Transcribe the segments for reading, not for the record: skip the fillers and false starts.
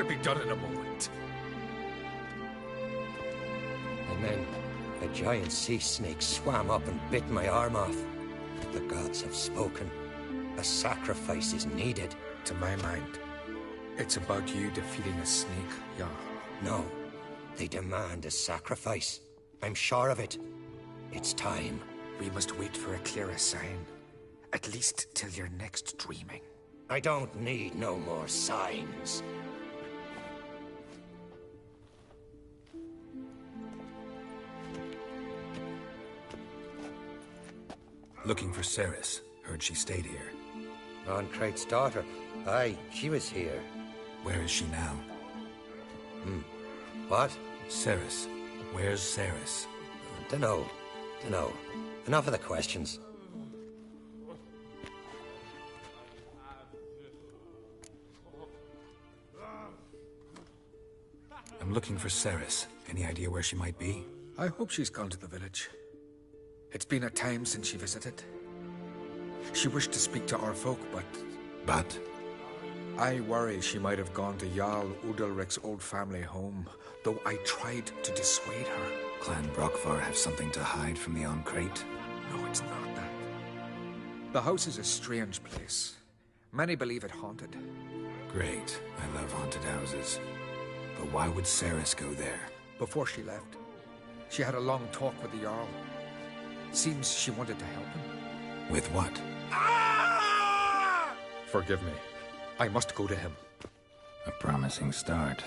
It'll be done in a moment. And then a giant sea snake swam up and bit my arm off. The gods have spoken. A sacrifice is needed. To my mind, it's about you defeating a snake, Jarl. No, they demand a sacrifice. I'm sure of it. It's time. We must wait for a clearer sign. At least till your next dreaming. I don't need no more signs. Looking for Cerys. Heard she stayed here. Oncrate's daughter. Aye, she was here. Where is she now? What? Cerys. Where's Cerys? Dunno. Enough of the questions. I'm looking for Cerys. Any idea where she might be? I hope she's gone to the village. It's been a time since she visited. She wished to speak to our folk, but... But? I worry she might have gone to Jarl Udalric's old family home, though I tried to dissuade her. Clan Brokvar have something to hide from the Oncrate? No, it's not that. The house is a strange place. Many believe it haunted. Great. I love haunted houses. But why would Cerys go there? Before she left, she had a long talk with the Jarl. Seems she wanted to help him. With what? Forgive me. I must go to him. A promising start.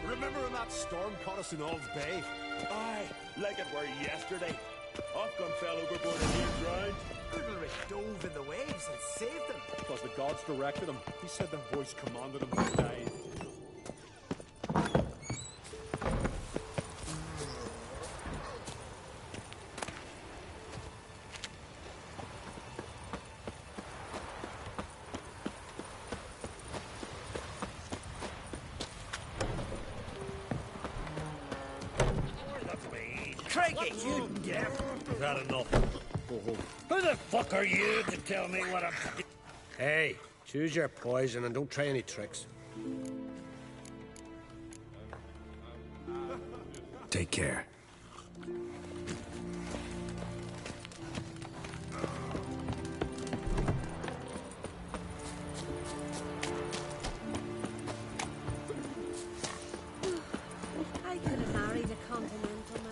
Remember when that storm caught us in Ald's Bay? Aye, like it were yesterday. Othgun fell overboard and he drowned. Udalric dove in the waves and saved them. Because the gods directed him. He said the voice commanded him to die. Crikey, you deaf. I've had enough. Go home. Who the fuck are you to tell me what I'm... Hey, choose your poison and don't try any tricks. Take care. I could have married a continental man.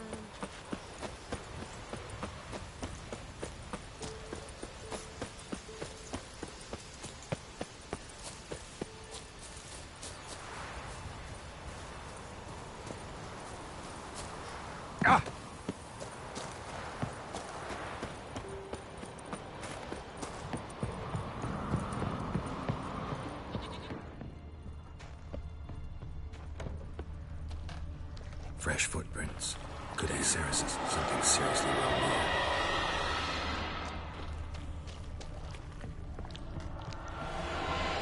Fresh footprints. Could be Cerys' something seriously wrong here.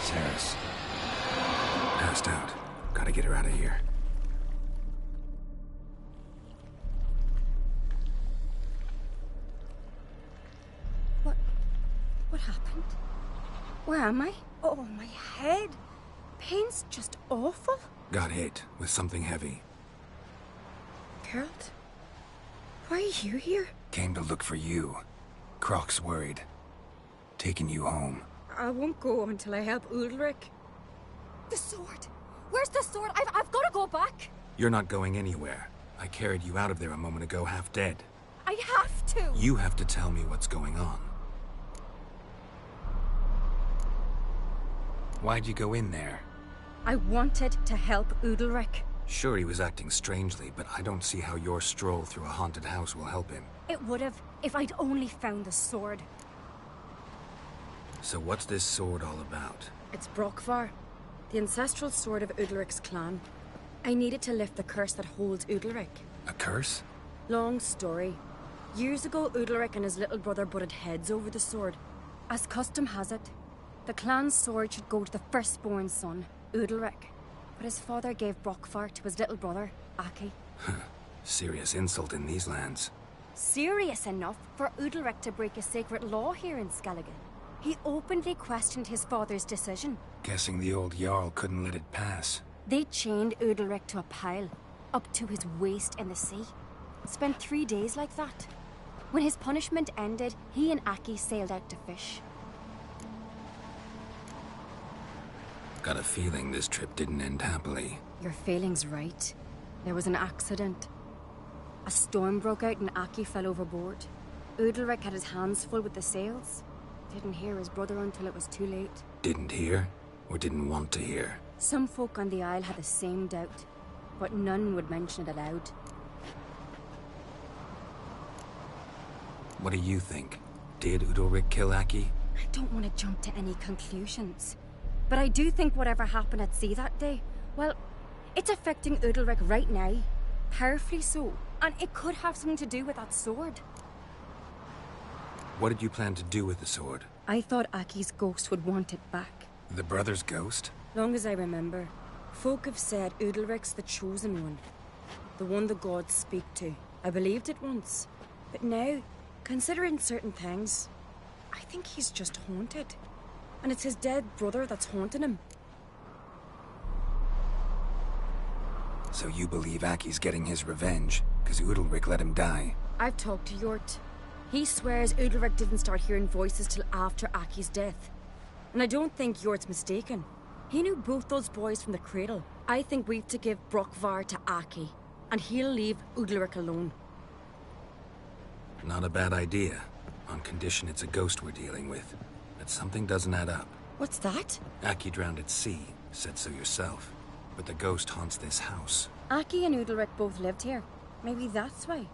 Cerys. Passed out. Gotta get her out of here. What happened? Where am I? Oh, my head. Pain's just awful. Got hit with something heavy. Geralt? Why are you here? Came to look for you. Croc's worried. Taking you home. I won't go until I help Udalric. The sword! Where's the sword? I've got to go back! You're not going anywhere. I carried you out of there a moment ago, half dead. I have to! You have to tell me what's going on. Why'd you go in there? I wanted to help Udalric. Sure, he was acting strangely, but I don't see how your stroll through a haunted house will help him. It would have, if I'd only found the sword. So what's this sword all about? It's Brokvar, the ancestral sword of Udalric's clan. I needed to lift the curse that holds Udalric. A curse? Long story. Years ago, Udalric and his little brother butted heads over the sword. As custom has it, the clan's sword should go to the firstborn son, Udalric. But his father gave Brokvar to his little brother, Aki. Serious insult in these lands. Serious enough for Udalric to break a sacred law here in Skellige. He openly questioned his father's decision. Guessing the old Jarl couldn't let it pass. They chained Udalric to a pile, up to his waist in the sea. Spent 3 days like that. When his punishment ended, he and Aki sailed out to fish. Got a feeling this trip didn't end happily. Your feeling's right. There was an accident. A storm broke out and Aki fell overboard. Udalric had his hands full with the sails. Didn't hear his brother until it was too late. Didn't hear? Or didn't want to hear? Some folk on the Isle had the same doubt, but none would mention it aloud. What do you think? Did Udalric kill Aki? I don't want to jump to any conclusions. But I do think whatever happened at sea that day, well, it's affecting Udalric right now. Powerfully so. And it could have something to do with that sword. What did you plan to do with the sword? I thought Aki's ghost would want it back. The brother's ghost? Long as I remember, folk have said Udalric's the chosen one. The one the gods speak to. I believed it once. But now, considering certain things, I think he's just haunted. And it's his dead brother that's haunting him. So you believe Aki's getting his revenge, because Udalric let him die? I've talked to Yort. He swears Udalric didn't start hearing voices till after Aki's death. And I don't think Yort's mistaken. He knew both those boys from the cradle. I think we've to give Brokvar to Aki, and he'll leave Udalric alone. Not a bad idea, on condition it's a ghost we're dealing with. But something doesn't add up. What's that? Aki drowned at sea, said so yourself. But the ghost haunts this house. Aki and Udalric both lived here. Maybe that's why.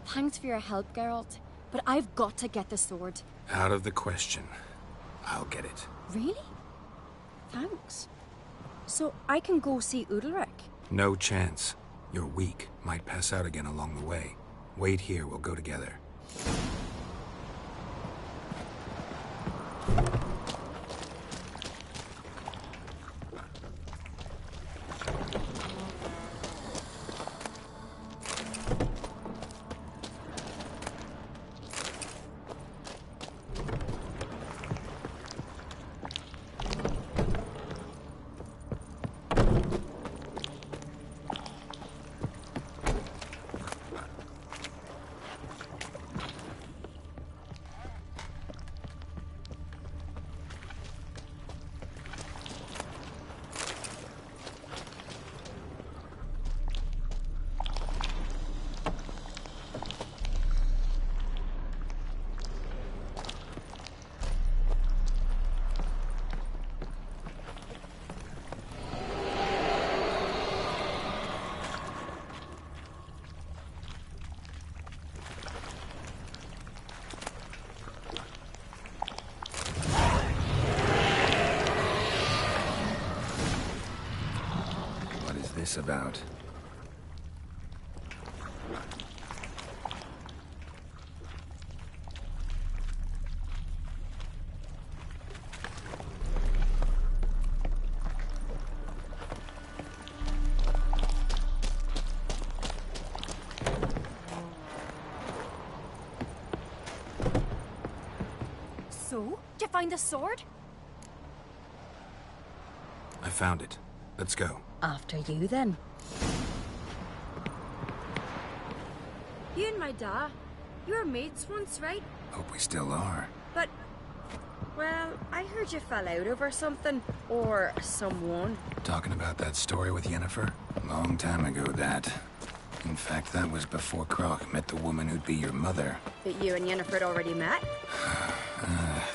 Thanks for your help, Geralt. But I've got to get the sword. Out of the question. I'll get it. Really? Thanks. So I can go see Udalric? No chance. You're weak. Might pass out again along the way. Wait here, we'll go together. About. So, did you find the sword? I found it. Let's go. After you, then. You and my da, you were mates once, right? Hope we still are. But, well, I heard you fell out over something. Or someone. Talking about that story with Yennefer? Long time ago, that. In fact, that was before Croc met the woman who'd be your mother. But you and Yennefer had already met?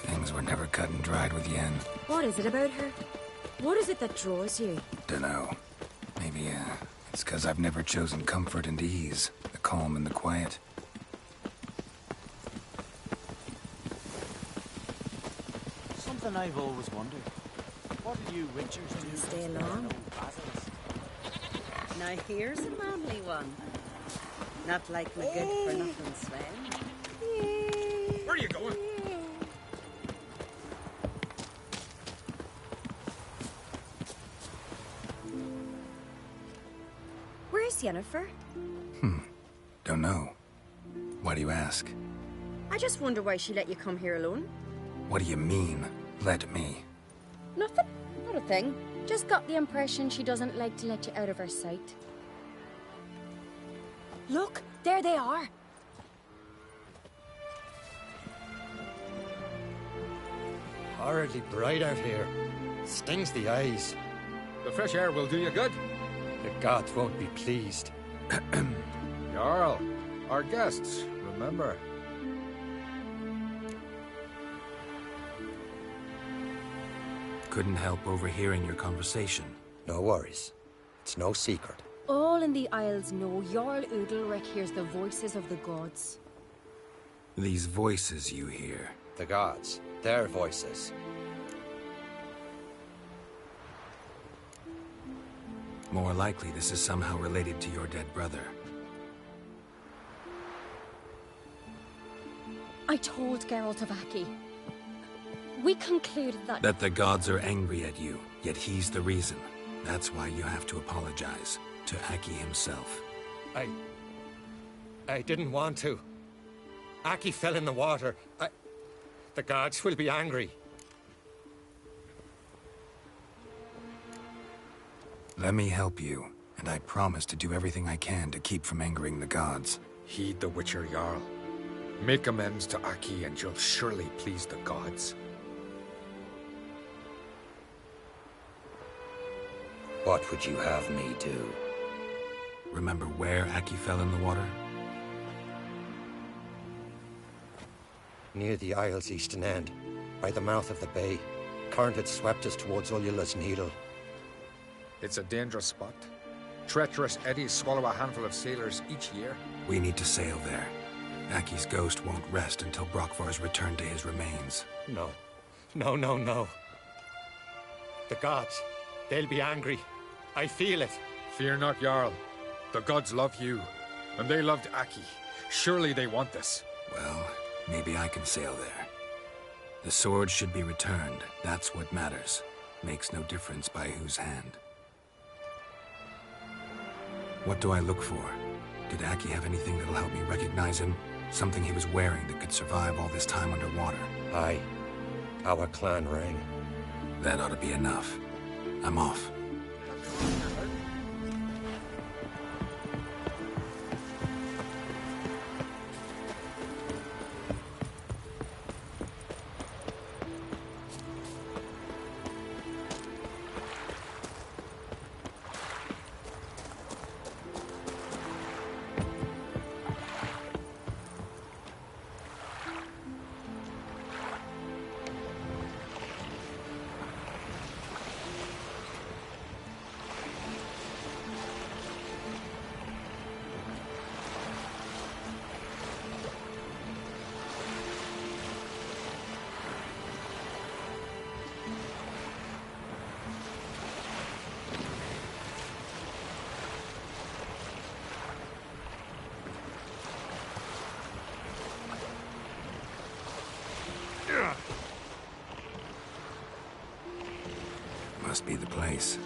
Things were never cut and dried with Yen. What is it about her? What is it that draws you? Dunno. Maybe, it's because I've never chosen comfort and ease. The calm and the quiet. Something I've always wondered. What do you witchers do? Stay long. Now here's a manly one. Not like my good-for-nothing Sven. Where are you going? Where's Yennefer? Don't know. Why do you ask? I just wonder why she let you come here alone. What do you mean, let me? Nothing. Not a thing. Just got the impression she doesn't like to let you out of her sight. Look, there they are. Horridly bright out here. Stings the eyes. The fresh air will do you good. The gods won't be pleased. Jarl, our guests, remember. Couldn't help overhearing your conversation. No worries. It's no secret. All in the Isles know Jarl Udalric hears the voices of the gods. These voices you hear. The gods. Their voices. More likely this is somehow related to your dead brother. I told Geralt of Aki. We concluded that... That the gods are angry at you, yet he's the reason. That's why you have to apologize to Aki himself. I didn't want to. Aki fell in the water. The gods will be angry. Let me help you, and I promise to do everything I can to keep from angering the gods. Heed the Witcher Jarl. Make amends to Aki and you'll surely please the gods. What would you have me do? Remember where Aki fell in the water? Near the Isle's eastern end, by the mouth of the bay. Current had swept us towards Ullula's Needle. It's a dangerous spot. Treacherous eddies swallow a handful of sailors each year. We need to sail there. Aki's ghost won't rest until Brokvar's returned to his remains. No. No. The gods, they'll be angry. I feel it. Fear not, Jarl. The gods love you, and they loved Aki. Surely they want this. Well, maybe I can sail there. The sword should be returned. That's what matters. Makes no difference by whose hand. What do I look for? Did Aki have anything that'll help me recognize him? Something he was wearing that could survive all this time underwater? Aye. Our clan ring. That ought to be enough. I'm off. Must be the place.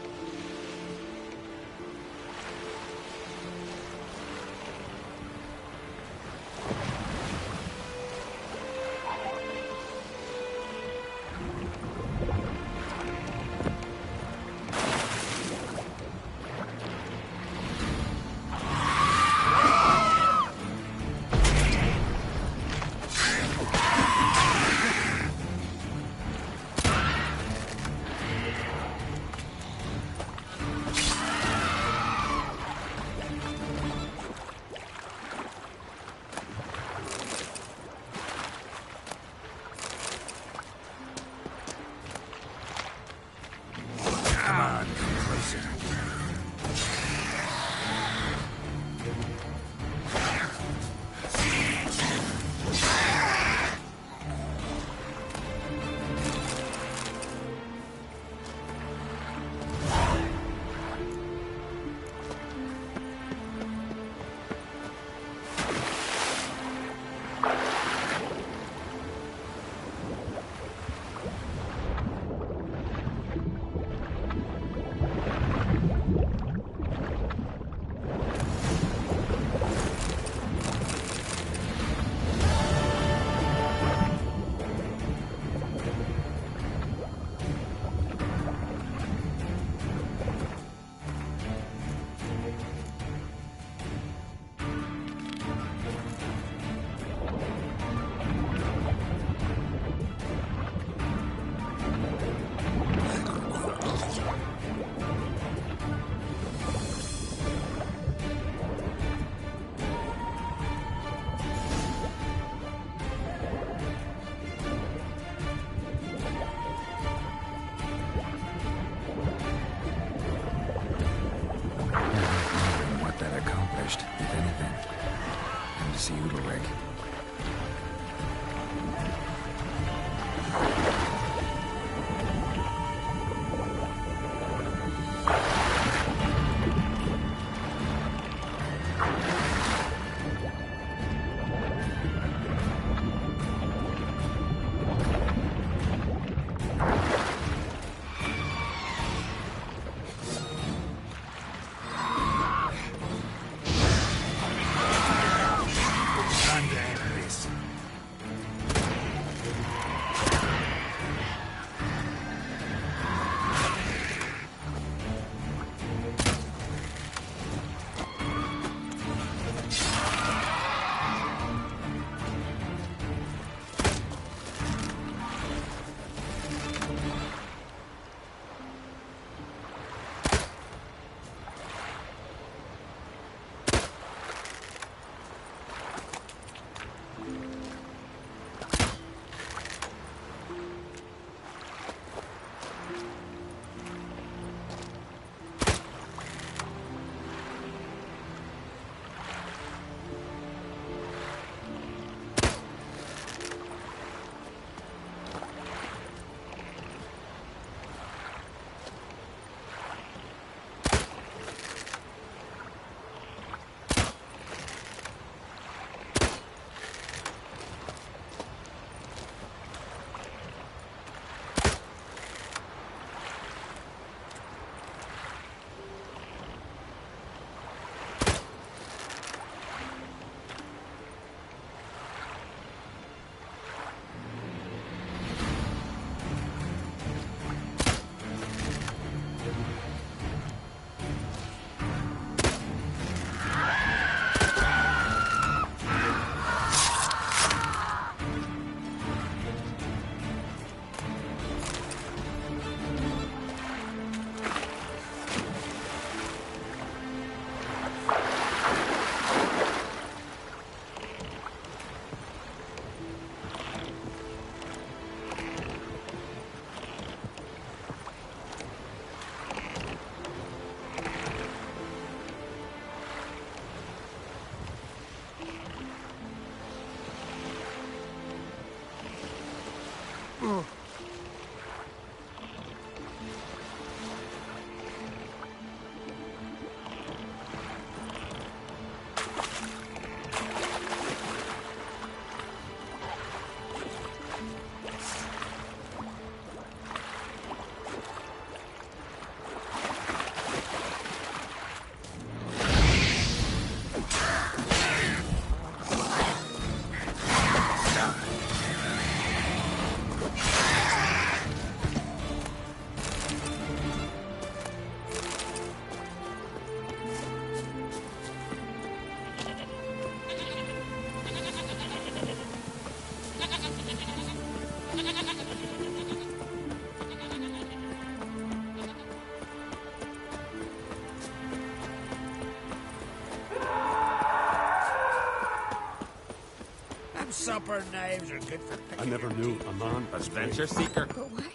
Supper knives are good for picking. I never knew a man. Adventure seeker. But why?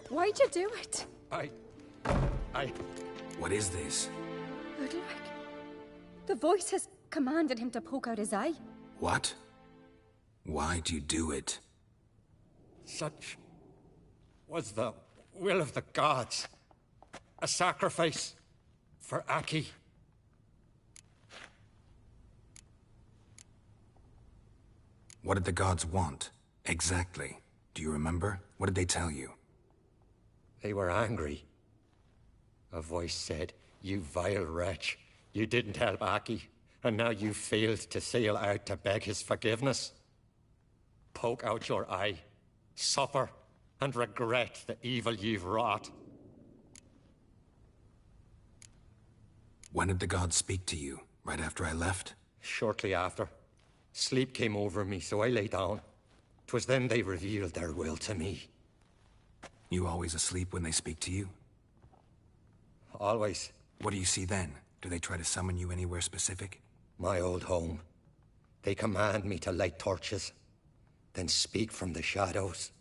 Why'd you do it? I... What is this? Udalric. The voice has commanded him to poke out his eye. What? Why'd you do it? Such was the will of the gods. A sacrifice for Aki. What did the gods want? Exactly. Do you remember? What did they tell you? They were angry. A voice said, "You vile wretch. You didn't help Aki, and now you failed to sail out to beg his forgiveness. Poke out your eye, suffer, and regret the evil you've wrought." When did the gods speak to you? Right after I left? Shortly after. Sleep came over me, so I lay down. 'Twas then they revealed their will to me. You always asleep when they speak to you? Always. What do you see then? Do they try to summon you anywhere specific? My old home. They command me to light torches, then speak from the shadows.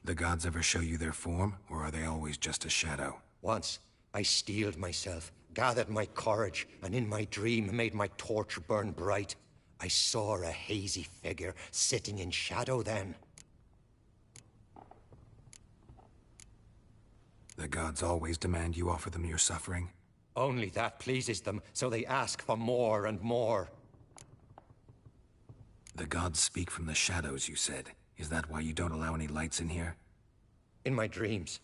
The gods ever show you their form, or are they always just a shadow? Once, I steeled myself, gathered my courage, and in my dream made my torch burn bright. I saw a hazy figure sitting in shadow then. The gods always demand you offer them your suffering? Only that pleases them, so they ask for more and more. The gods speak from the shadows, you said. Is that why you don't allow any lights in here? In my dreams.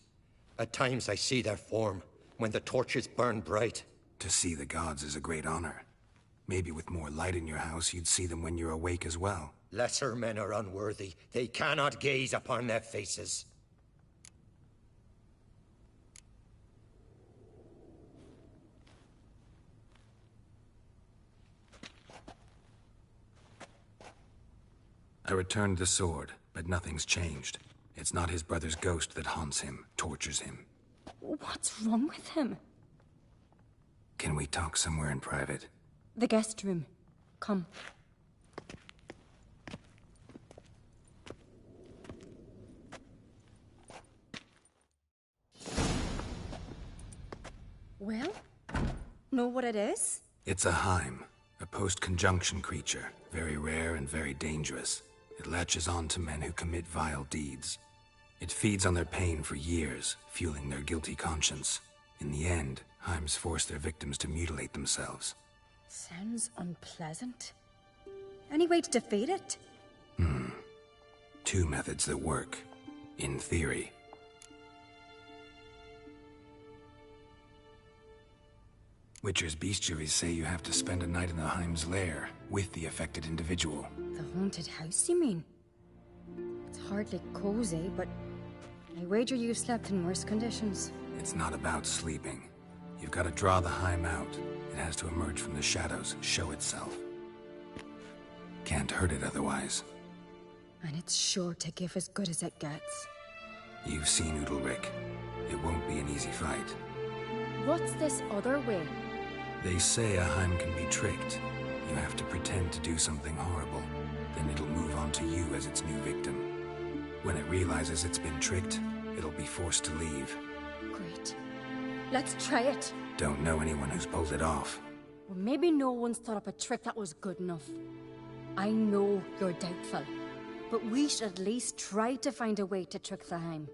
At times I see their form, when the torches burn bright. To see the gods is a great honor. Maybe with more light in your house, you'd see them when you're awake as well. Lesser men are unworthy. They cannot gaze upon their faces. I returned the sword, but nothing's changed. It's not his brother's ghost that haunts him, tortures him. What's wrong with him? Can we talk somewhere in private? The guest room. Come. Well, know what it is? It's a Heim, a post-conjunction creature, very rare and very dangerous. It latches on to men who commit vile deeds. It feeds on their pain for years, fueling their guilty conscience. In the end, Heims force their victims to mutilate themselves. Sounds unpleasant. Any way to defeat it? Two methods that work. In theory. Witcher's bestiaries say you have to spend a night in the Heim's lair, with the affected individual. The haunted house, you mean? It's hardly cozy, but I wager you slept in worse conditions. It's not about sleeping. You've got to draw the Heim out. It has to emerge from the shadows, show itself. Can't hurt it otherwise. And it's sure to give as good as it gets. You've seen Udalric. It won't be an easy fight. What's this other way? They say a Heim can be tricked. You have to pretend to do something horrible. Then it'll move on to you as its new victim. When it realizes it's been tricked, it'll be forced to leave. Great. Let's try it. Don't know anyone who's pulled it off. Well, maybe no one's thought up a trick that was good enough. I know you're doubtful, but we should at least try to find a way to trick the Heim.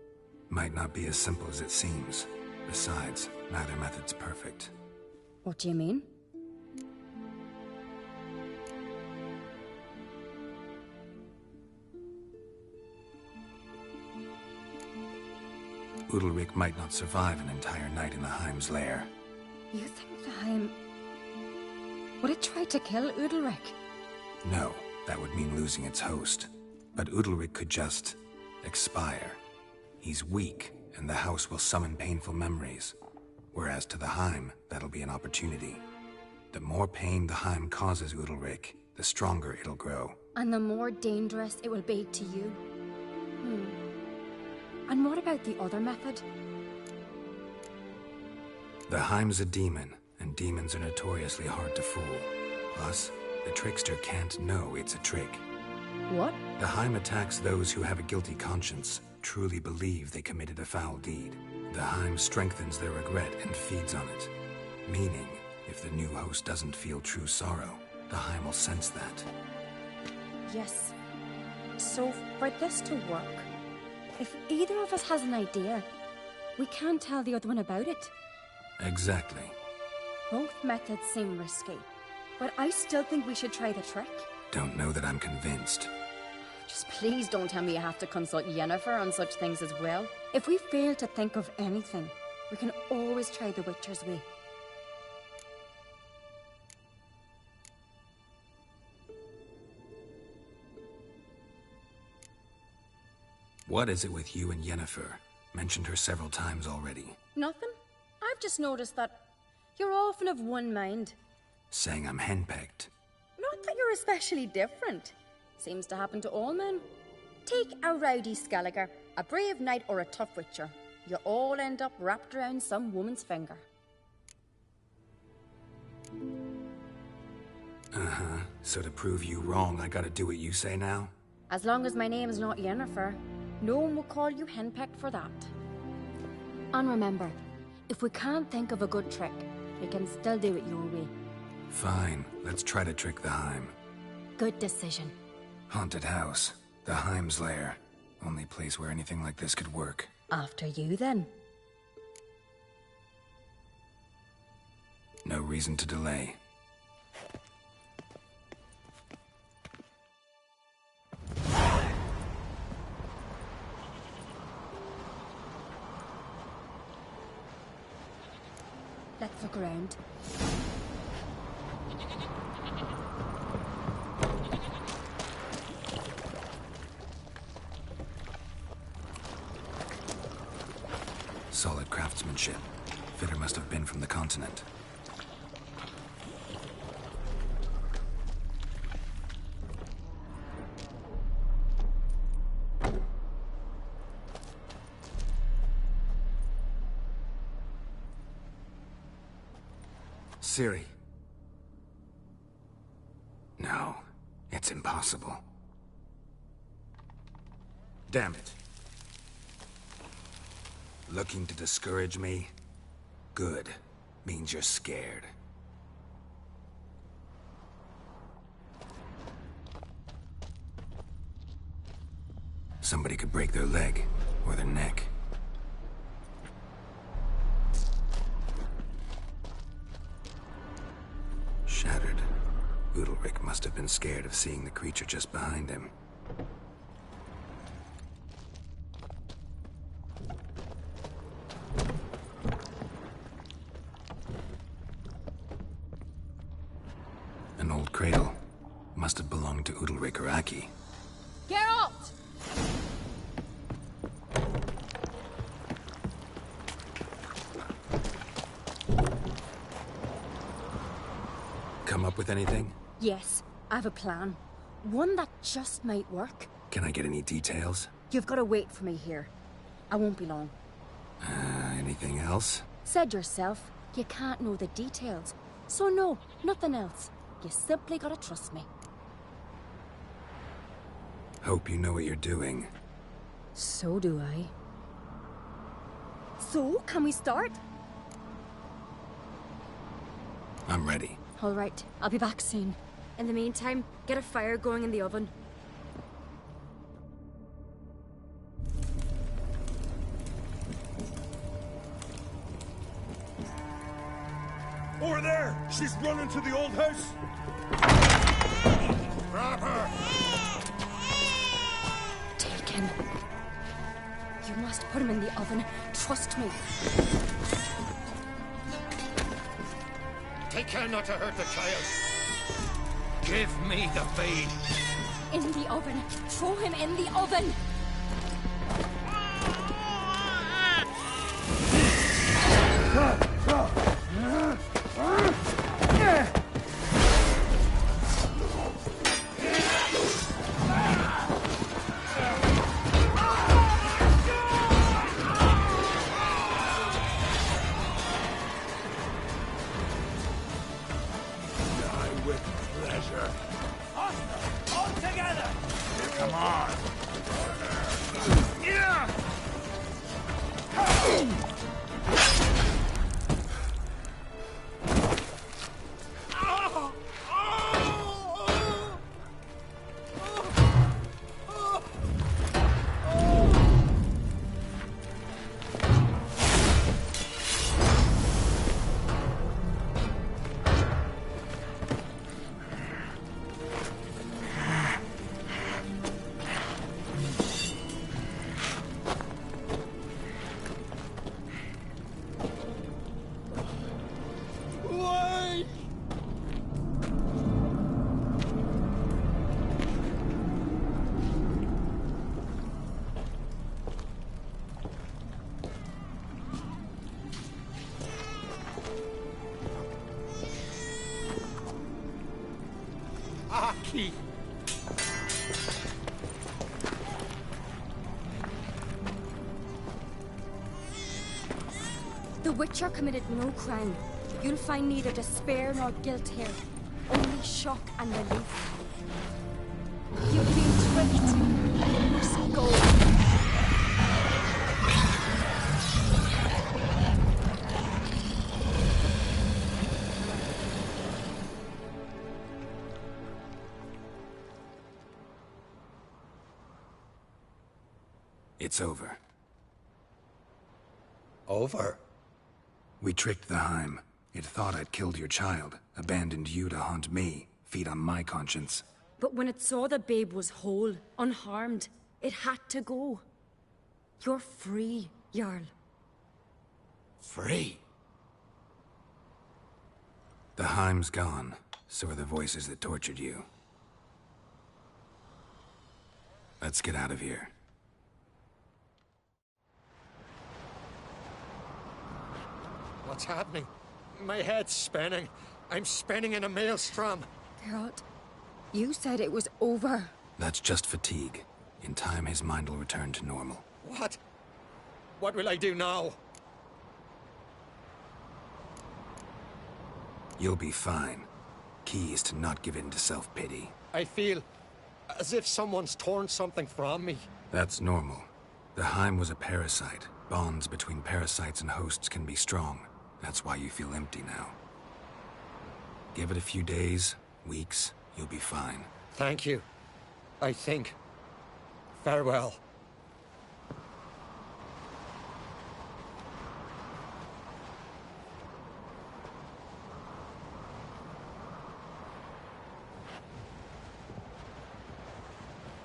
Might not be as simple as it seems. Besides, neither method's perfect. What do you mean? Udalryk might not survive an entire night in the Heim's lair. You think the Heim would it try to kill Udalryk? No, that would mean losing its host. But Udalryk could just expire. He's weak, and the house will summon painful memories. Whereas to the Heim, that'll be an opportunity. The more pain the Heim causes Udalryk, the stronger it'll grow. And the more dangerous it will be to you. And what about the other method? The Heim's a demon, and demons are notoriously hard to fool. Plus, the trickster can't know it's a trick. What? The Heim attacks those who have a guilty conscience, truly believe they committed a foul deed. The Heim strengthens their regret and feeds on it. Meaning, if the new host doesn't feel true sorrow, the Heim will sense that. Yes. So, for this to work, if either of us has an idea, we can't tell the other one about it. Exactly. Both methods seem risky, but I still think we should try the trick. Don't know that I'm convinced. Just please don't tell me you have to consult Yennefer on such things as well. If we fail to think of anything, we can always try the Witcher's way. What is it with you and Yennefer? Mentioned her several times already. Nothing. I've just noticed that you're often of one mind. Saying I'm henpecked. Not that you're especially different. Seems to happen to all men. Take a rowdy Skelliger, a brave knight, or a tough witcher. You all end up wrapped around some woman's finger. Uh-huh. So to prove you wrong, I gotta do what you say now? As long as my name's not Yennefer, no one will call you henpecked for that. And remember, if we can't think of a good trick, we can still do it your way. Fine. Let's try to trick the Heim. Good decision. Haunted house. The Heim's lair. Only place where anything like this could work. After you, then. No reason to delay. Let's look around. Solid craftsmanship. Fitter must have been from the continent. Ciri. No, it's impossible. Damn it. Looking to discourage me? Good. Means you're scared. Somebody could break their leg, or their neck. Shattered. Udalryk must have been scared of seeing the creature just behind him. An old cradle. Must have belonged to Udalryk or Aki. Geralt! Come up with anything? Yes, I have a plan. One that just might work. Can I get any details? You've got to wait for me here. I won't be long. Anything else? Said yourself, you can't know the details. So no, nothing else. You simply gotta trust me. Hope you know what you're doing. So do I. So, can we start? I'm ready. All right, I'll be back soon. In the meantime, get a fire going in the oven. Over there! She's running to the old house! Grab her! Taken. You must put him in the oven. Trust me. Take care not to hurt the child. Give me the feed. In the oven. Throw him in the oven. Aki! The Witcher committed no crime. You'll find neither despair nor guilt here. Only shock and relief. You've been tricked. You must go. It's over. Over? We tricked the Heim. It thought I'd killed your child, abandoned you to haunt me, feed on my conscience. But when it saw the babe was whole, unharmed, it had to go. You're free, Jarl. Free? The Heim's gone, so are the voices that tortured you. Let's get out of here. What's happening? My head's spinning. I'm spinning in a maelstrom. Geralt, you said it was over. That's just fatigue. In time, his mind will return to normal. What? What will I do now? You'll be fine. Key is to not give in to self-pity. I feel as if someone's torn something from me. That's normal. The Heim was a parasite. Bonds between parasites and hosts can be strong. That's why you feel empty now. Give it a few days, weeks, you'll be fine. Thank you. I think. Farewell.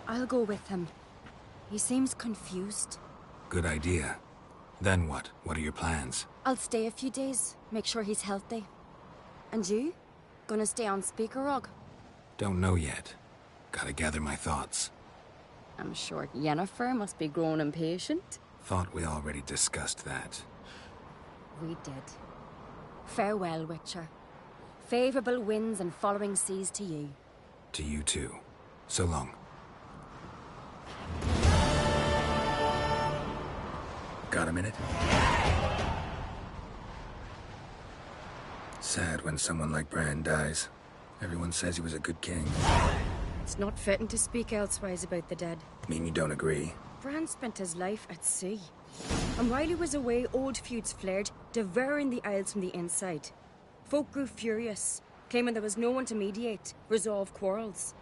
I'll go with him. He seems confused. Good idea. Then what? What are your plans? I'll stay a few days, make sure he's healthy. And you? Gonna stay on Speaker Rog? Don't know yet. Gotta gather my thoughts. I'm sure Yennefer must be growing impatient. Thought we already discussed that. We did. Farewell, Witcher. Favorable winds and following seas to you. To you too. So long. Got a minute? Sad when someone like Bran dies. Everyone says he was a good king. It's not fitting to speak elsewise about the dead. Mean you don't agree? Bran spent his life at sea. And while he was away, old feuds flared, devouring the Isles from the inside. Folk grew furious, claiming there was no one to mediate, resolve quarrels.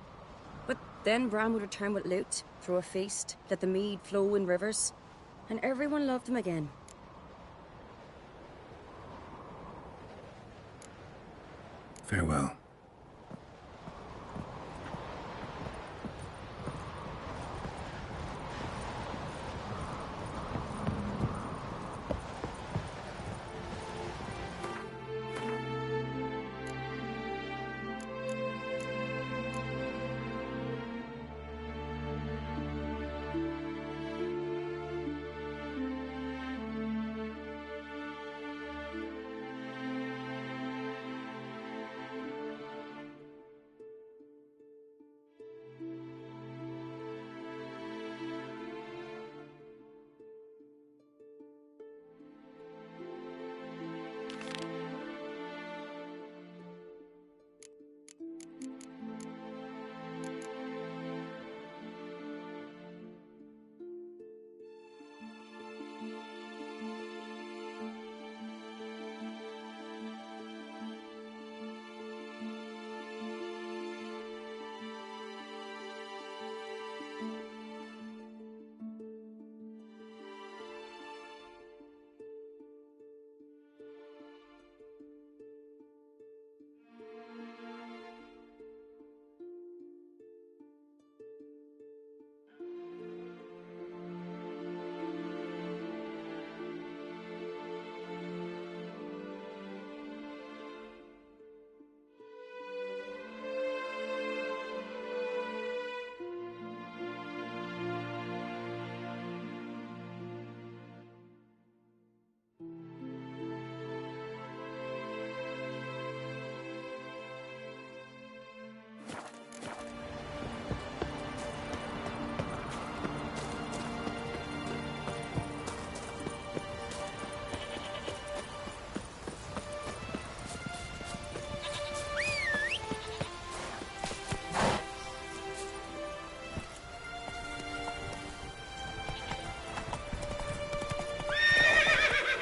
But then Bran would return with loot, throw a feast, let the mead flow in rivers, and everyone loved him again. Farewell.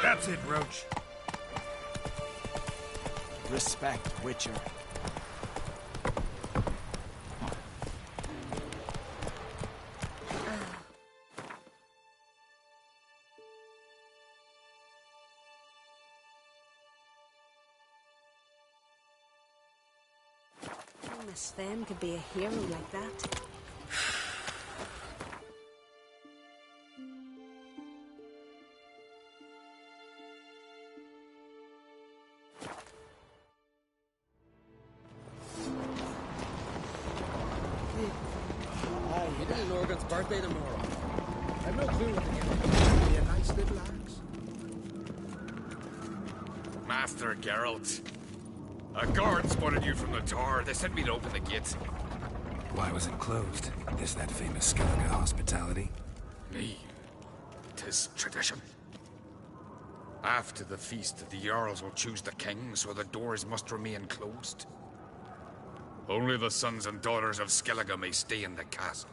That's it, Roach. Respect, Witcher. Only Sven could be a hero like that. It is Lorgan's birthday tomorrow. I've no clue what to get him. Be a nice little axe. Master Geralt. A guard spotted you from the tower. They sent me to open the gate. Why was it closed? Is that famous Skellige hospitality? Me. 'Tis tradition. After the feast, the Jarls will choose the king, so the doors must remain closed. Only the sons and daughters of Skellige may stay in the castle.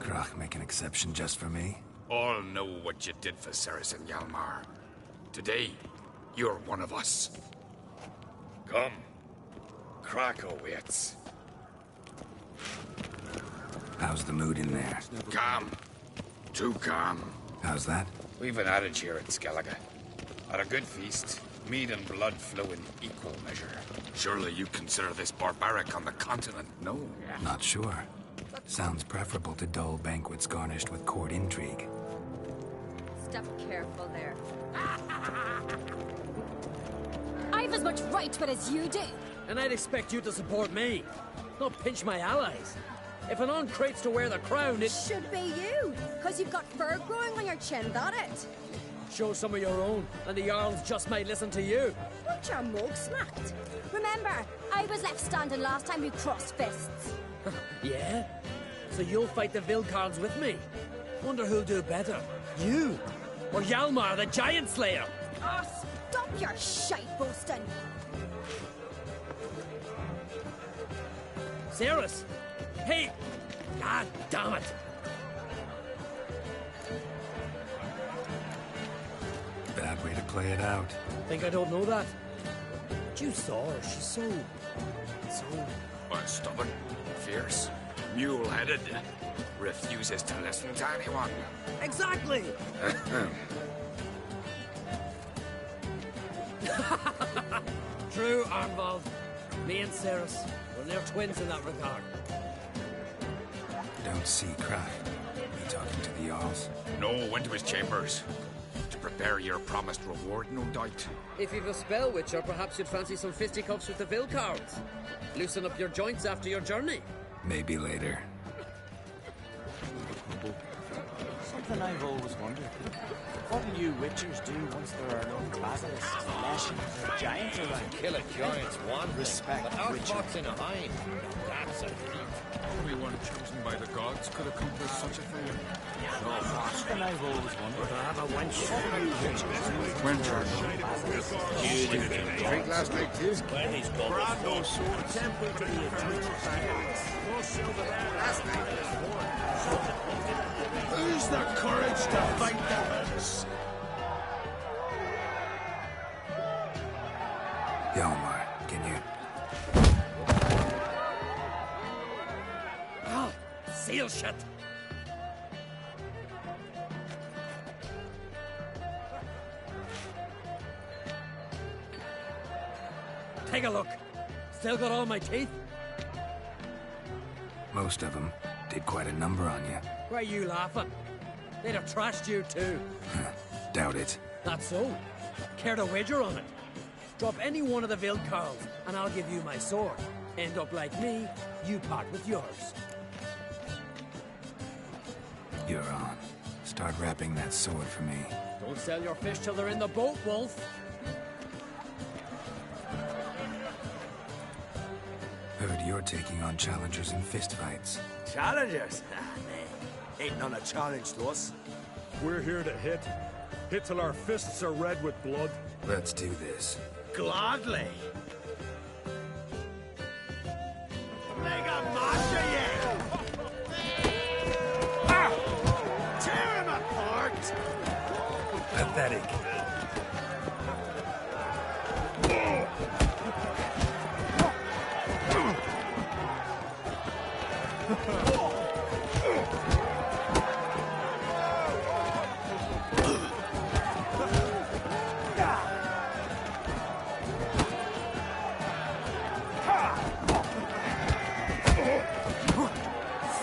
Crach make an exception just for me? All know what you did for Saracen Hjalmar. Today, you're one of us. Come. Crach waits. How's the mood in there? Calm. Too calm. How's that? We've an adage here at Skellige. At a good feast, mead and blood flow in equal measure. Surely you consider this barbaric on the continent, no? Not sure. Sounds preferable to dull banquets garnished with court intrigue. Step careful there. I've as much right to it as you do. And I'd expect you to support me, not pinch my allies. If an on crates to wear the crown, it Should be you, because you've got fur growing on your chin, that it? show some of your own, and the Jarls just might listen to you. Don't your mug smacked? Remember, I was left standing last time we crossed fists. Yeah? So you'll fight the Vilcards with me? Wonder who'll do better, you or Hjalmar the Giant Slayer? Oh, stop your shite boasting. Cerys! Hey! God damn it! Odd way to play it out. Think I don't know that? But you saw her. She's so Stubborn, fierce, mule-headed, refuses to listen to anyone. Exactly! True, Arnvald. Me and Ceres, we're near twins in that regard. Don't see Crack. Me talking to the Jarls. No, went to his chambers. To prepare your promised reward, no doubt. If you've a spell, Witcher, perhaps you'd fancy some fisticuffs with the Vilcards. Loosen up your joints after your journey. Maybe later. Something I've always wondered. What do you Witchers do once there are no basilisks, lashings, or giants around? Kill a giant's one Respect, thing, but our Witcher. fox in a hind. That's a feat. Only one chosen by the gods could accomplish such a thing. Something I've always wondered. I have a wench. What do you Witchers do once there are no basilisks, Drink last night, too? Brando swords. Temple to the Who's the courage to fight them? Hjalmar, can you... Ah, seal shut. Take a look. Still got all my teeth? Most of them did quite a number on you. Why are you laughing? They'd have trashed you too. Doubt it. That's so. Care to wager on it? Drop any one of the Vilcarls, and I'll give you my sword. End up like me, you part with yours. You're on. Start wrapping that sword for me. Don't sell your fish till they're in the boat, Wolf. Heard you're taking on challengers in fistfights. Challengers? Nah. Ain't none a challenge to us. We're here to hit. Hit till our fists are red with blood. Let's do this. Gladly. Mega Masha, Ah! Tear him apart! Pathetic.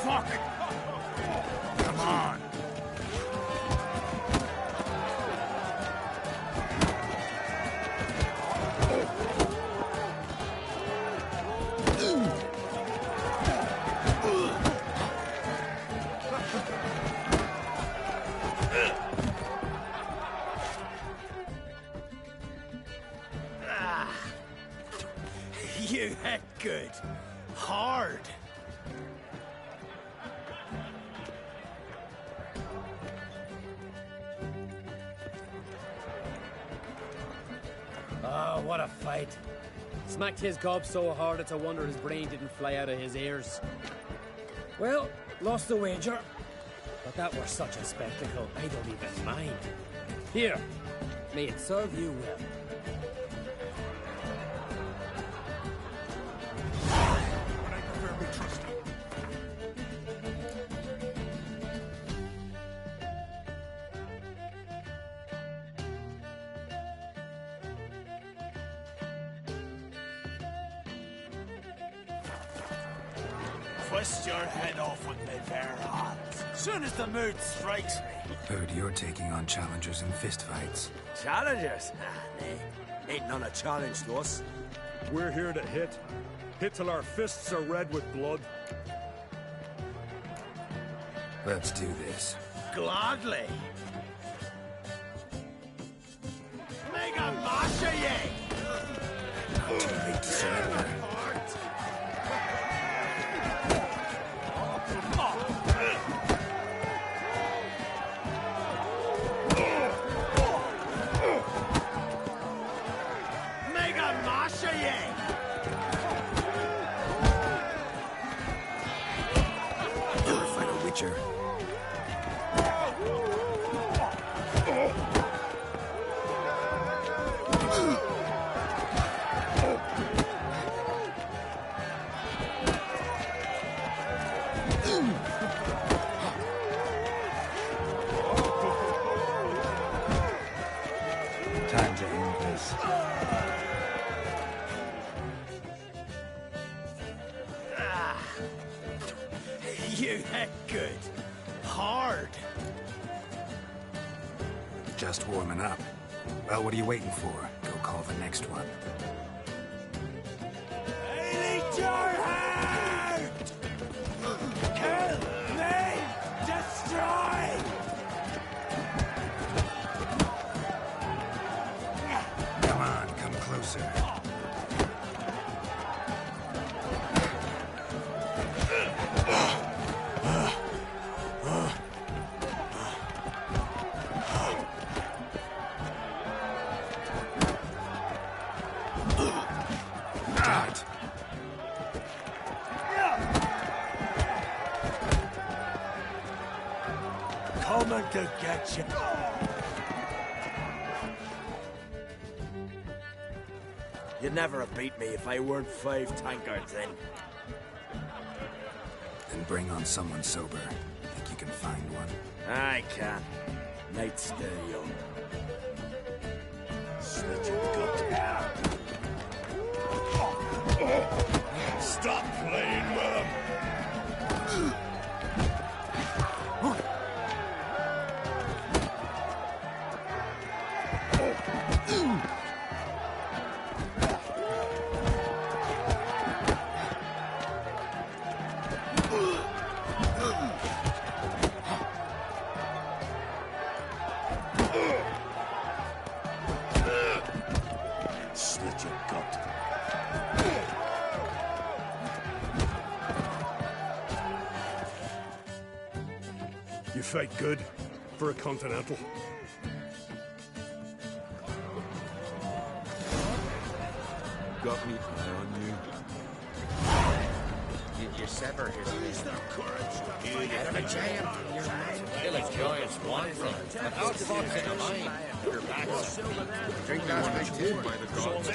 Fuck! Come on! You hit good. Hard. Oh, what a fight. Smacked his gob so hard it's a wonder his brain didn't fly out of his ears. Well, lost the wager. But that were such a spectacle, I don't even mind. Here, may it serve you well. When I prefer me trusty. Twist your head off with my bare hands. Soon as the mood strikes me. Heard you're taking on challengers in fistfights. Challengers? Nah. Ain't none a challenge to us. We're here to hit. Hit till our fists are red with blood. Let's do this. Gladly. Mega Masha, Not too late to surrender. Mega Masha, Ever fight a Witcher? just warming up. Well, what are you waiting for? Go call the next one. I need your heart! Kill me! Destroy! Come on, come closer. Coming to get you. You'd never have beat me if I weren't 5 tankards in. Then bring on someone sober. Think you can find one? I can. Night's still young. Slit your gut. Stop playing with him! Slit your gut. You fight good for a Continental. Got me eye on you. Did you sever his head? You Get him a giant. Still a joyous one thing, but our thoughts in a mind. Your back. Drink that big too, by the gods.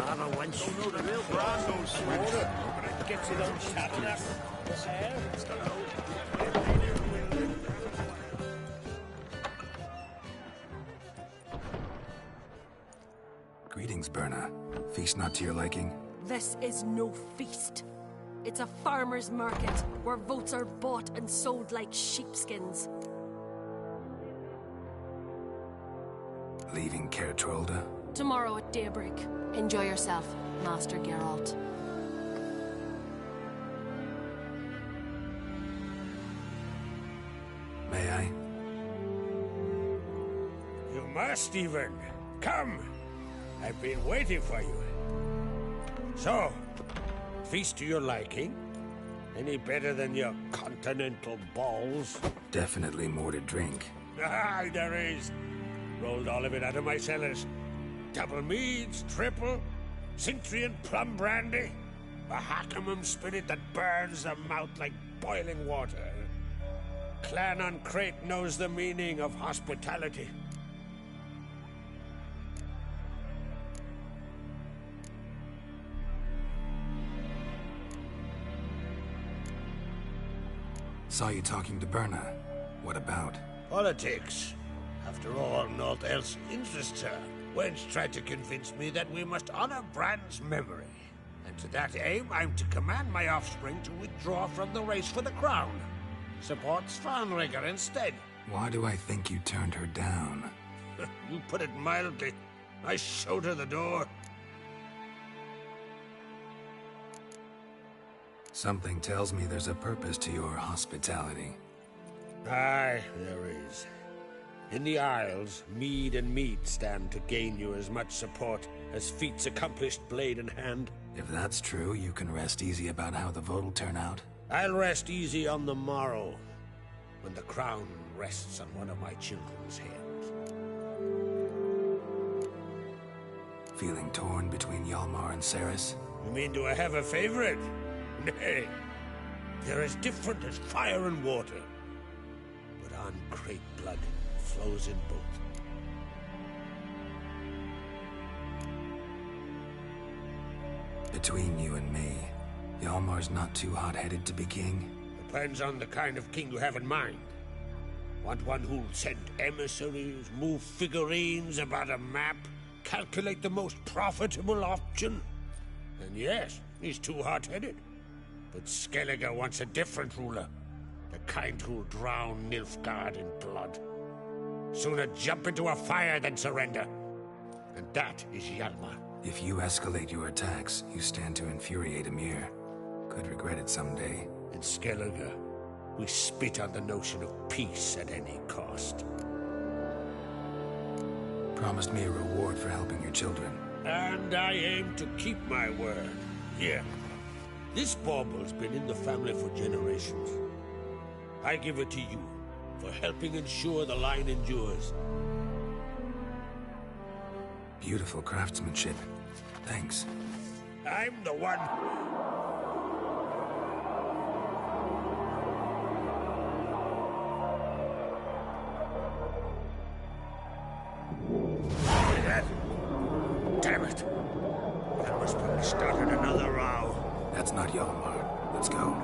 I'm a wench. You know the real Brando swore. Gets it on tabernacle. Greetings, Berna. Feast not to your liking? This is no feast. It's a farmer's market where votes are bought and sold like sheepskins. Leaving Caer Trolda? Tomorrow at daybreak. Enjoy yourself, Master Geralt. May I? You must even. Come. I've been waiting for you. So, feast to your liking? Any better than your continental balls? Definitely more to drink. Ah, there is. Rolled all of it out of my cellars. Double meads, triple, Cintrian plum brandy, a Hackamum spirit that burns the mouth like boiling water. Clan on Crate knows the meaning of hospitality. Saw you talking to Berna. What about? Politics. After all, naught else interests her. Wench tried to convince me that we must honor Bran's memory. And to that aim, I'm to command my offspring to withdraw from the race for the crown. Support Svanrigger instead. Why do I think you turned her down? You put it mildly. I showed her the door. Something tells me there's a purpose to your hospitality. Aye, there is. In the Isles, mead and meat stand to gain you as much support as feats accomplished blade in hand. If that's true, you can rest easy about how the vote will turn out. I'll rest easy on the morrow, when the crown rests on one of my children's heads. Feeling torn between Hjalmar and Cerys? You mean do I have a favorite? Nay. They're as different as fire and water. But on Crate blood flows in both. Between you and me, Hjalmar's not too hot-headed to be king? Depends on the kind of king you have in mind. Want one who'll send emissaries, move figurines about a map, calculate the most profitable option? And yes, he's too hot-headed. But Skellige wants a different ruler. The kind who'll drown Nilfgaard in blood. Sooner jump into a fire than surrender. And that is Hjalmar. If you escalate your attacks, you stand to infuriate Emir. Could regret it someday. In Skellige, we spit on the notion of peace at any cost. Promised me a reward for helping your children. And I aim to keep my word. Here. This bauble's been in the family for generations. I give it to you for helping ensure the line endures. Beautiful craftsmanship. Thanks. I'm the one. Damn it! That was probably starting another row. That's not Hjalmar. Let's go.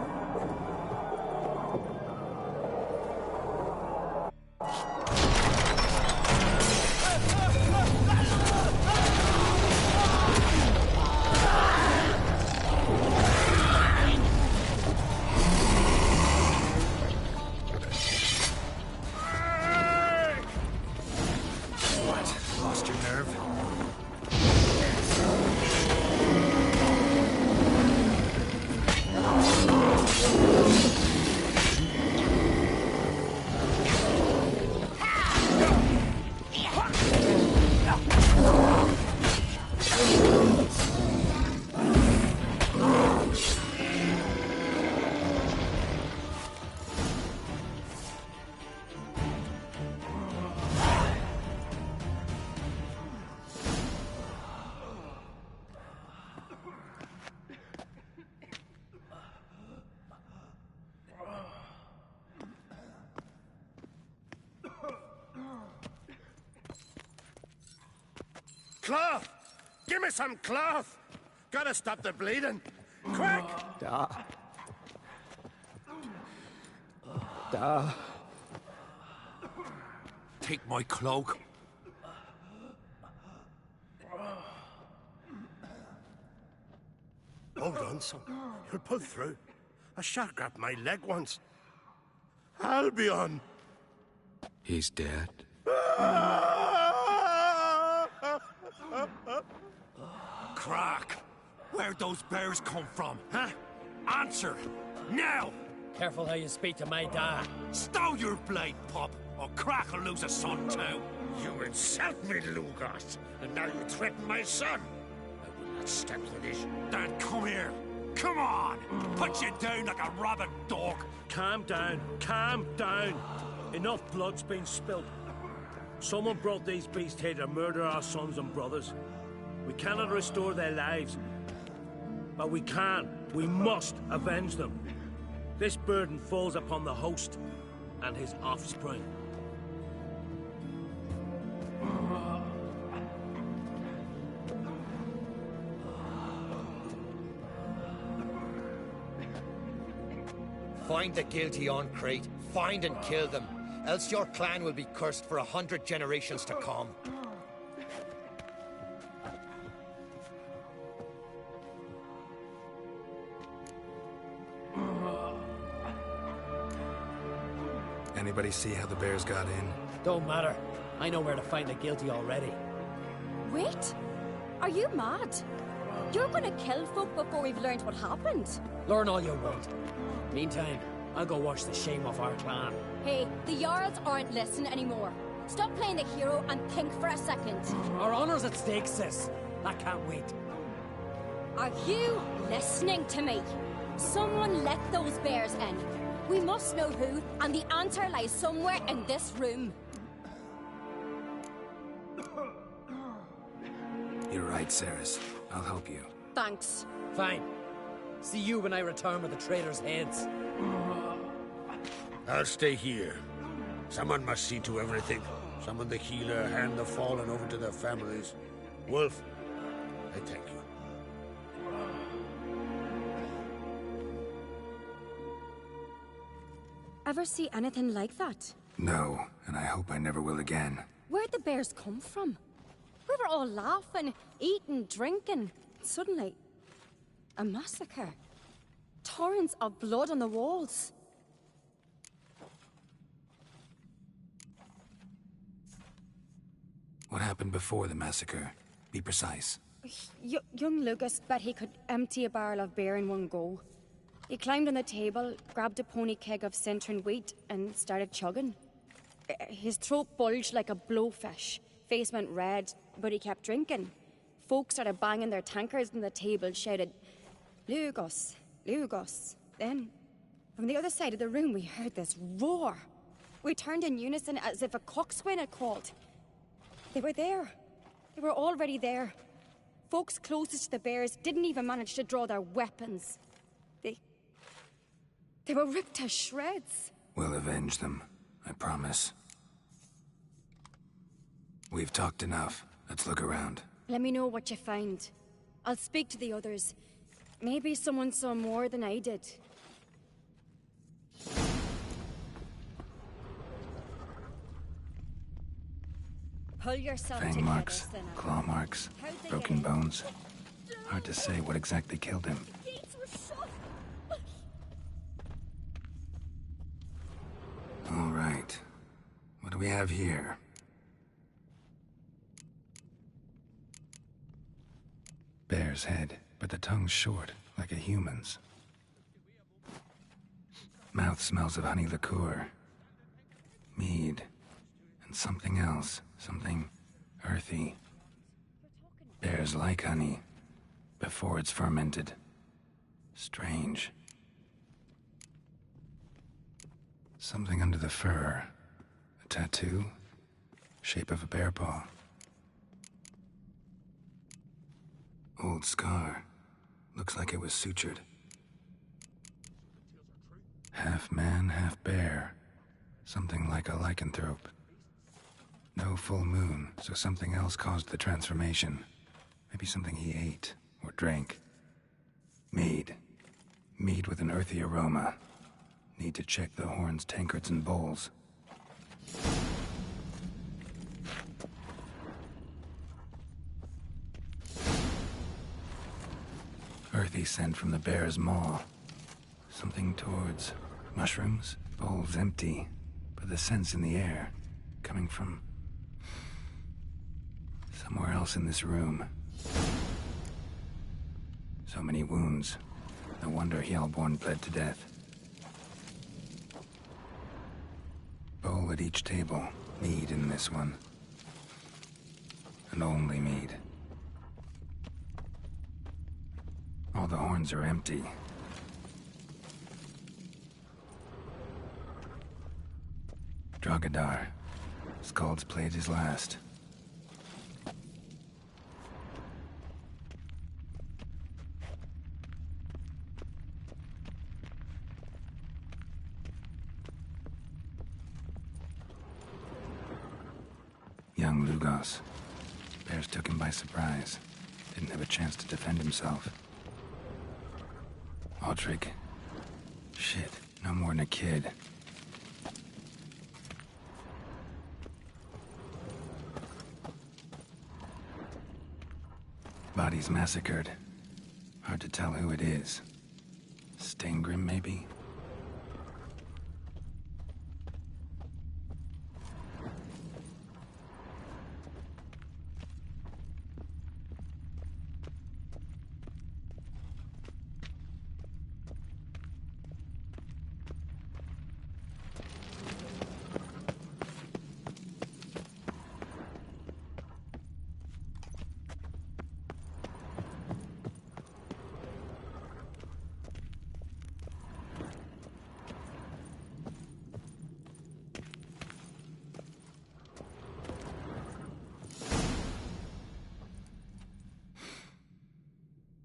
Cloth! Give me some cloth! Gotta stop the bleeding. Quick! Da. Take my cloak. Hold on, son. You'll pull through. A shark grabbed my leg once. Albion! He's dead. Crack! Where'd those bears come from, huh? Answer! Now! Careful how you speak to my dad. Stow your blade, pup, or Crack will lose a son too. You insult me, Lugos, and now you threaten my son. I will not stand for this. Then come here. Come on! Put you down like a rabid dog. Calm down. Calm down. Enough blood's been spilt. Someone brought these beasts here to murder our sons and brothers. We cannot restore their lives. But we can. We must avenge them. This burden falls upon the host and his offspring. Find the guilty on Crete. Find and kill them. Else your clan will be cursed for 100 generations to come. Anybody see how the bears got in? Don't matter. I know where to find the guilty already. Wait! Are you mad? You're gonna kill folk before we've learned what happened. Learn all you want. Meantime, I'll go wash the shame off our clan. Hey, the Jarls aren't listening anymore. Stop playing the hero and think for a second. Our honor's at stake, sis. I can't wait. Are you listening to me? Someone let those bears in. We must know who, and the answer lies somewhere in this room. You're right, Cerys. I'll help you. Thanks. Fine. See you when I return with the traitors' heads. I'll stay here. Someone must see to everything. Summon the healer, hand the fallen over to their families. Wolf, I thank you. Ever see anything like that? No, and I hope I never will again. Where'd the bears come from? We were all laughing, eating, drinking. Suddenly, a massacre. Torrents of blood on the walls. What happened before the massacre? Be precise. Young Lucas bet he could empty a barrel of beer in one go. He climbed on the table, grabbed a pony keg of Centron wheat, and started chugging. His throat bulged like a blowfish. Face went red, but he kept drinking. Folks started banging their tankards on the table, shouted, "Lugos, Lugos." Then, from the other side of the room, we heard this roar. We turned in unison as if a coxswain had called. They were there. They were already there. Folks closest to the bears didn't even manage to draw their weapons. They were ripped to shreds. We'll avenge them, I promise. We've talked enough. Let's look around. Let me know what you find. I'll speak to the others. Maybe someone saw more than I did. Pull yourself Fang together, marks, sinner. claw marks, How'd they broken get in? bones. Hard to say what exactly killed him. All right. What do we have here? Bear's head, but the tongue's short, like a human's. Mouth smells of honey liqueur. Mead. And something else. Something earthy. Bears like honey. Before it's fermented. Strange. Something under the fur. A tattoo? Shape of a bear paw. Old scar. Looks like it was sutured. Half man, half bear. Something like a lycanthrope. No full moon, so something else caused the transformation. Maybe something he ate or drank. Mead. Mead with an earthy aroma. Need to check the horns, tankards, and bowls. Earthy scent from the bear's maw. Something towards mushrooms. Bowls empty, but the scent's in the air. Coming from somewhere else in this room. So many wounds. No wonder Hjalborn bled to death. Bowl at each table. Mead in this one. And only mead. All the horns are empty. Drogadar. Skald's played his last. Young Lugos. Bears took him by surprise. Didn't have a chance to defend himself. Aldrich. Shit, no more than a kid. Bodies massacred. Hard to tell who it is. Steingrim, maybe?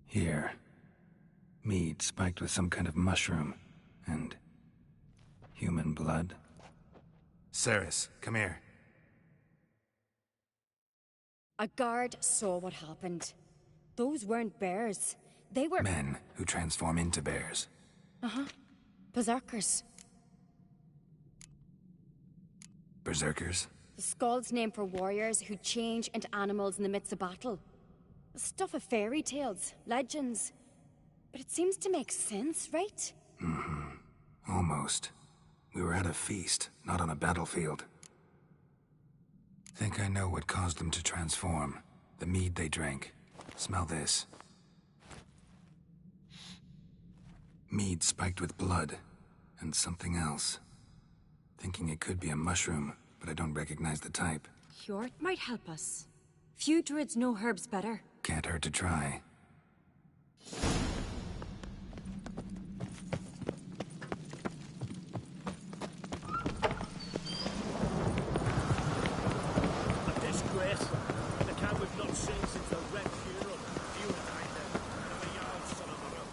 Here. Mead spiked with some kind of mushroom. And human blood. Ceres, come here. A guard saw what happened. Those weren't bears. They were... Men who transform into bears. Uh-huh. Berserkers. Berserkers? The Skald's name for warriors who change into animals in the midst of battle. The stuff of fairy tales, legends. But it seems to make sense, right? Mm-hmm. Almost. We were at a feast, not on a battlefield. Think I know what caused them to transform. The mead they drank. Smell this. Mead spiked with blood. And something else. Thinking it could be a mushroom, but I don't recognize the type. Hjort might help us. Few druids know herbs better. Can't hurt to try. A disgrace. The cat we've not seen since the Red Funeral. You and I then. And the Jarl son of a gun.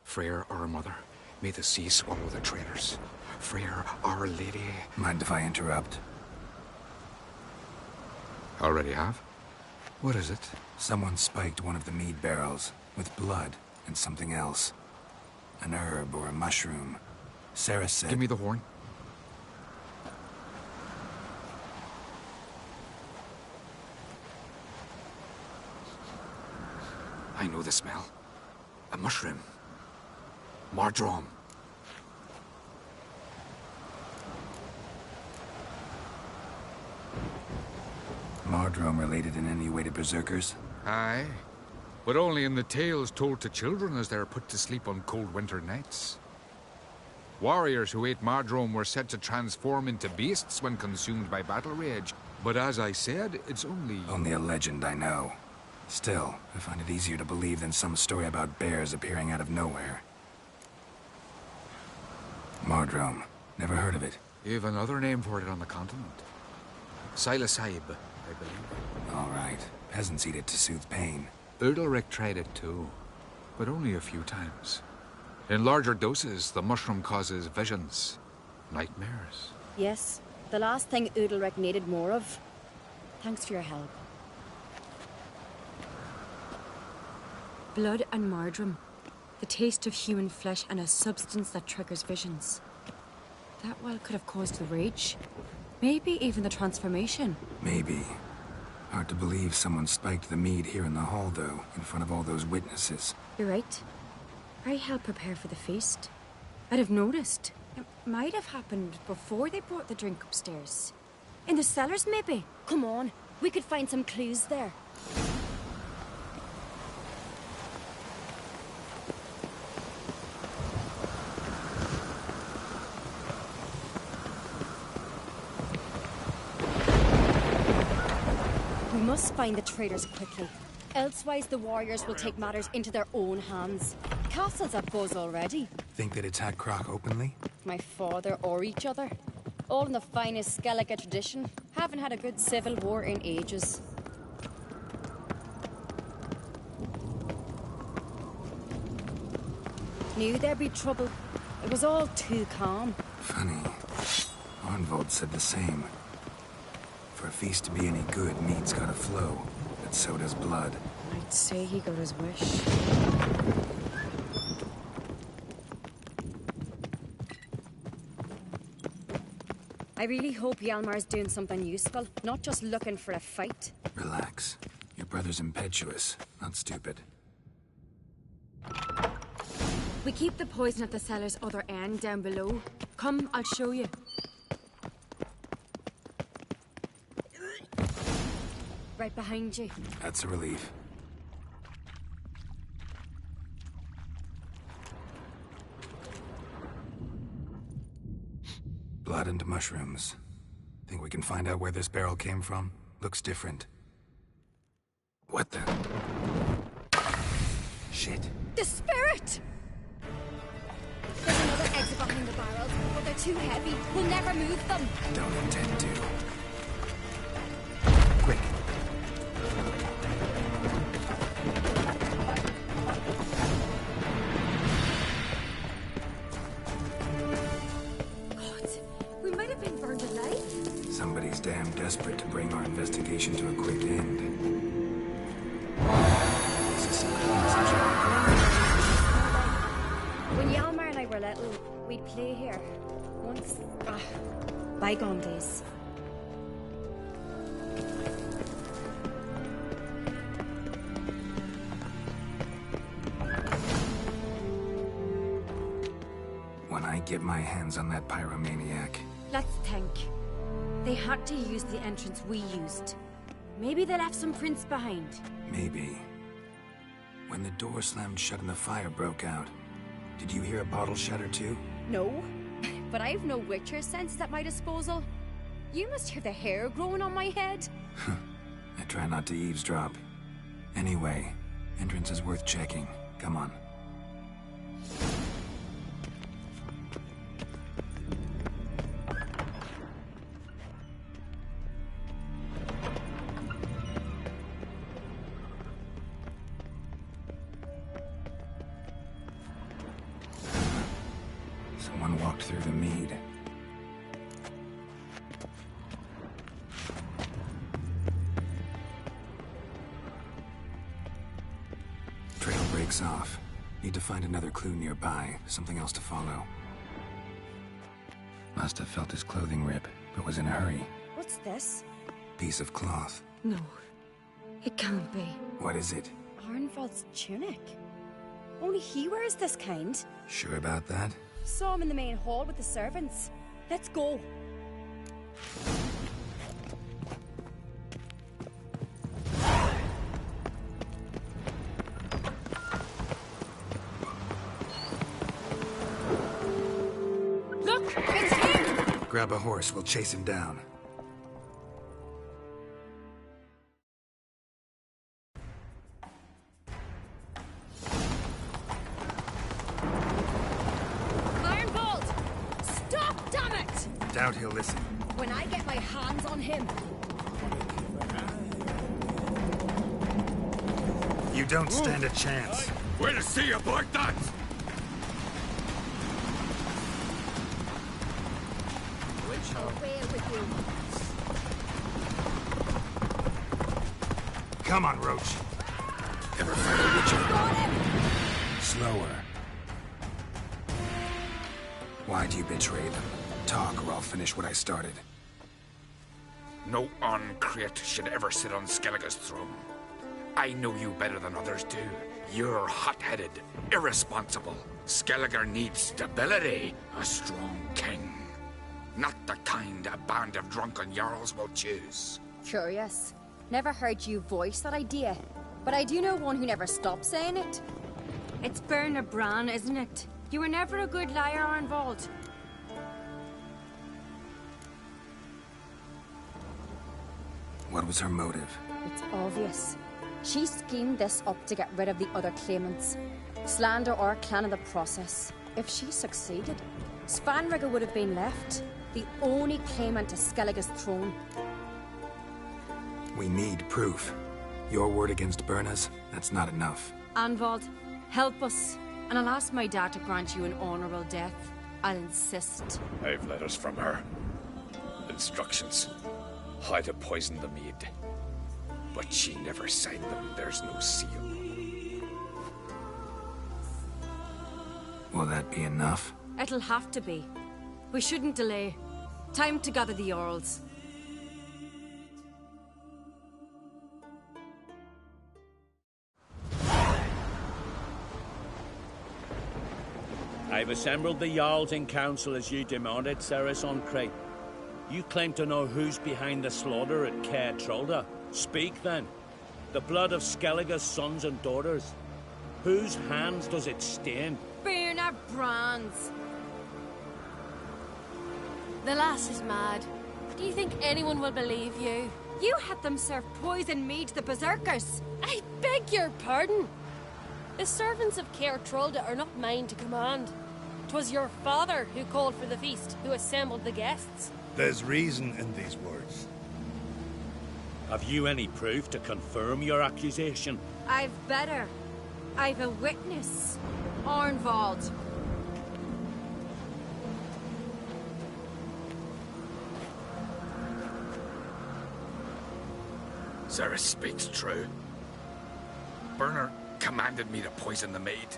Freyr, our mother, may the sea swallow the traitors. Freyr, our lady. Mind if I interrupt? Already have? What is it? Someone spiked one of the mead barrels with blood and something else. An herb or a mushroom. Sarah said... Give me the horn. I know the smell. A mushroom. Mardrome. Mardrome related in any way to berserkers? Aye. But only in the tales told to children as they're put to sleep on cold winter nights. Warriors who ate Mardrome were said to transform into beasts when consumed by battle rage. But as I said, it's only... Only a legend, I know. Still, I find it easier to believe than some story about bears appearing out of nowhere. Mardrome. Never heard of it. You've another name for it on the continent. Silasib, I believe. All right. Peasants eat it to soothe pain. Udalric tried it too, but only a few times. In larger doses, the mushroom causes visions, nightmares. Yes, the last thing Udalric needed more of. Thanks for your help. Blood and Mardrome. The taste of human flesh and a substance that triggers visions. That well could have caused the rage. Maybe even the transformation. Maybe. Hard to believe someone spiked the mead here in the hall, though, in front of all those witnesses. You're right. I helped prepare for the feast. I'd have noticed. It might have happened before they brought the drink upstairs. In the cellars, maybe? Come on, we could find some clues there. We must find the traitors quickly. Elsewise, the warriors will take matters into their own hands. Castle's a buzz already. Think they'd attack Croc openly? My father or each other. All in the finest Skellige tradition. Haven't had a good civil war in ages. Knew there'd be trouble. It was all too calm. Funny. Arnvold said the same. For a feast to be any good, mead's gotta flow. But so does blood. I'd say he got his wish. I really hope Hjalmar's doing something useful, not just looking for a fight. Relax. Your brother's impetuous, not stupid. We keep the poison at the cellar's other end down below. Come, I'll show you. Right behind you. That's a relief. Blood and mushrooms. Think we can find out where this barrel came from? Looks different. What the? Shit. The spirit! There's another exit behind the barrels, but they're too heavy. We'll never move them. Don't intend to. Quick. God, we might have been burned alive. Somebody's damn desperate to bring our investigation to a quick end. This is some crazy job. When Hjalmar and I were little, we'd play here. Once. Bygone days. When I get my hands on that pyromaniac. Let's think. They had to use the entrance we used. Maybe they left some prints behind. Maybe. When the door slammed shut and the fire broke out, did you hear a bottle shatter too? No, but I've no Witcher senses at my disposal. You must hear the hair growing on my head. I try not to eavesdrop. Anyway, entrance is worth checking. Come on. Someone walked through the mead. Trail breaks off. Need to find another clue nearby, something else to follow. Must have felt his clothing rip, but was in a hurry. What's this? Piece of cloth. No, it can't be. What is it? Arnvald's tunic. Only he wears this kind. Sure about that? Saw him in the main hall with the servants. Let's go. Look, it's him! Grab a horse, we'll chase him down. Doubt he'll listen. When I get my hands on him. You don't stand a chance. Way to see you, Barknuts! Which away with you? Come on, Roach. Ever fight a Witcher? Slower. Why do you betray them? Talk, or I'll finish what I started. No Ancreit should ever sit on Skellige's throne. I know you better than others do. You're hot-headed, irresponsible. Skellige needs stability, a strong king. Not the kind a band of drunken jarls will choose. Curious. Never heard you voice that idea. But I do know one who never stops saying it. It's Berna Bran, isn't it? You were never a good liar, Arnvald. What was her motive? It's obvious. She schemed this up to get rid of the other claimants. Slander our clan in the process. If she succeeded, Svanrige would have been left, the only claimant to Skellige's throne. We need proof. Your word against Berna's, that's not enough. Arnvald, help us, and I'll ask my dad to grant you an honorable death. I'll insist. I've letters from her. Instructions. How to poison the mead. But she never signed them. There's no seal. Will that be enough? It'll have to be. We shouldn't delay. Time to gather the Jarls. I've assembled the Jarls in council as you demanded, Cerys Ancreit. You claim to know who's behind the slaughter at Caer Trolda. Speak, then. The blood of Skellige's sons and daughters. Whose hands does it stain? Berna Bran's. The lass is mad. Do you think anyone will believe you? You had them serve poison mead to the berserkers. I beg your pardon. The servants of Caer Trolda are not mine to command. 'Twas your father who called for the feast, who assembled the guests. There's reason in these words. Have you any proof to confirm your accusation? I've better. I've a witness. Arnvald. Cerys speaks true. Berna commanded me to poison the maid.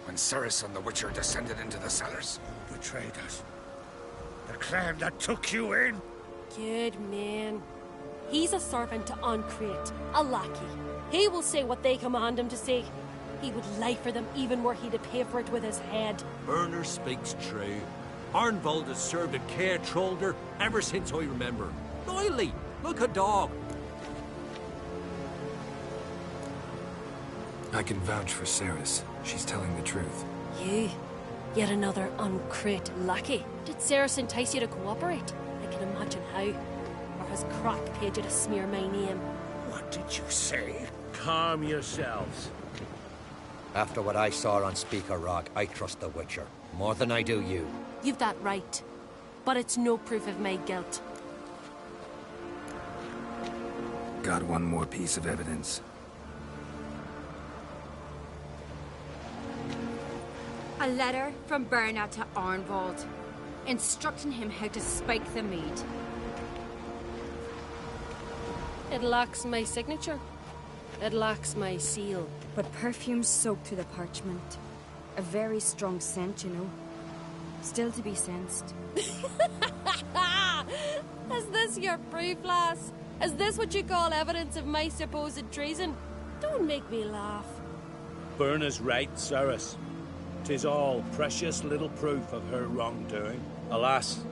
When Cerys and the Witcher descended into the cellars. Who betrayed us? The clan that took you in? Good man. He's a servant to Ancreit, a lackey. He will say what they command him to say. He would lie for them even were he to pay for it with his head. Berna speaks true. Arnvold has served at Caer Trolder ever since I remember. Loyally, like a dog. I can vouch for Cerys. She's telling the truth. You? Yet another uncrate lackey. Did Cerys entice you to cooperate? I can imagine how. Or has Crack paid you to smear my name? What did you say? Calm yourselves. After what I saw on Speaker Rock, I trust the Witcher. More than I do you. You've that right. But it's no proof of my guilt. Got one more piece of evidence. A letter from Bernard to Arnvold, instructing him how to spike the mead. It lacks my signature. It lacks my seal. But perfume soaked through the parchment. A very strong scent, you know. Still to be sensed. Is this your proof, lass? Is this what you call evidence of my supposed treason? Don't make me laugh. Berna's right, Cerys. 'Tis all precious little proof of her wrongdoing. Alas,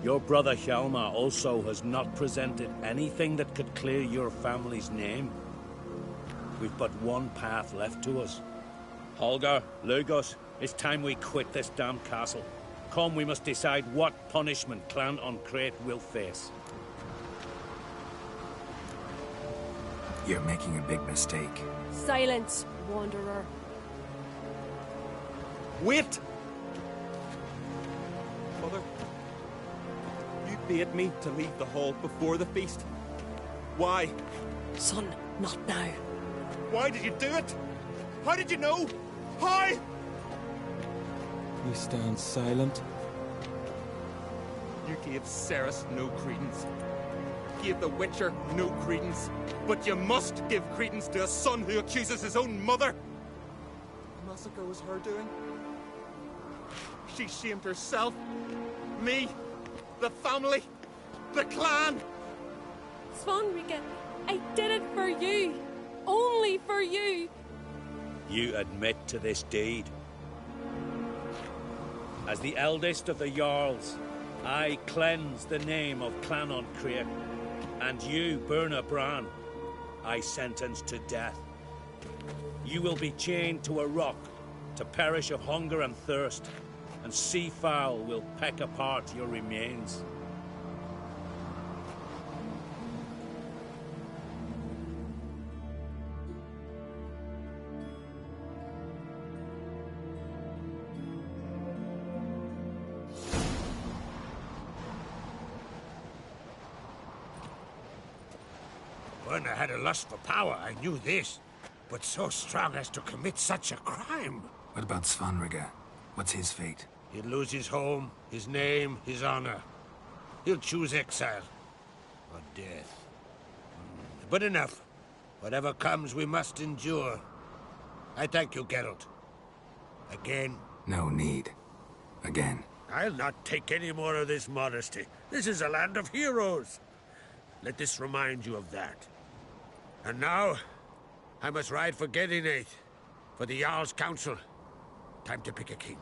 your brother Hjalmar also has not presented anything that could clear your family's name. We've but one path left to us. Holger, Lugos, it's time we quit this damn castle. Come, we must decide what punishment Clan Uncrate will face. You're making a big mistake. Silence, wanderer. Wait! Mother, you bade me to leave the hall before the feast. Why? Son, not now. Why did you do it? How did you know? How? You stand silent. You gave Cerys no credence. Gave the Witcher no credence. But you must give credence to a son who accuses his own mother. The massacre was her doing. She shamed herself, me, the family, the clan. Svanrika, I did it for you. Only for you. You admit to this deed. As the eldest of the Jarls, I cleanse the name of Clan Uncrate, and you, Berna Bran, I sentence to death. You will be chained to a rock to perish of hunger and thirst, and sea fowl will peck apart your remains. Berna had a lust for power, I knew this. But so strong as to commit such a crime. What about Svanrika? What's his fate? He'll lose his home, his name, his honor. He'll choose exile. Or death. But enough. Whatever comes, we must endure. I thank you, Geralt. Again. No need. Again. I'll not take any more of this modesty. This is a land of heroes. Let this remind you of that. And now, I must ride for Gedinath, for the Jarl's Council. Time to pick a king.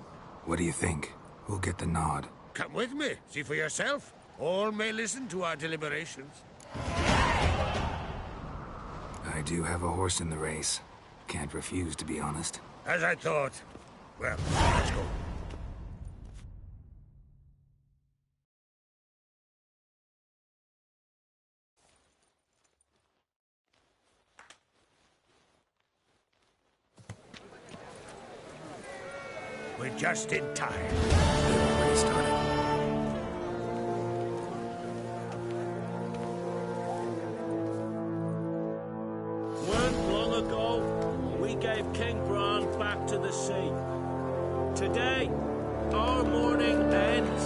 What do you think? Who'll get the nod? Come with me, see for yourself. All may listen to our deliberations. I do have a horse in the race. Can't refuse, to be honest. As I thought. Well, let's go. We're just in time. They've already started. Weren't long ago, we gave King Bran back to the sea. Today, our mourning ends.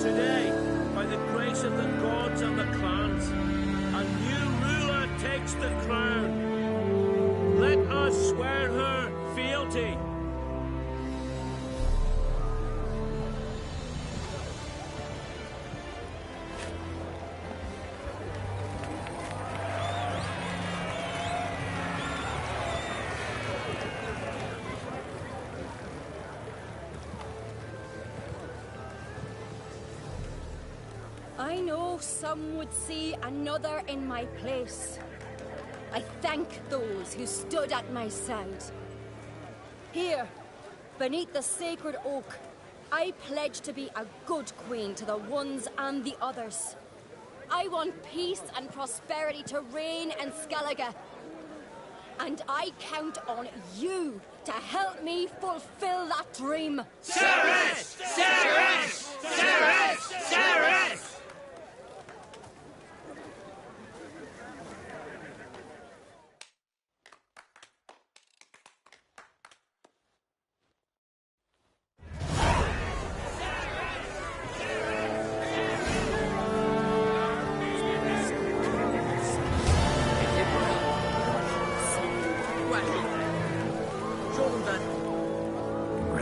Today, by the grace of the gods and the clans, a new ruler takes the crown. Let us swear her fealty. I know some would see another in my place. I thank those who stood at my side. Here, beneath the sacred oak, I pledge to be a good queen to the ones and the others. I want peace and prosperity to reign in Skellige. And I count on you to help me fulfill that dream. Cerys! Cerys! Cerys! Cerys!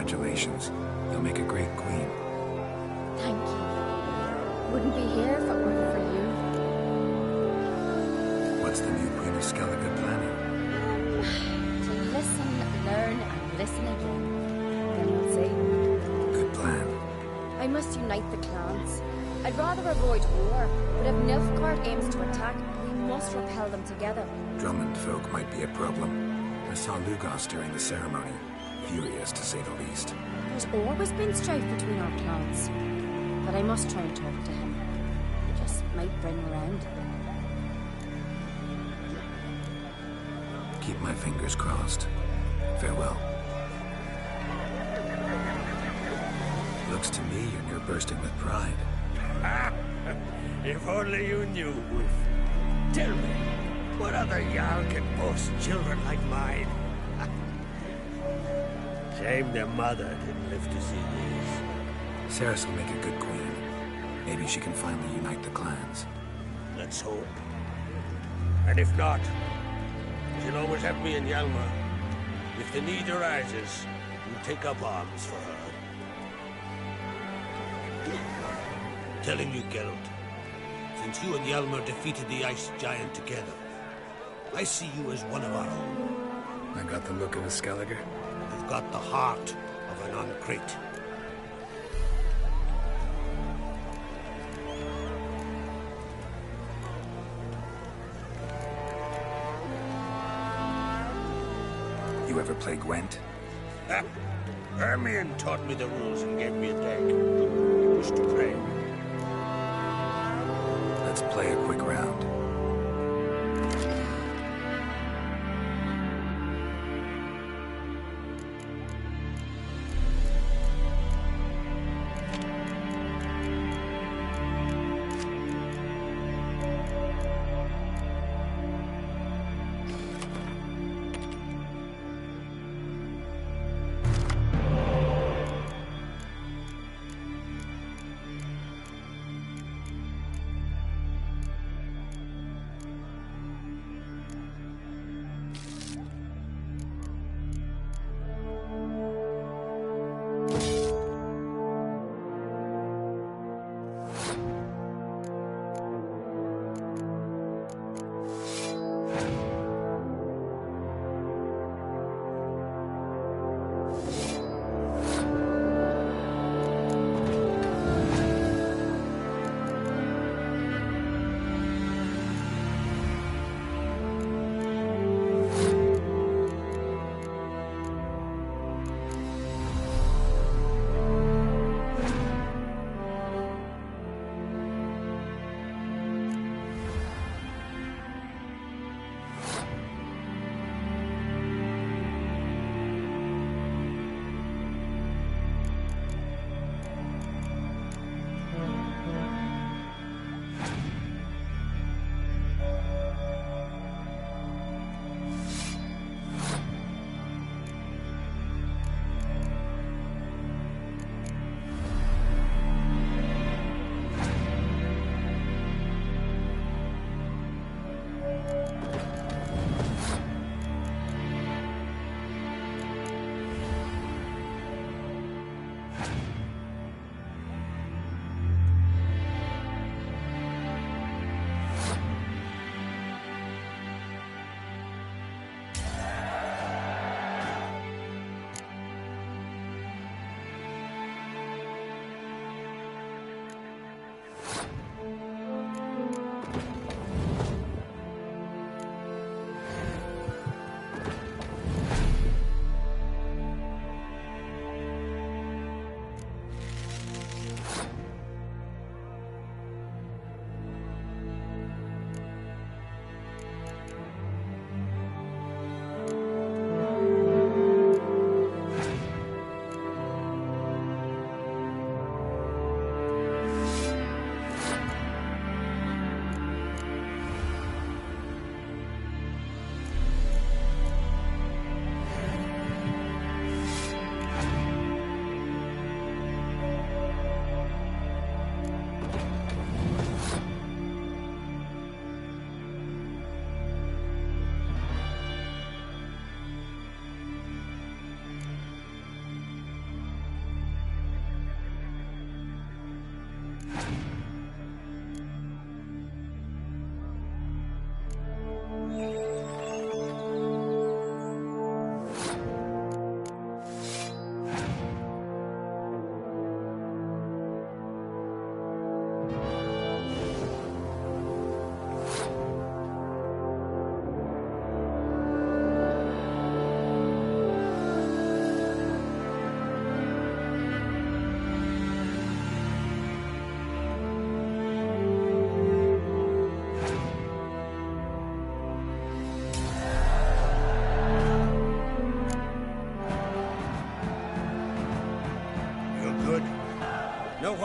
Congratulations. You'll make a great queen. Thank you. Wouldn't be here if it weren't for you. What's the new Queen of Skellige planning? To listen, learn, and listen again. Then we'll see. Good plan. I must unite the clans. I'd rather avoid war, but if Nilfgaard aims to attack, we must repel them together. Drummond folk might be a problem. I saw Lugos during the ceremony. Furious, to say the least. There's always been strife between our clans. But I must try and talk to him. It just might bring him around. Keep my fingers crossed. Farewell. Looks to me you're near bursting with pride. If only you knew, Wolf. Tell me, what other Jarl can boast children like mine? Shame their mother didn't live to see these. Cerys will make a good queen. Maybe she can finally unite the clans. Let's hope. And if not, she'll always have me and Hjalmar. If the need arises, we'll take up arms for her. Telling you, Geralt, since you and Hjalmar defeated the Ice Giant together, I see you as one of our own. I got the look of a Skellige. You've got the heart of an Uncrate. You ever play Gwent? Hermione taught me the rules and gave me a deck. Used to play. Let's play a quick round.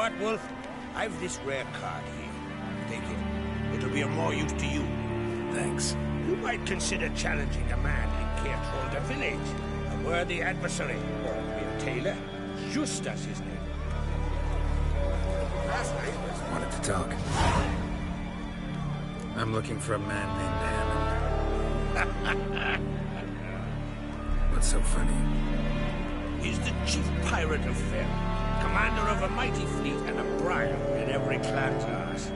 what, Wolf? I've this rare card here. Take it. It'll be of more use to you. Thanks. You might consider challenging a man in Cairtrolda village. A worthy adversary. Or be a tailor. Justus, his name. Wanted to talk. I'm looking for a man named Hammond. What's so funny? He's the chief pirate of Fair, commander of a mighty fleet and a briar in every clan class.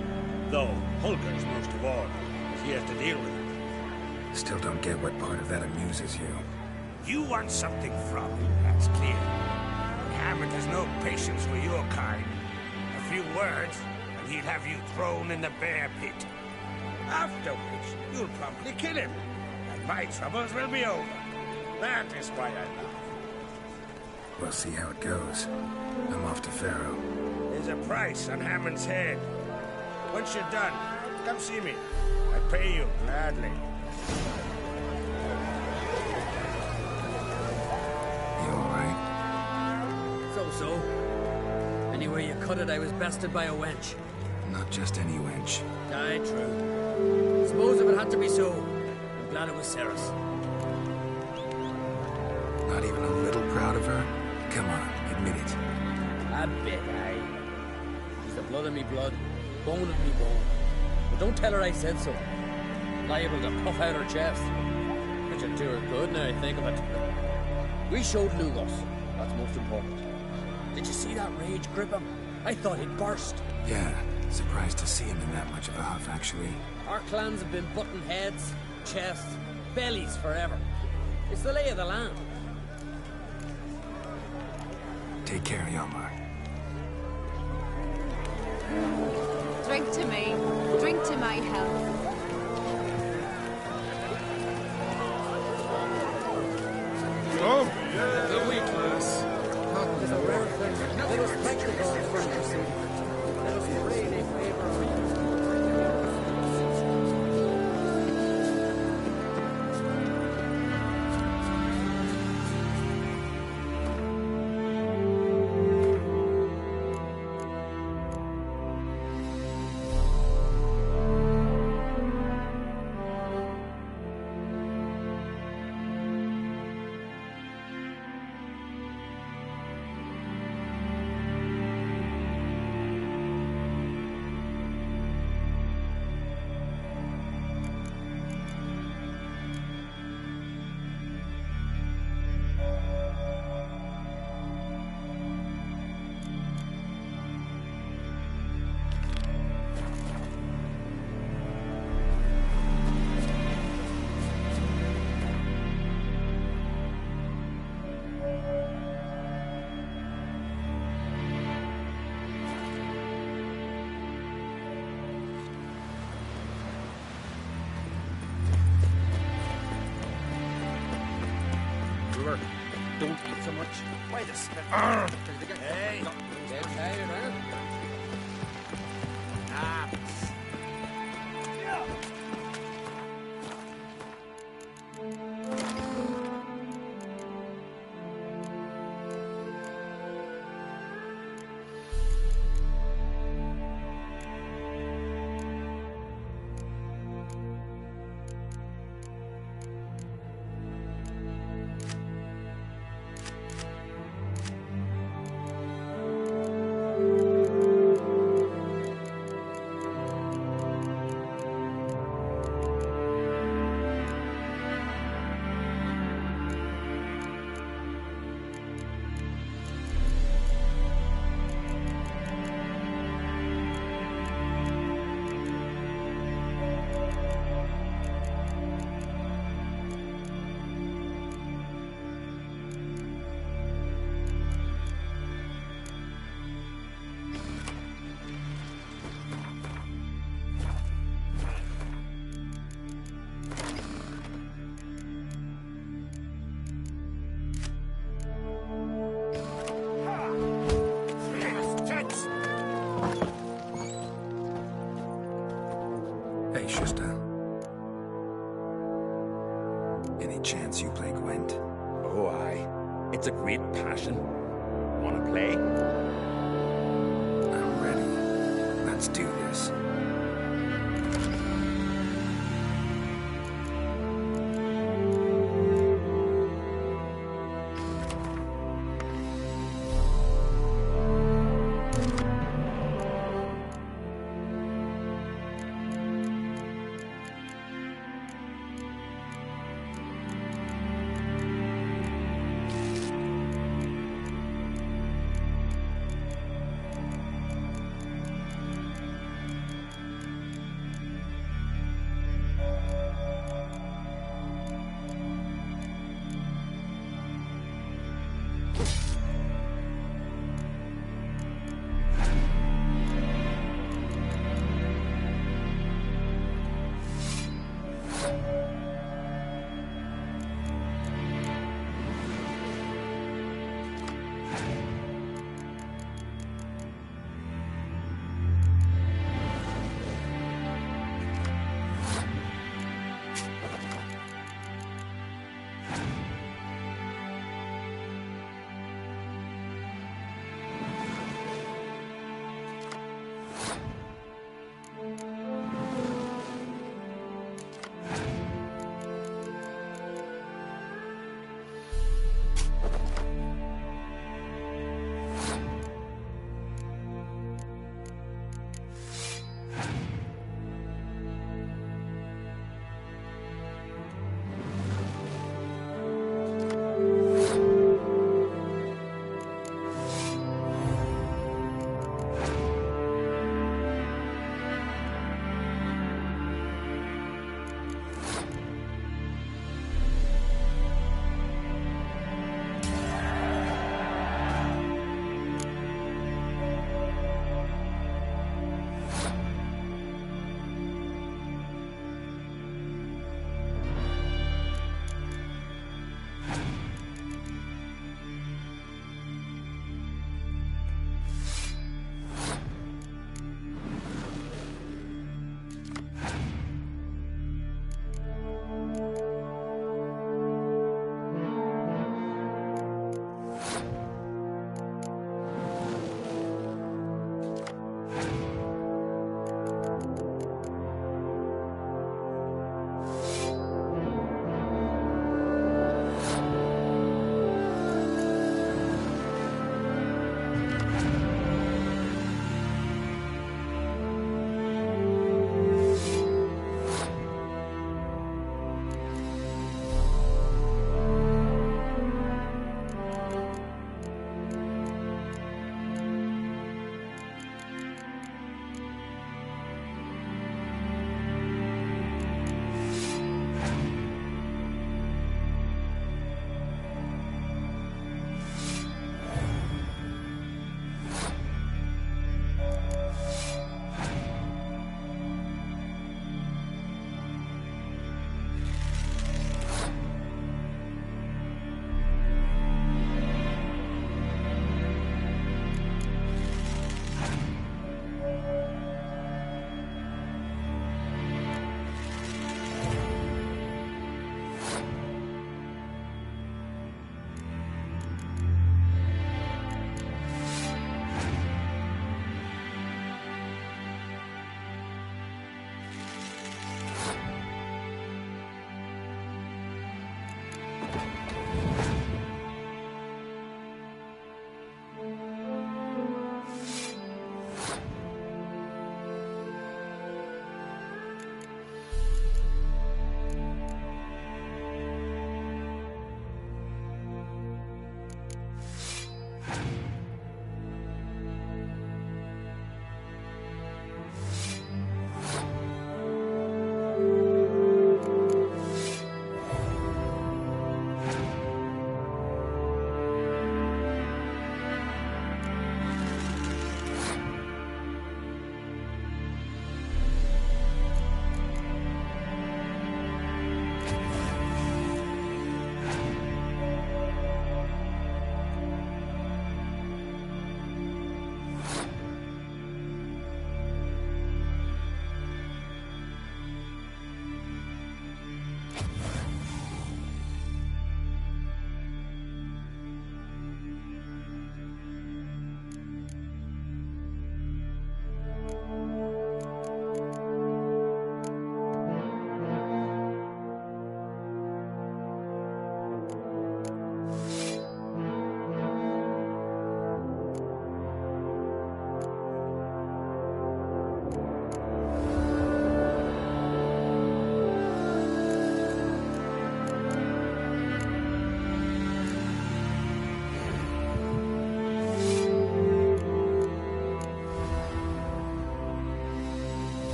Though Holger's most of all, as he has to deal with it. Still don't get what part of that amuses you. You want something from him, that's clear. Hammond has no patience for your kind. A few words, and he'll have you thrown in the bear pit. After which, you'll promptly kill him, and my troubles will be over. That is why I laugh. We'll see how it goes. I'm off to Pharaoh. There's a price on Hammond's head. Once you're done, come see me. I pay you gladly. You alright? So-so. Anyway you cut it, I was bested by a wench. Not just any wench. Aye, true. Suppose if it had to be so, I'm glad it was Ceres. Not even a little proud of her? Come on, admit it. A bit, aye. She's the blood of me blood, bone of me bone. But don't tell her I said so. Liable to puff out her chest. Which would do her good now I think of it. We showed Lugos. That's most important. Did you see that rage grip him? I thought he'd burst. Yeah, surprised to see him in that much of a huff, actually. Our clans have been butting heads, chests, bellies forever. It's the lay of the land. Take care, Yomar. Drink to me. Drink to my health. Oh, the weak class. It's a rare thing. Let us thank the gods for mercy. Let us pray they favor us. Don't eat so much. Why the spit? Hey! Get tired, huh? Ah. Hey, Shusta. Any chance you play Gwent? Oh, aye. It's a great passion. Wanna play? I'm Let's do this.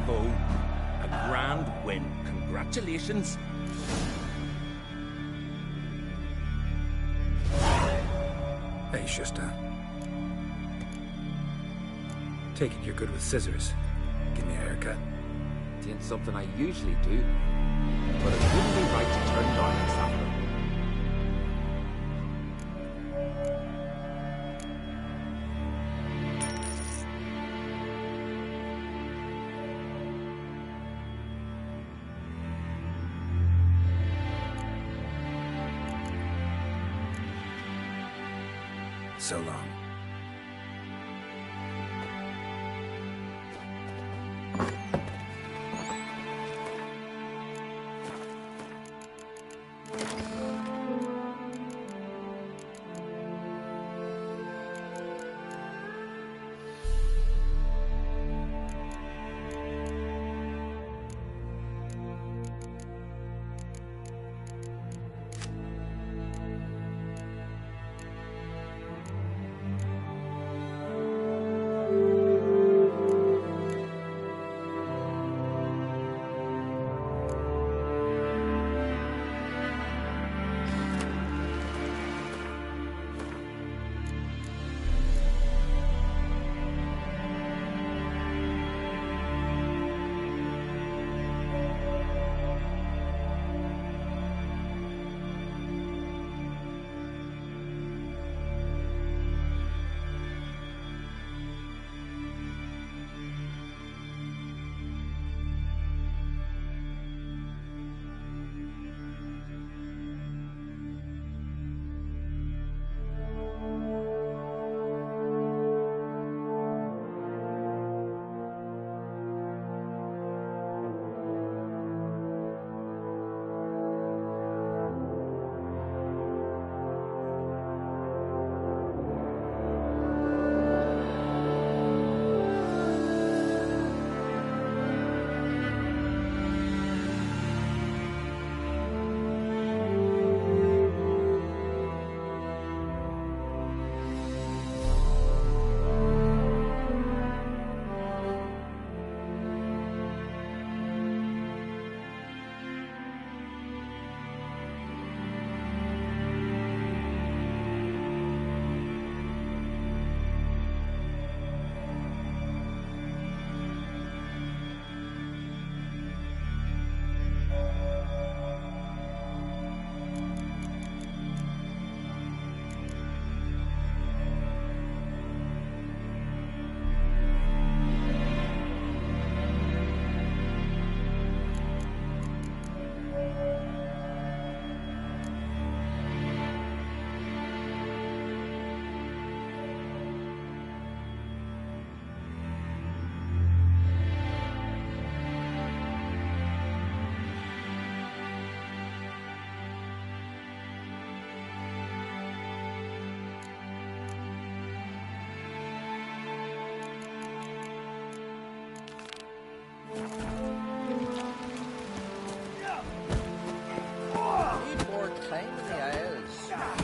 Bravo. A grand win. Congratulations. Hey, Shusta. Take it you're good with scissors. Give me a haircut. It ain't something I usually do, but it wouldn't be right to turn down this afternoon. So long.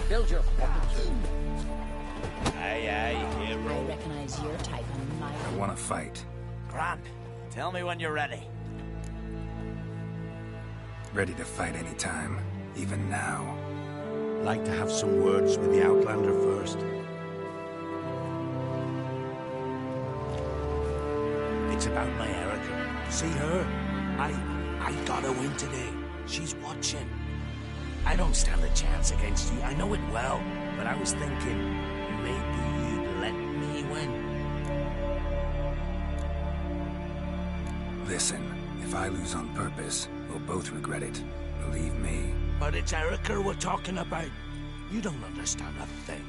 Build your weapons. Aye, aye, hero. I recognize your type in my... I want to fight. Grant, tell me when you're ready. Ready to fight anytime, even now. Like to have some words with the Outlander first. It's about my Erica. See her? I got her win today. She's watching. I don't stand a chance against you. I know it well. But I was thinking, maybe you'd let me win. Listen, if I lose on purpose, we'll both regret it. Believe me. But it's Erica we're talking about. You don't understand a thing.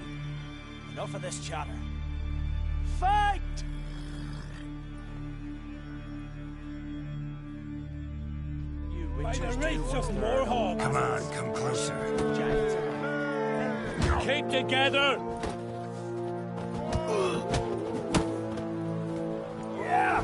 Enough of this chatter. Fight! By the rates of Morhaug. Come on, come closer. Keep together! Yeah!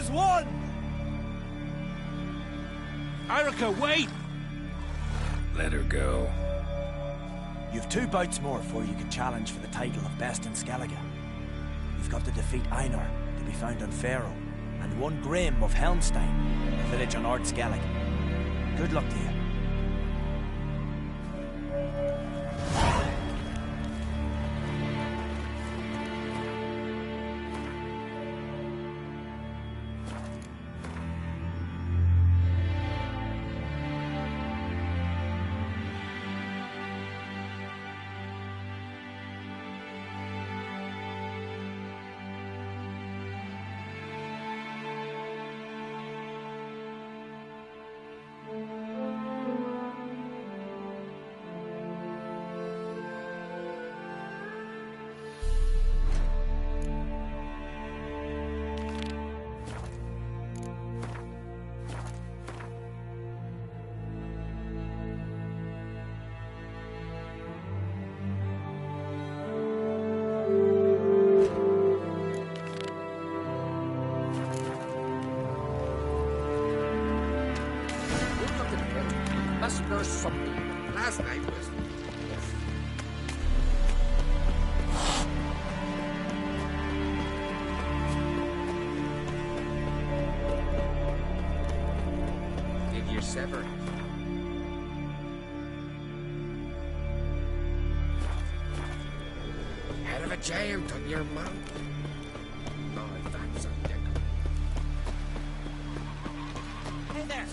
has won! Erica, wait! Let her go. You've 2 bouts more before you can challenge for the title of Best in Skellige. You've got to defeat Einar, to be found on Faroe, and 1 Grim of Helmstein, a village on Ard Skellige. Good luck to you. There's something. Last night was... Did you sever? Head of a giant on your mouth. No, that's a dick. Hey there!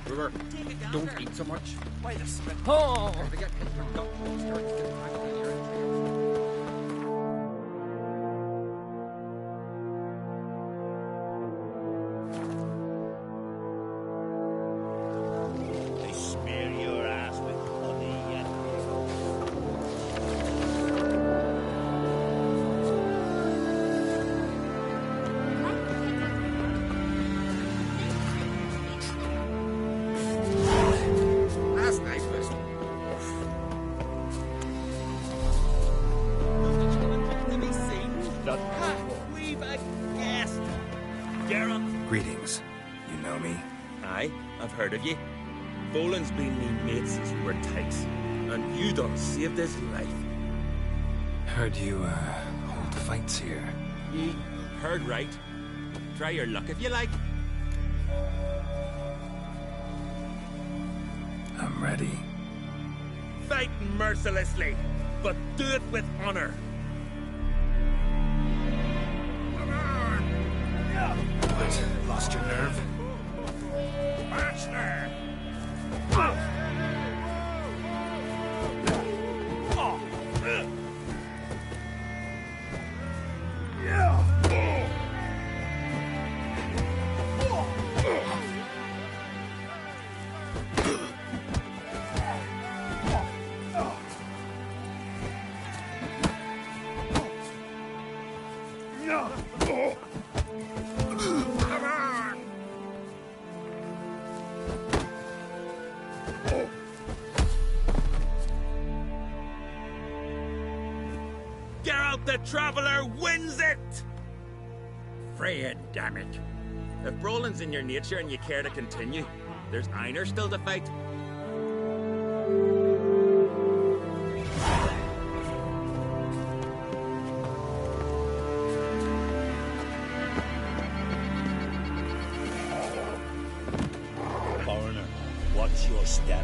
Brewer, don't eat so much. Why the spit? Oh! Forget your gut starts to crack your They smear your ass with honey yet. Last night was... We've a guest. Geralt. Greetings. You know me? Aye, I've heard of you. Boland's been me mate since we were tykes, and you done saved his life. Heard you, hold fights here. Ye heard right. Try your luck if you like. I'm ready. Fight mercilessly, but do it with honor. What? Lost your nerve? Master! Geralt the Traveler wins it! Freya, damn it. If brawling's in your nature and you care to continue, there's Einar still to fight. Foreigner, watch your step.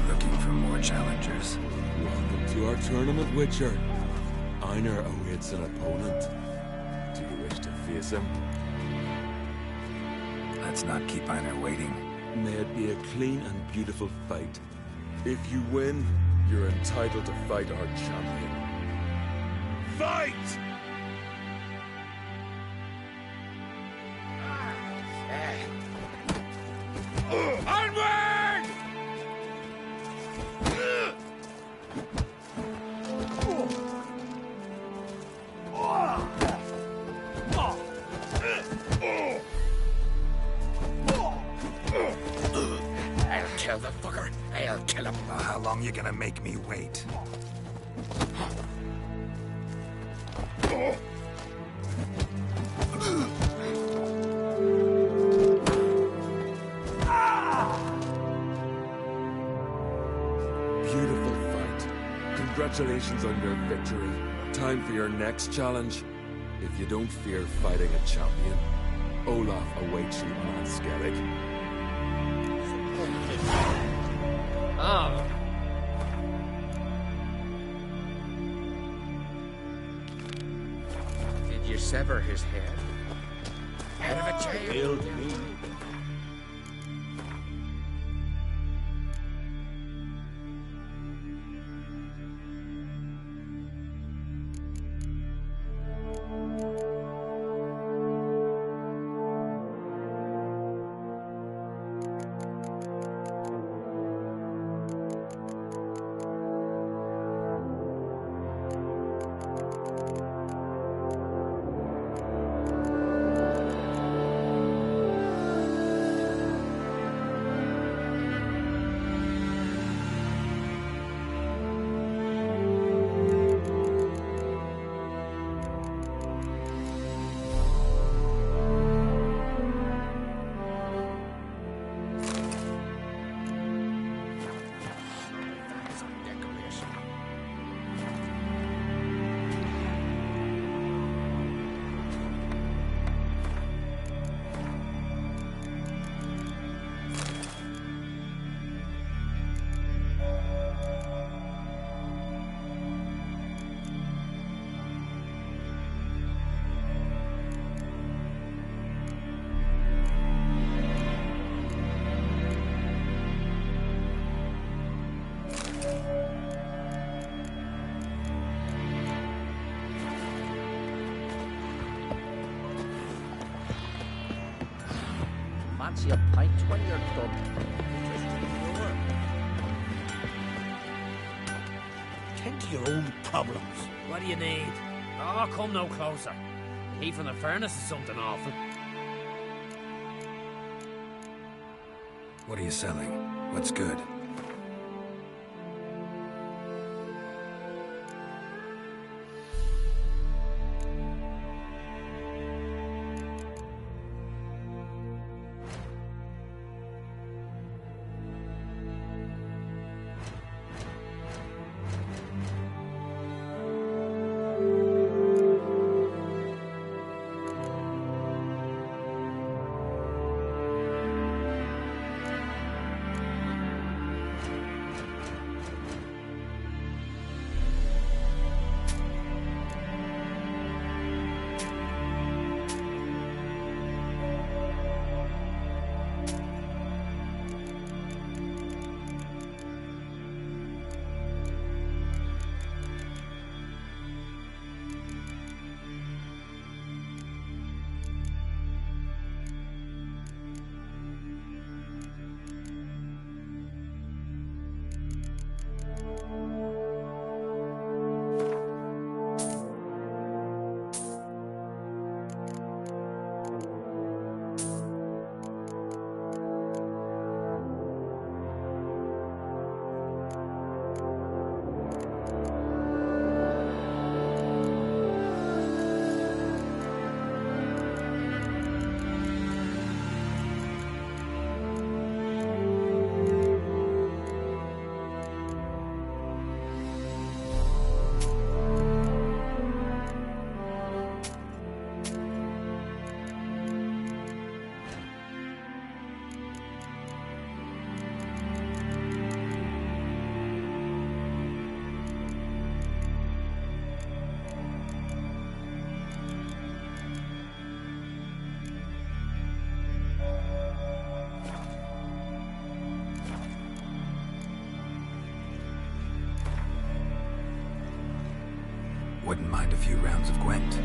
Looking for more challengers. Welcome to our tournament, Witcher. Einar awaits an opponent. Do you wish to face him? Let's not keep Einar waiting. May it be a clean and beautiful fight. If you win, you're entitled to fight our champion. Fight! Onward! I'll kill the fucker. I'll kill him. Well, how long you gonna make me wait? Beautiful fight. Congratulations on your victory. Time for your next challenge. If you don't fear fighting a champion, Olaf awaits you on Skellig. Ah. Did you sever his head? Head of a child? Killed me. Fancy a pint when you're done. Tend to your own problems. What do you need? Oh, come no closer. The heat from the furnace is something awful. What are you selling? What's good? Wouldn't mind a few rounds of Gwent.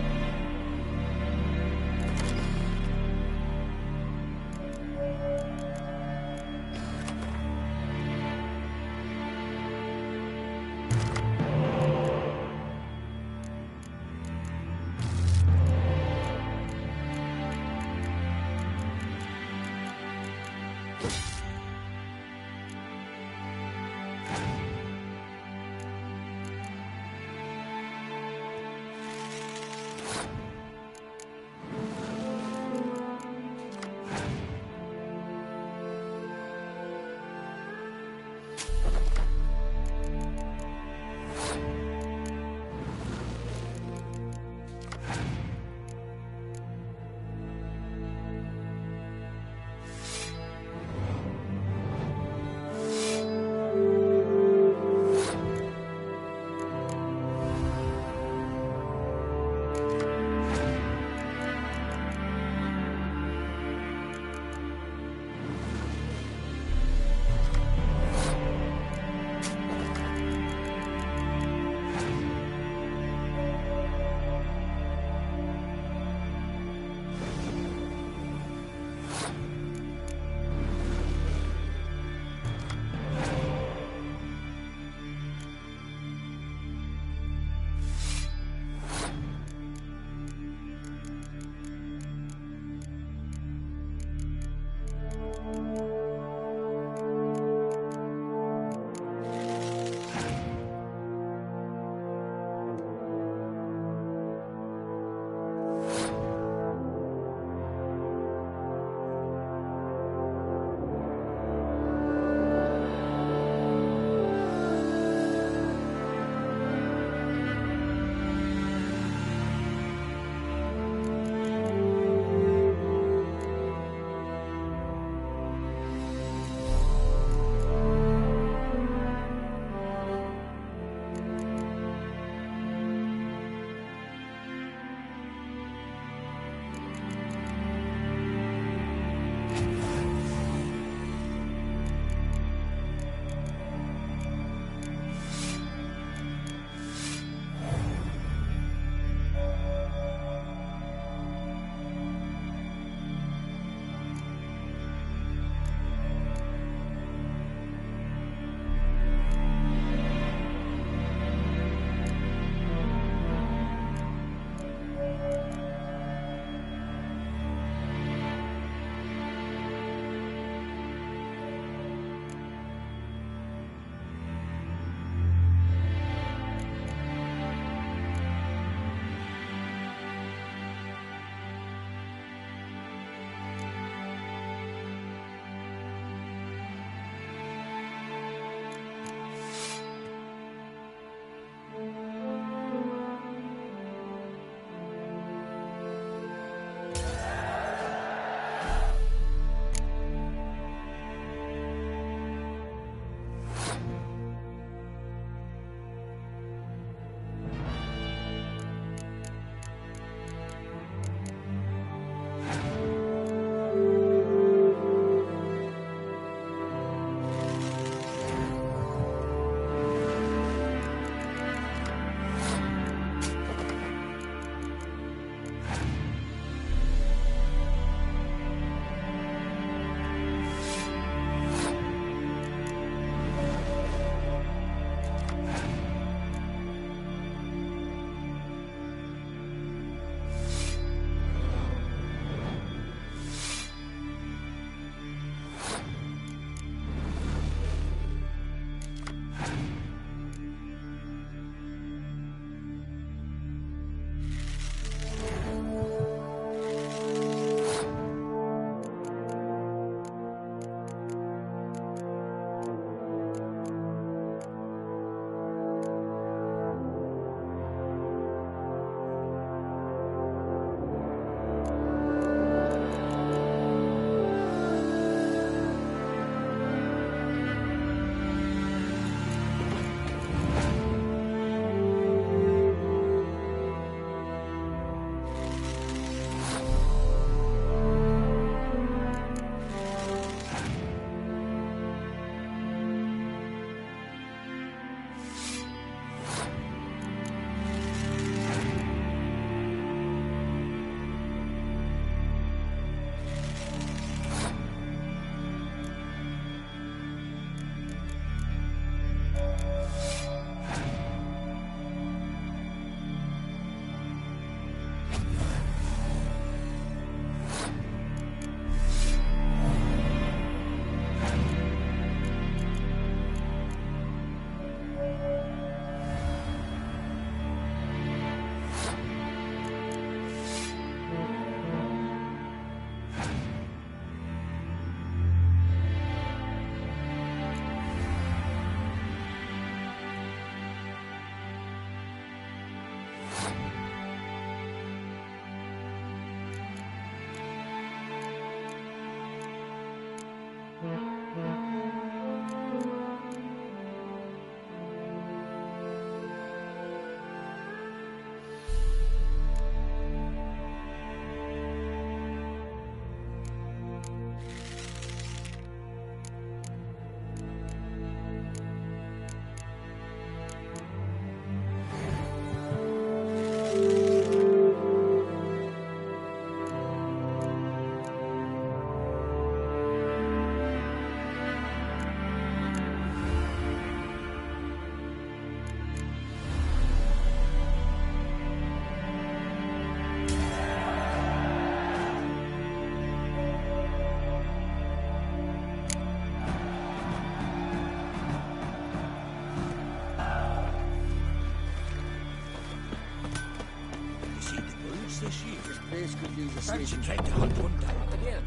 this year. This place could use a Fancy sweeping. trying to hunt one down. Again,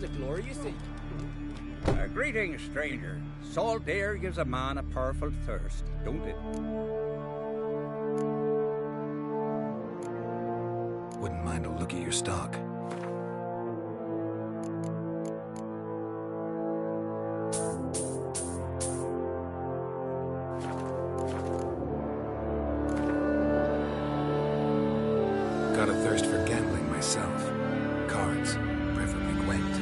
the glory you see. Greetings, stranger. Salt air gives a man a powerful thirst, don't it? Wouldn't mind a look at your stock. Got a thirst for gambling myself. Cards, preferably Gwent.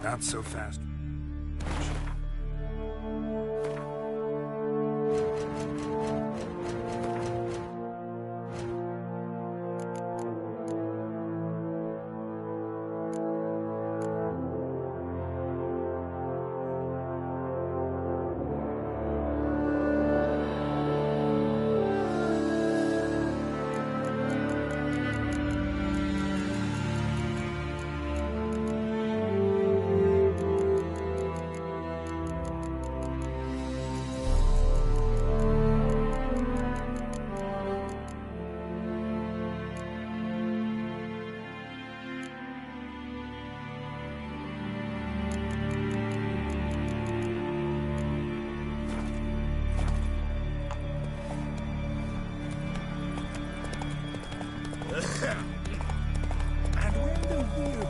Not so fast. And when the weird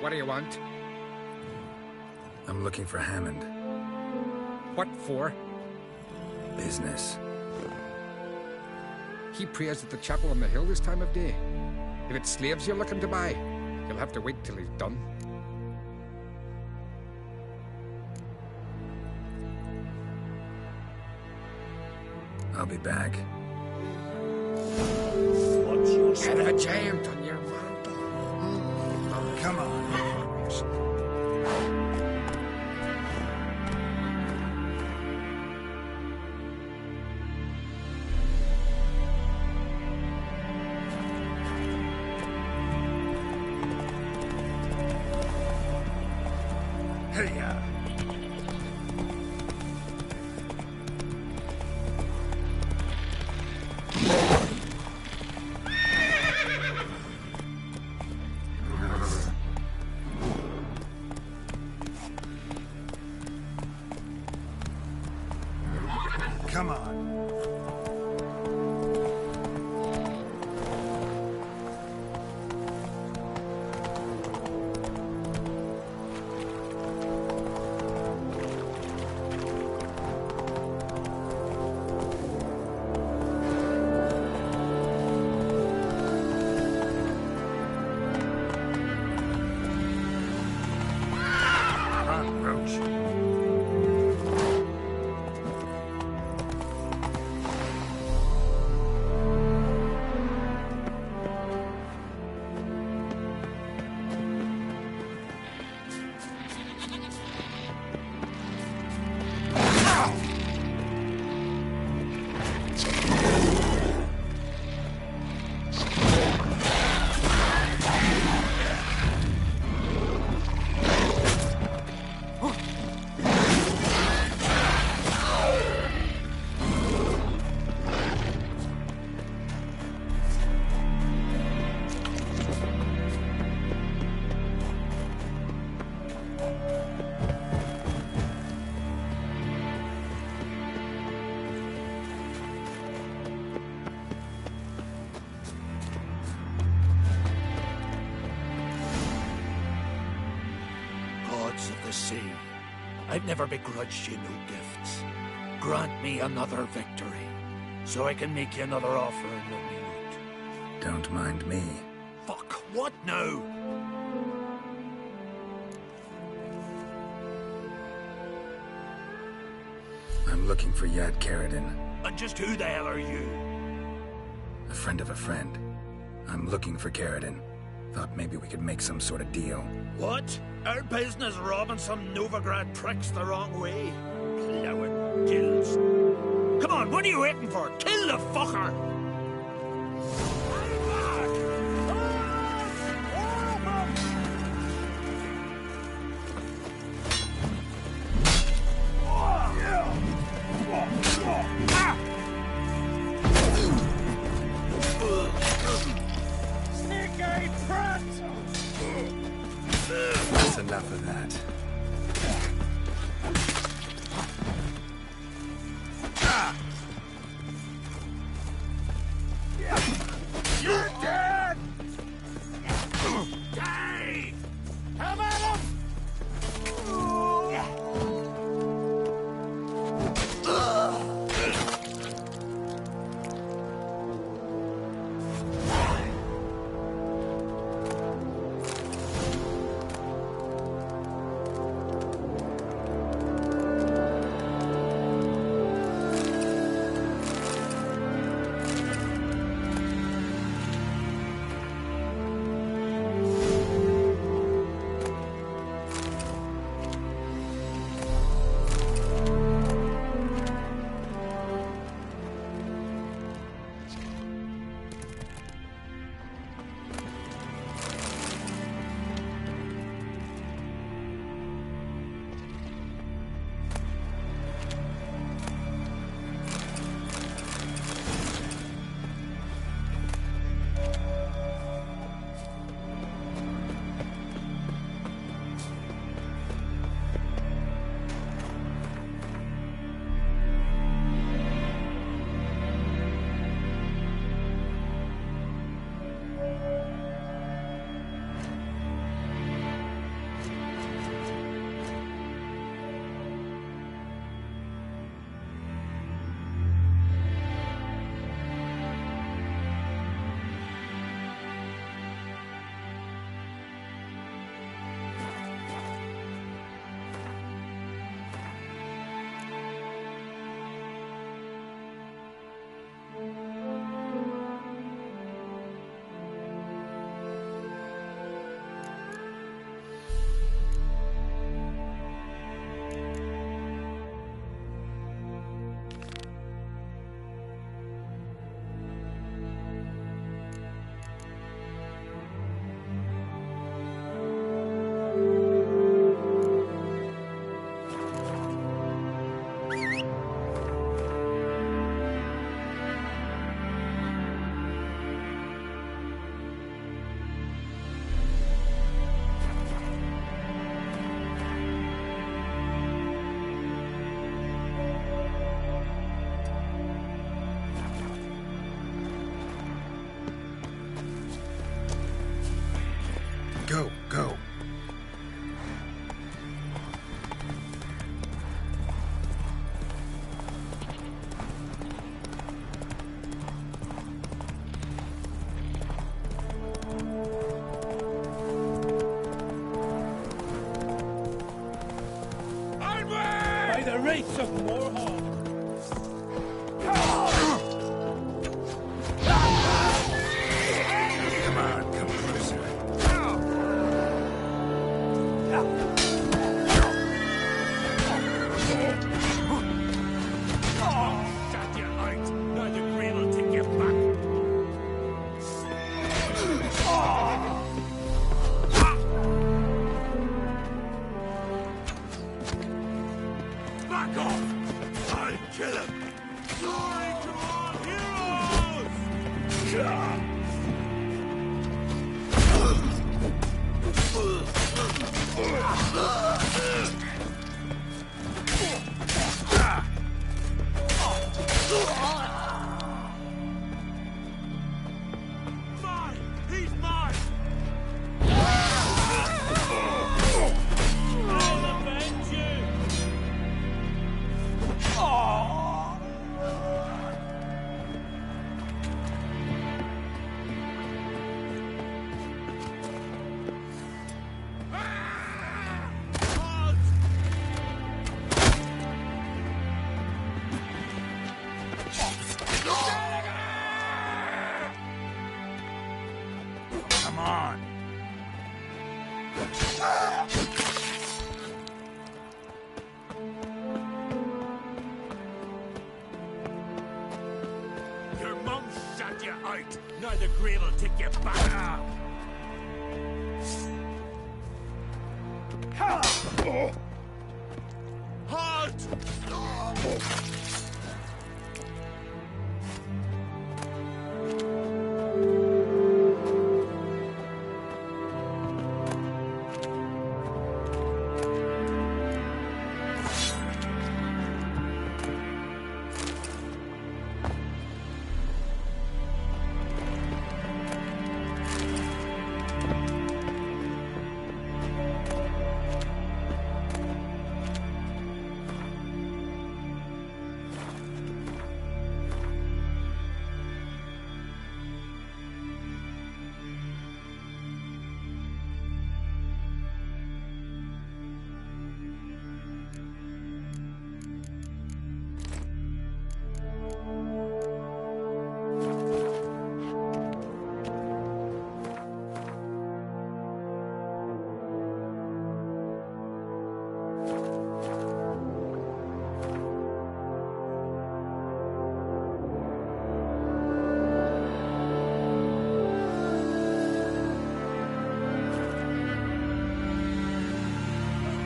What do you want? I'm looking for Hammond. What for? Business. He prays at the chapel on the hill this time of day. If it's slaves you're looking to buy, you'll have to wait till he's done. I'll be back. What's your Get a giant on your mantle. Come on. Hey-ya. Come on. Roach. Gods of the sea, I've never begrudged you no gifts. Grant me another victory, so I can make you another offer in the minute. Don't mind me. Fuck, what now? I'm looking for Yad Karadin, And just who the hell are you? a friend of a friend. I'm looking for Karadin. Thought maybe we could make some sort of deal. What? Our business robbing some Novigrad pricks the wrong way? Plowing gills. Come on, what are you waiting for? Kill the fucker! Go, go. By the race of Morhaug! Come on, come closer. Shut your eyes! Now the Grey will take you back! Back off! I'll kill him! Glory to all heroes! Mine! He's mine! I'll avenge you! Come on! Your mum shot you out! Now the Grey will take you back! Halt!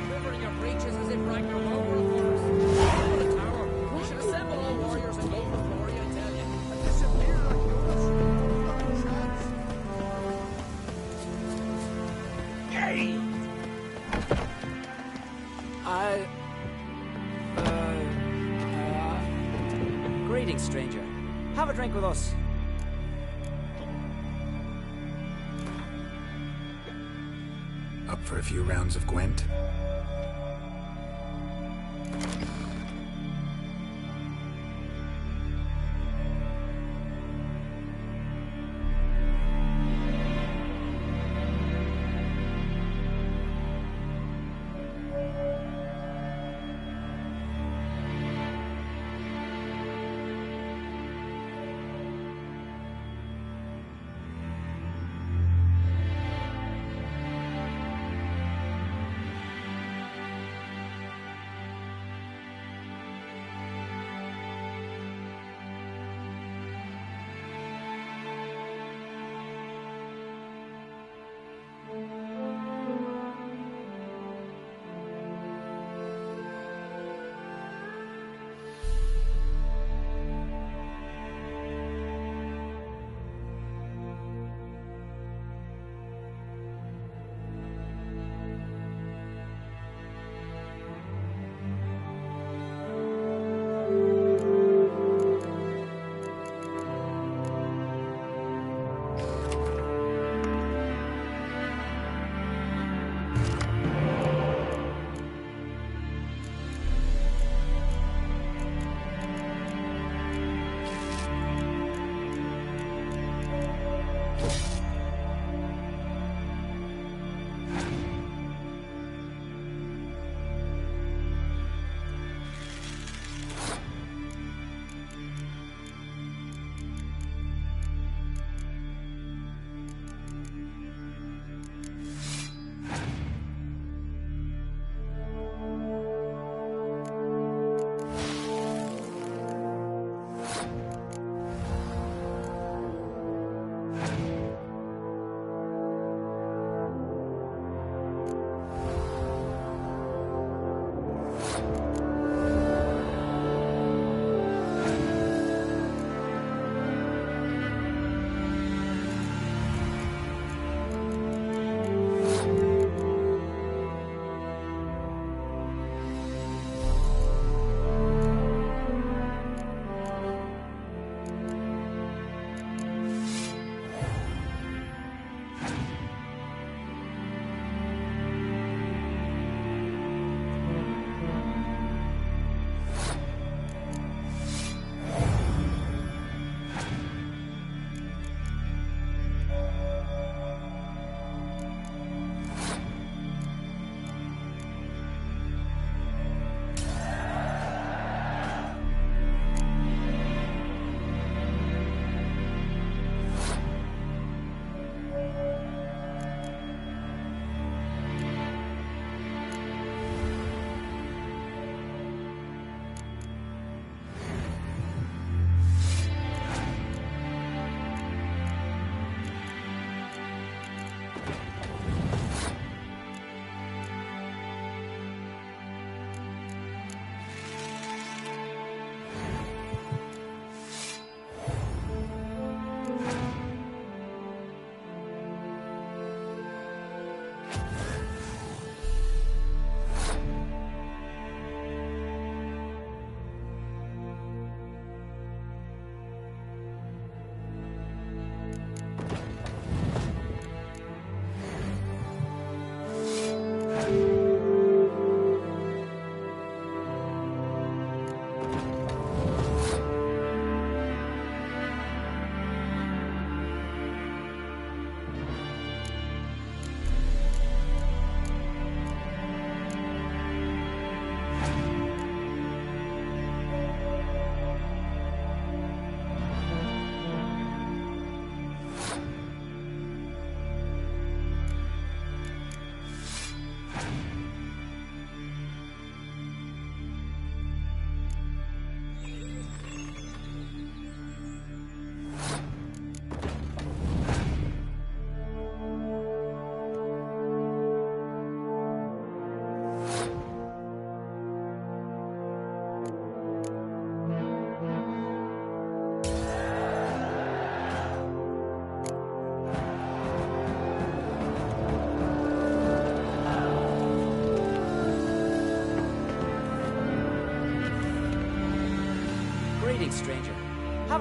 Quivering your breeches as if Ragnarok were upon us. Over the tower. We should assemble all warriors and go for glory, I tell you. And disappear like Greetings, stranger. Have a drink with us. Up for a few rounds of Gwent?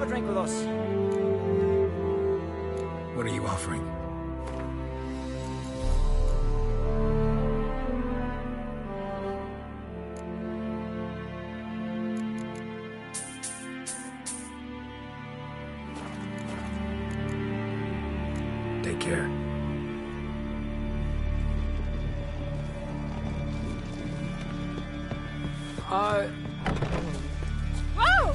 drink with us? What are you offering? Take care. Whoa!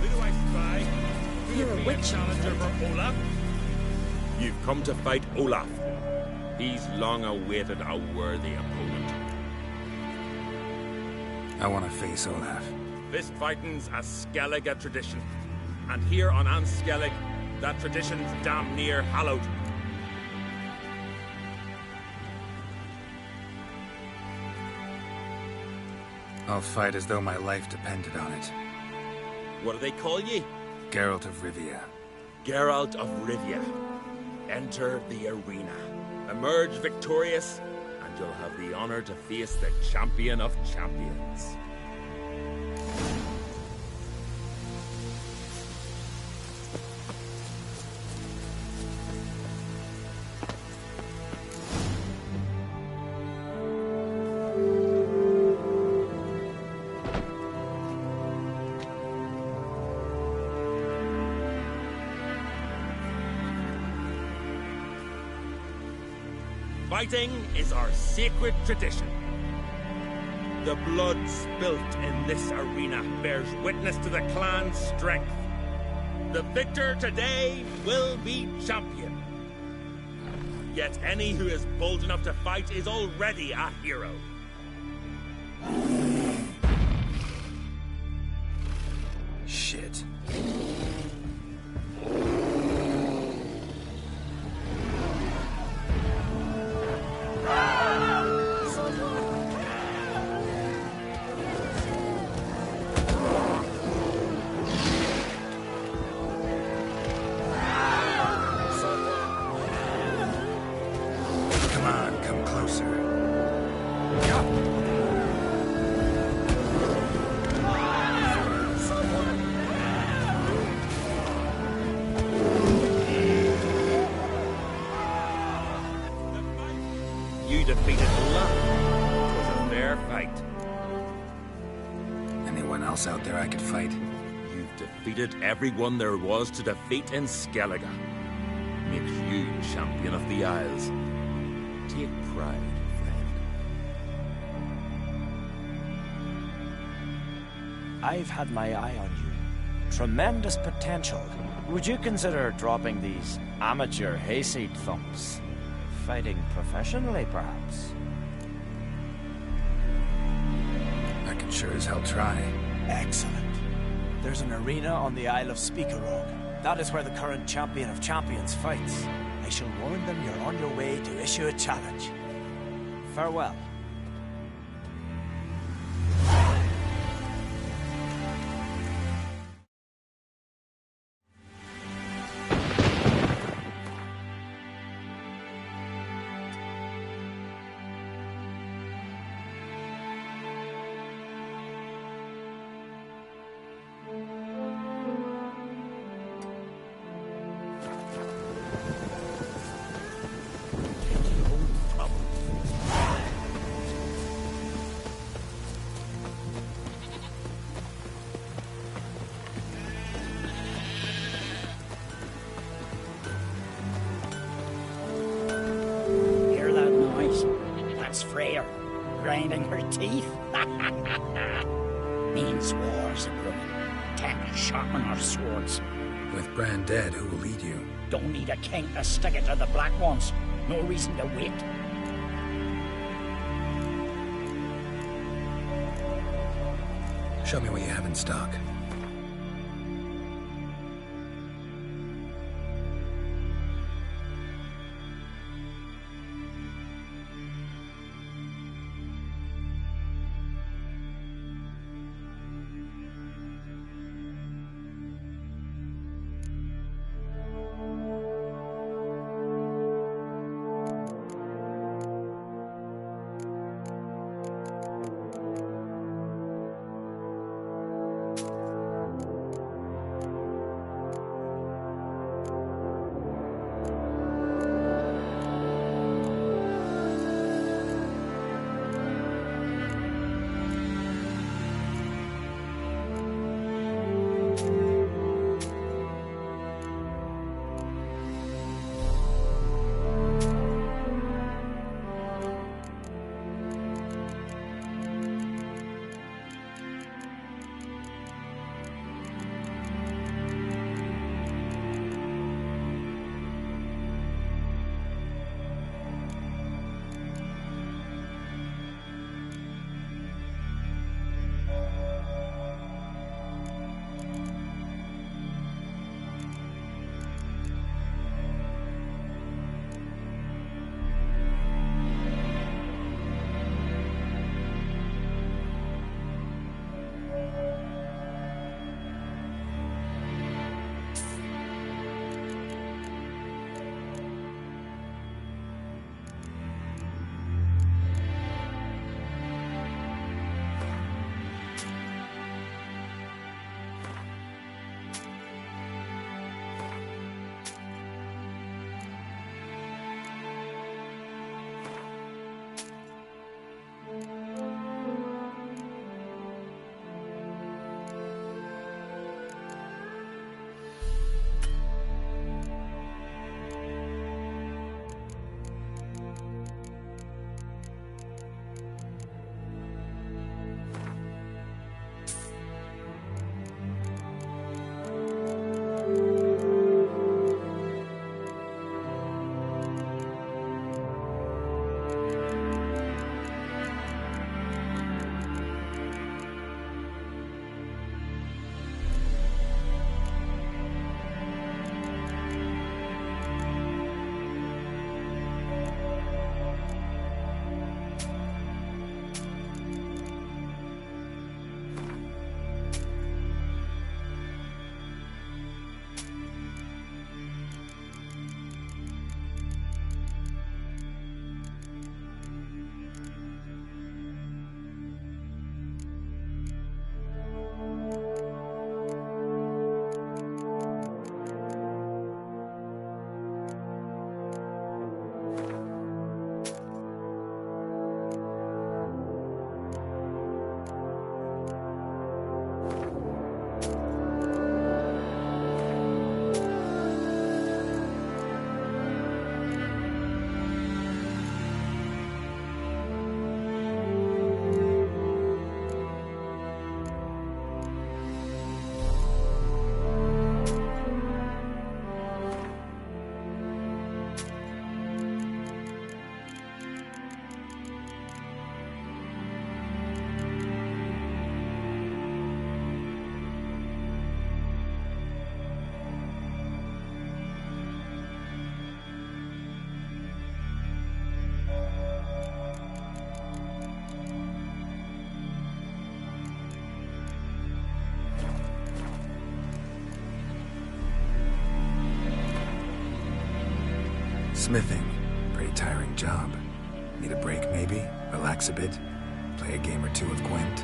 Who do I spy? You're a witch. Challenger for Olaf? You've come to fight Olaf. He's long awaited a worthy opponent. I want to face Olaf. Fist fighting's a Skellige tradition. And here on Anskellig, that tradition's damn near hallowed. I'll fight as though my life depended on it. What do they call ye? Geralt of Rivia. Geralt of Rivia. Enter the arena. Emerge victorious, and you'll have the honor to face the champion of champions. Fighting is our sacred tradition. The blood spilt in this arena bears witness to the clan's strength. The victor today will be champion. Yet any who is bold enough to fight is already a hero. Shit. Come on, come closer. You defeated Olaf. It was a fair fight. Anyone else out there I could fight? You've defeated everyone there was to defeat in Skellige. Makes you champion of the Isles. Take pride, friend. I've had my eye on you. Tremendous potential. Would you consider dropping these amateur hayseed thumps? Fighting professionally, perhaps? I can sure as hell try. Excellent. There's an arena on the Isle of Speakerog. That is where the current champion of champions fights. I shall warn them you're on your way to issue a challenge. Farewell. Hear that noise? That's Freyr, grinding her teeth. Means wars are brewing. Time to sharpen our swords. With Bran dead, who will lead you? Don't need a king to stick it to the Black Ones. No reason to wait. Show me what you have in stock. Smithing. Pretty tiring job. Need a break, maybe? Relax a bit? Play a game or two of Gwent?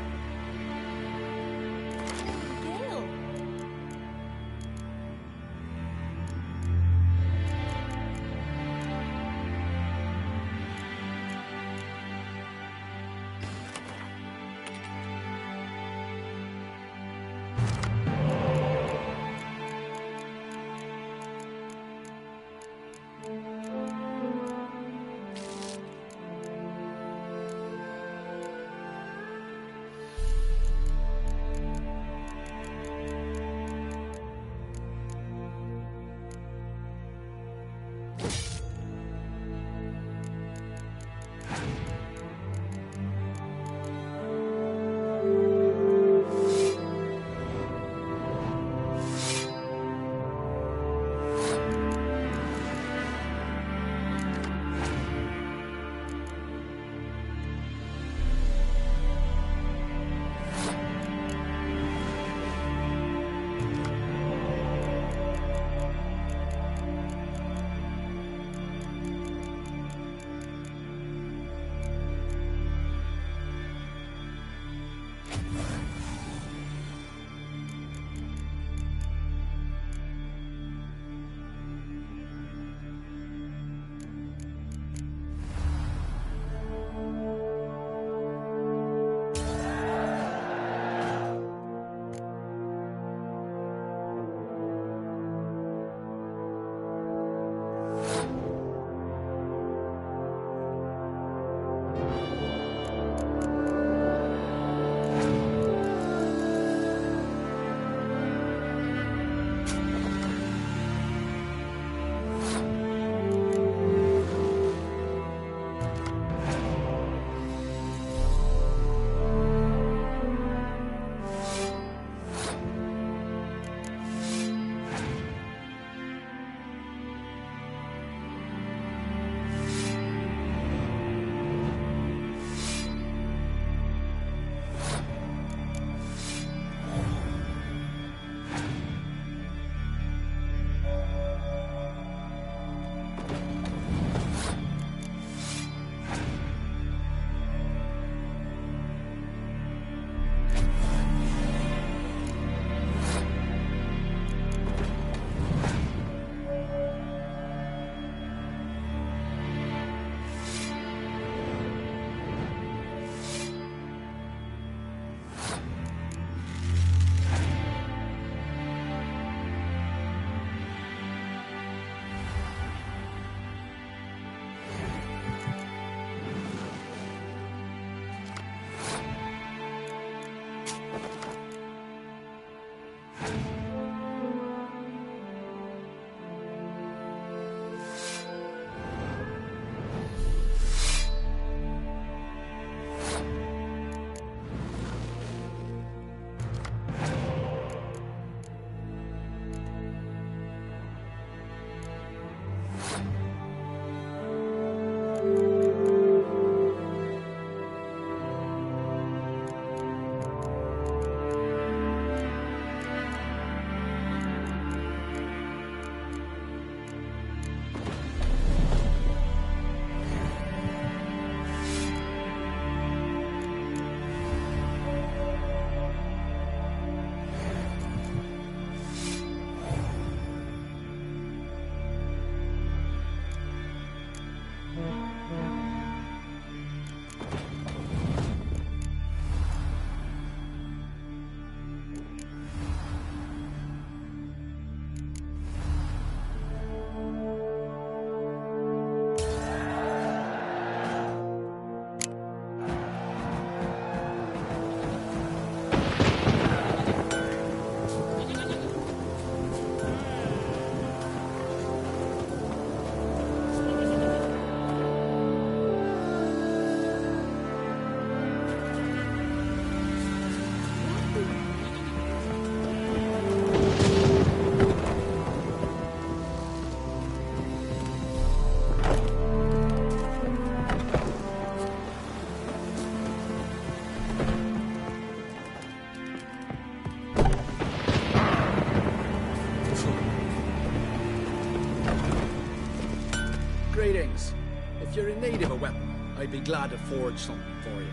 I'd be glad to forge something for you.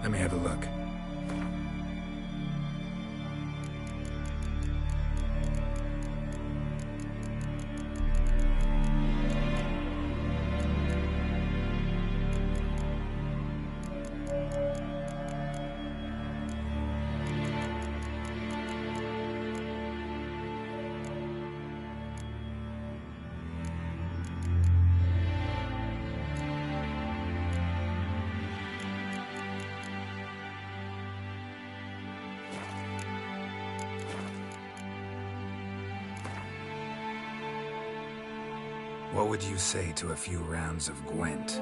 Let me have a look. What would you say to a few rounds of Gwent?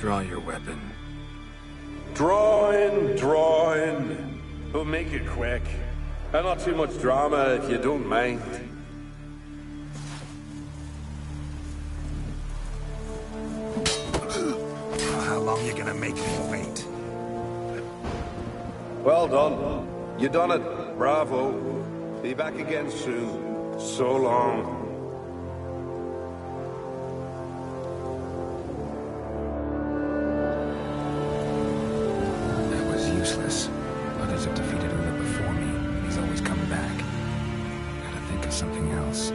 Draw your weapon. Draw in. But make it quick. And not too much drama if you don't mind. How long you gonna make me wait? Well done. You done it. Bravo. Be back again soon. So long. That was useless. Others have defeated Ula before me, and he's always come back. Gotta think of something else.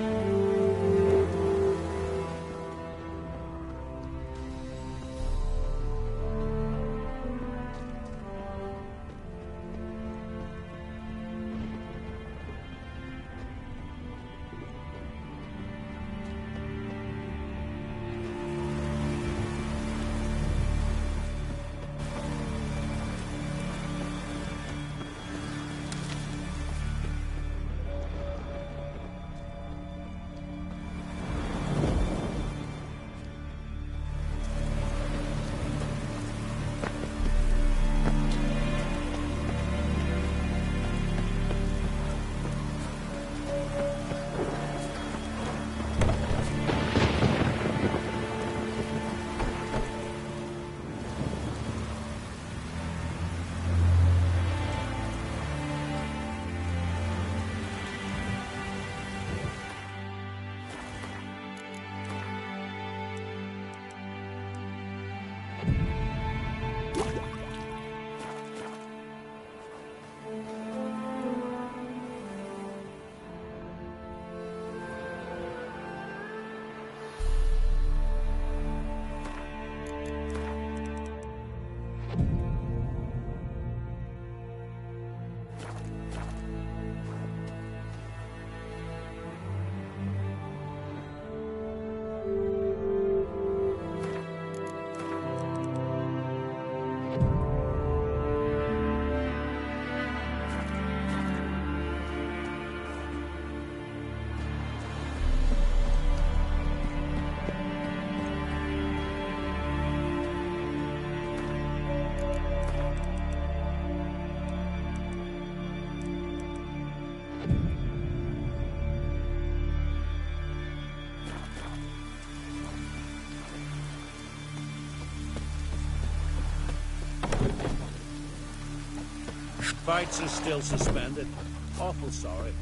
Fights are still suspended. Awful sorry.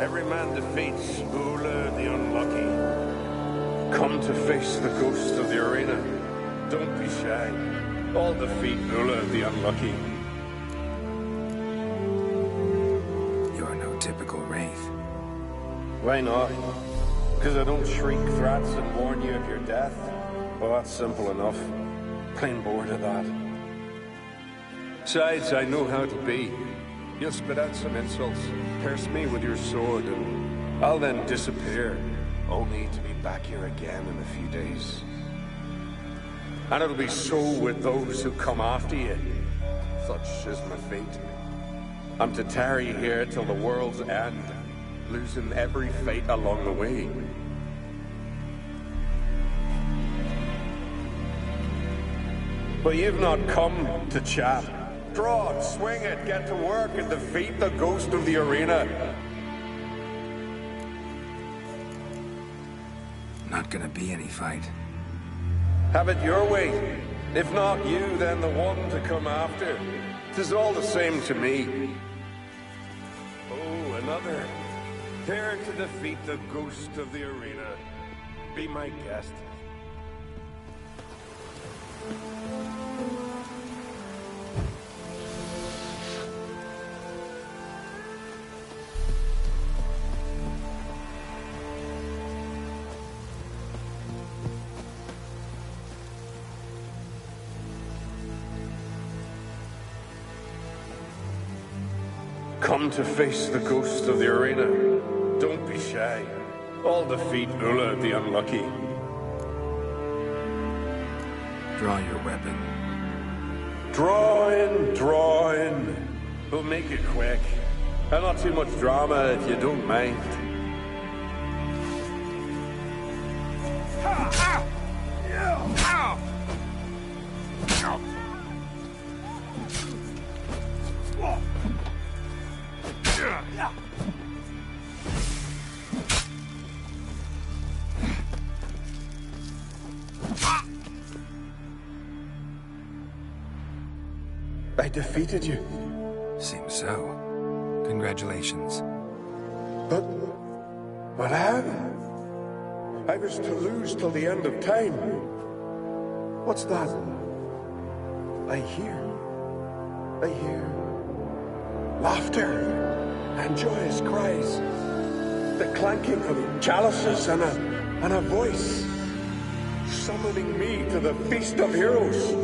Every man defeats Ula the Unlucky. Come to face the ghost of the arena. Don't be shy. All defeat Ula the Unlucky. You're no typical wraith. Why not? Because I don't shriek threats and warn you of your death? Well, that's simple enough. Plain bored of that. Besides, I know how to be. You'll spit out some insults, pierce me with your sword, and I'll then disappear, only to be back here again in a few days. And it'll be so with those who come after you. Such is my fate. I'm to tarry here till the world's end, losing every fate along the way. But you've not come to chat. Draw it, swing it, get to work and defeat the ghost of the arena. Not gonna be any fight. Have it your way. If not you, then the one to come after. 'Tis all the same to me. Oh, another. Here to defeat the ghost of the arena. Be my guest. Come to face the ghost of the arena. Don't be shy. All defeat Ula the Unlucky. Draw your weapon. Draw in. But make it quick. And not too much drama if you don't mind. I defeated you. Seems so. Congratulations. But how? I was to lose till the end of time. What's that? I hear laughter and joyous cries. The clanking of chalices and a voice summoning me to the feast of heroes.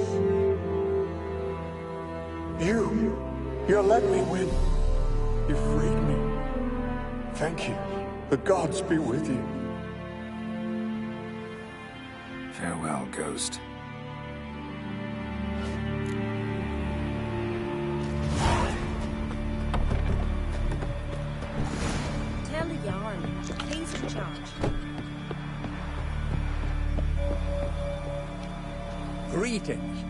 You let me win. You freed me. Thank you. The gods be with you. Farewell, Ghost. Tell the Jarl. He's in charge. Greetings.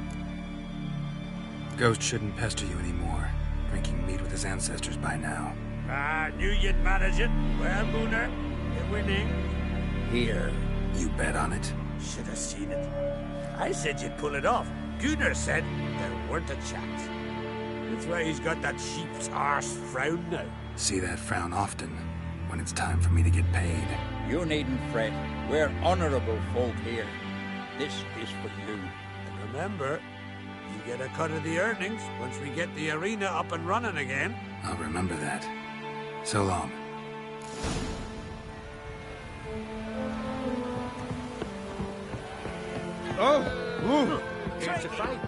Ghost shouldn't pester you anymore. Drinking meat with his ancestors by now. Ah, knew you'd manage it. Well, Gunnar, you're winning. Here. You bet on it? Should have seen it. I said you'd pull it off. Gunnar said there weren't a chance. That's why he's got that sheep's arse frown now. See that frown often, when it's time for me to get paid. You needn't fret. We're honorable folk here. This is for you. And remember, you get a cut of the earnings once we get the arena up and running again. I'll remember that. So long. Oh! Here's the fight.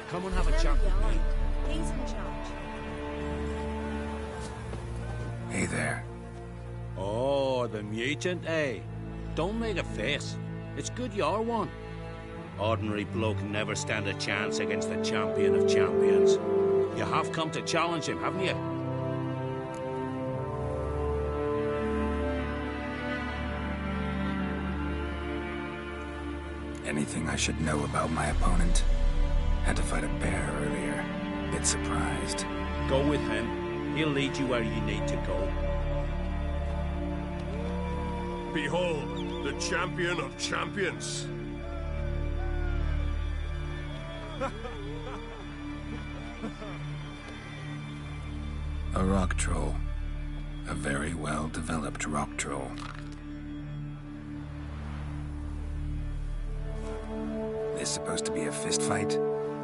Come and have a chat with me. He's in charge. Hey there. Oh, the mutant, eh? Don't make a face. It's good you're one. Ordinary bloke can never stand a chance against the champion of champions. You have come to challenge him, haven't you? Anything I should know about my opponent? Had to fight a bear earlier. Bit surprised. Go with him. He'll lead you where you need to go. Behold, the champion of champions. A rock troll. A very well-developed rock troll. This supposed to be a fist fight?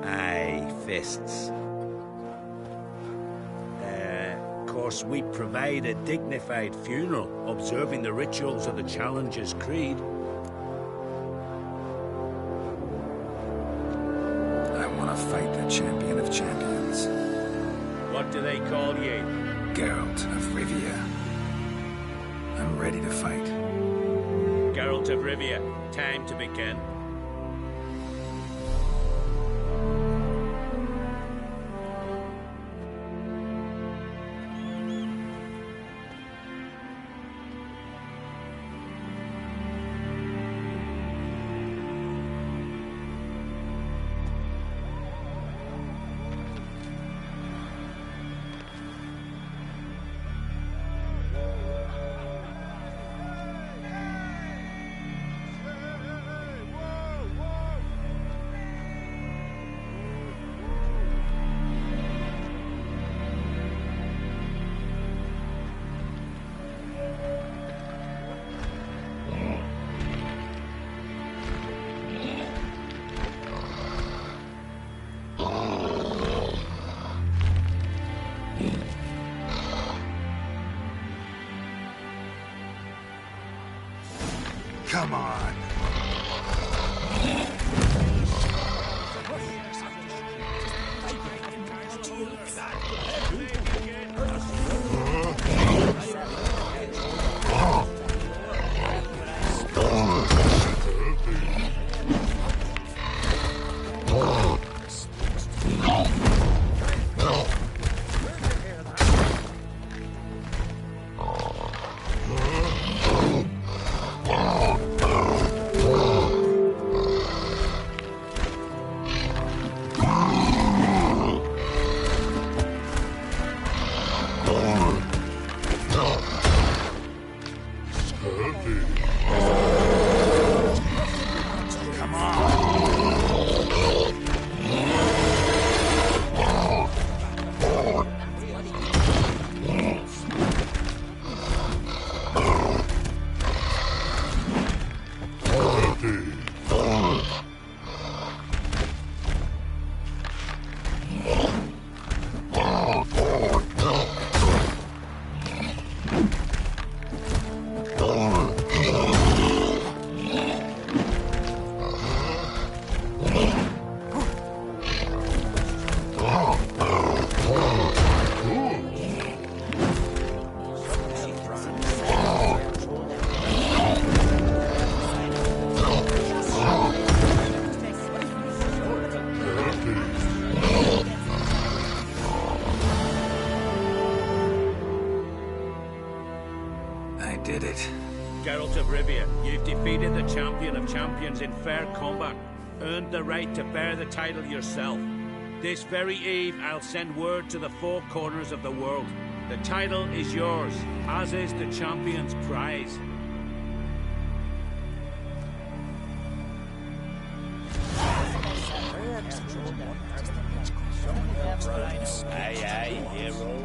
Aye, fists. Of course, we provide a dignified funeral, observing the rituals of the Challenger's Creed. I want to fight the champion of champions. What do they call you? Geralt of Rivia. I'm ready to fight. Geralt of Rivia, time to begin. Rivia, you've defeated the champion of champions in fair combat, earned the right to bear the title yourself. This very eve, I'll send word to the four corners of the world. The title is yours, as is the champion's prize. Aye, aye, hero.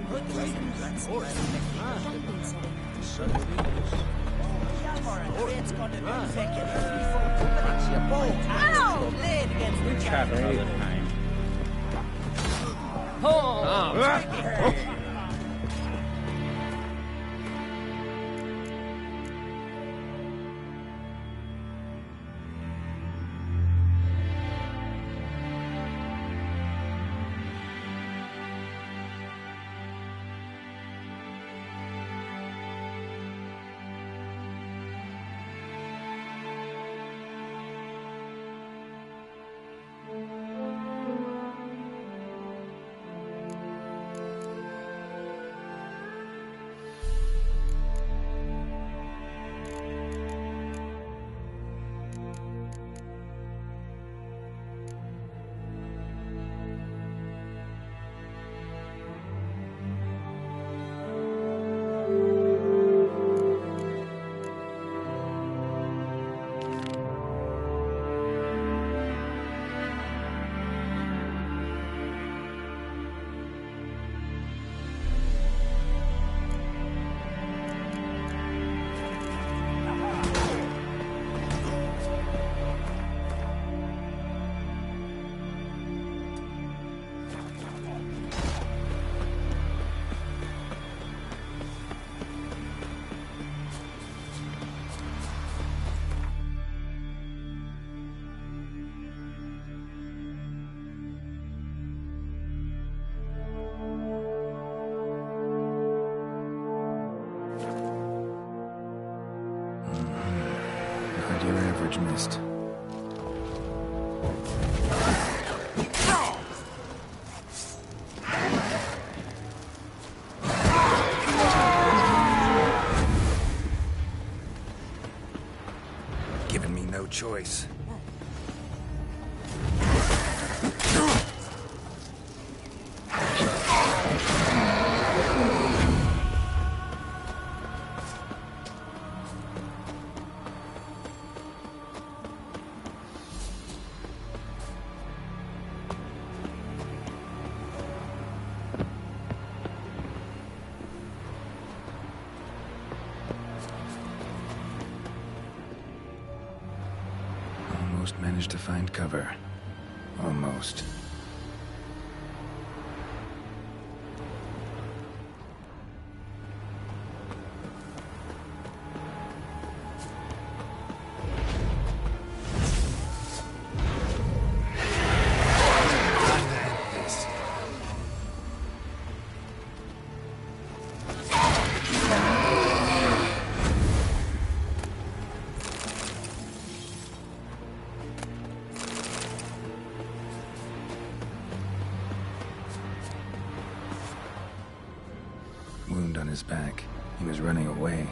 Your average mist. Giving me no choice. Almost managed to find cover. Almost. Wound on his back. He was running away.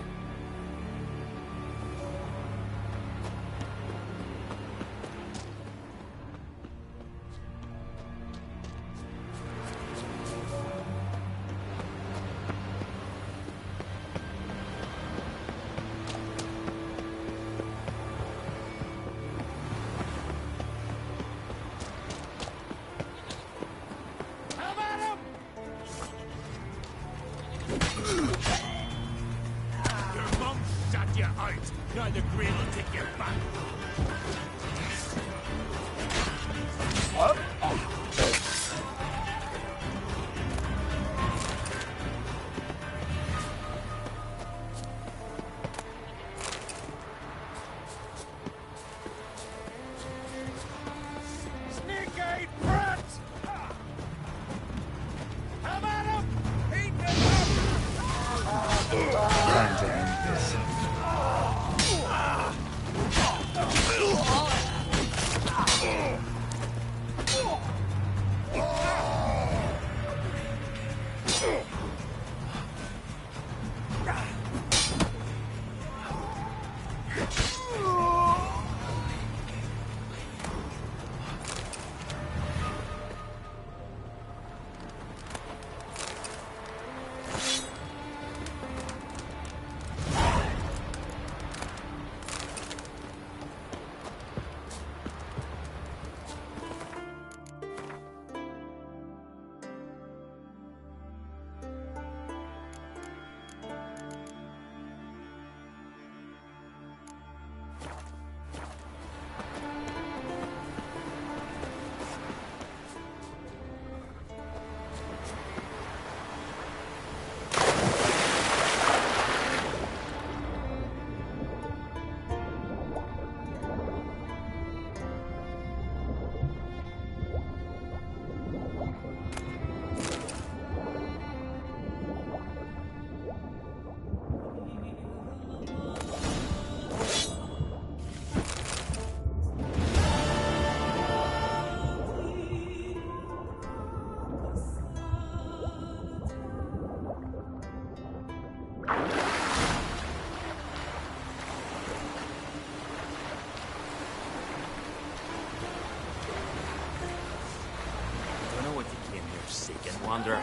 wanderer,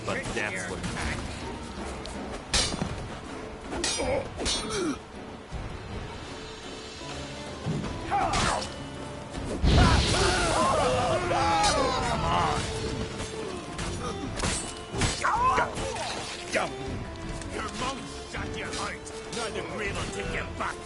but death would hang. Come on! Go! Your mouth shut your heart. Now the grave will take you back.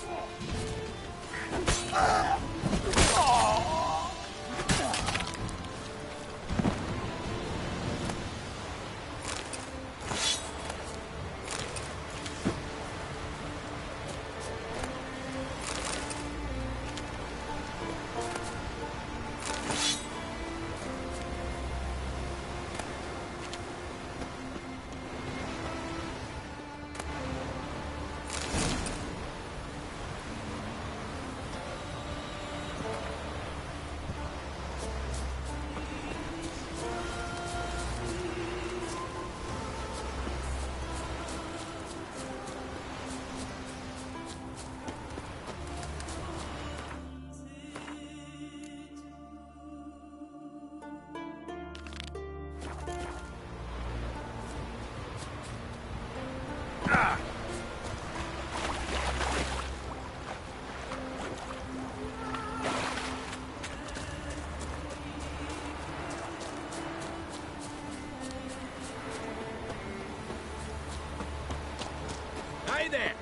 Hey there!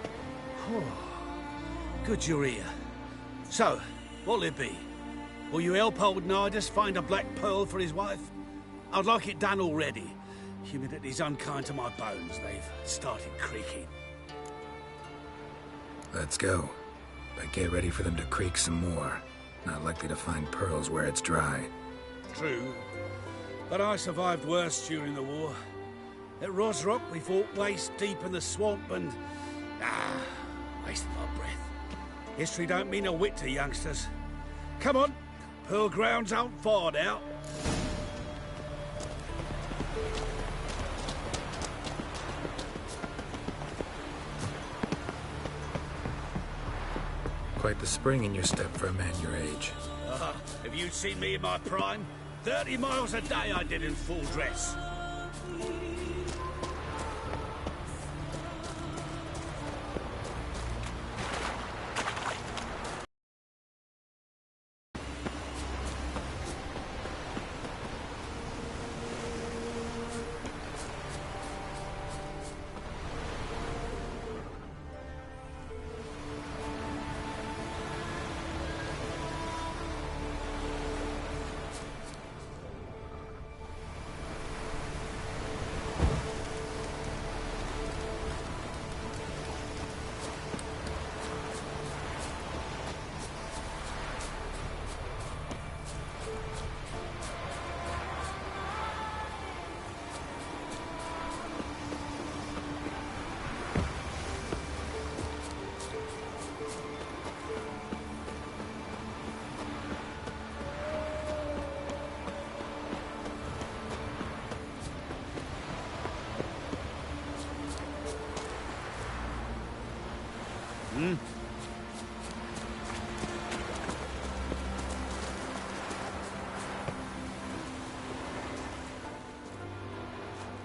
Good you're here. So, what'll it be? Will you help old Nidus find a black pearl for his wife? I'd like it done already. Humidity's unkind to my bones. They've started creaking. Let's go. But get ready for them to creak some more. Not likely to find pearls where it's dry. True. But I survived worse during the war. At Rosrock, we fought waist deep in the swamp and... wasted my breath. History don't mean a whit to youngsters. Come on, Pearl Grounds aren't far now. Quite the spring in your step for a man your age. Have you seen me in my prime? 30 miles a day I did in full dress.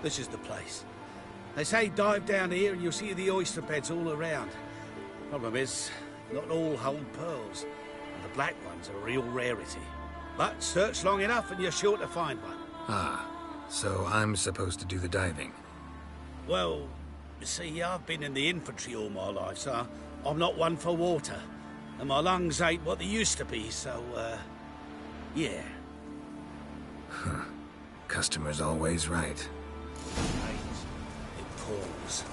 This is the place. They say dive down here and you'll see the oyster beds all around. Problem is, not all hold pearls. And the black ones are a real rarity. But search long enough and you're sure to find one. Ah, so I'm supposed to do the diving. Well, you see, I've been in the infantry all my life, so I'm not one for water. And my lungs ain't what they used to be, so, yeah. Huh. Customer's always right. It pours.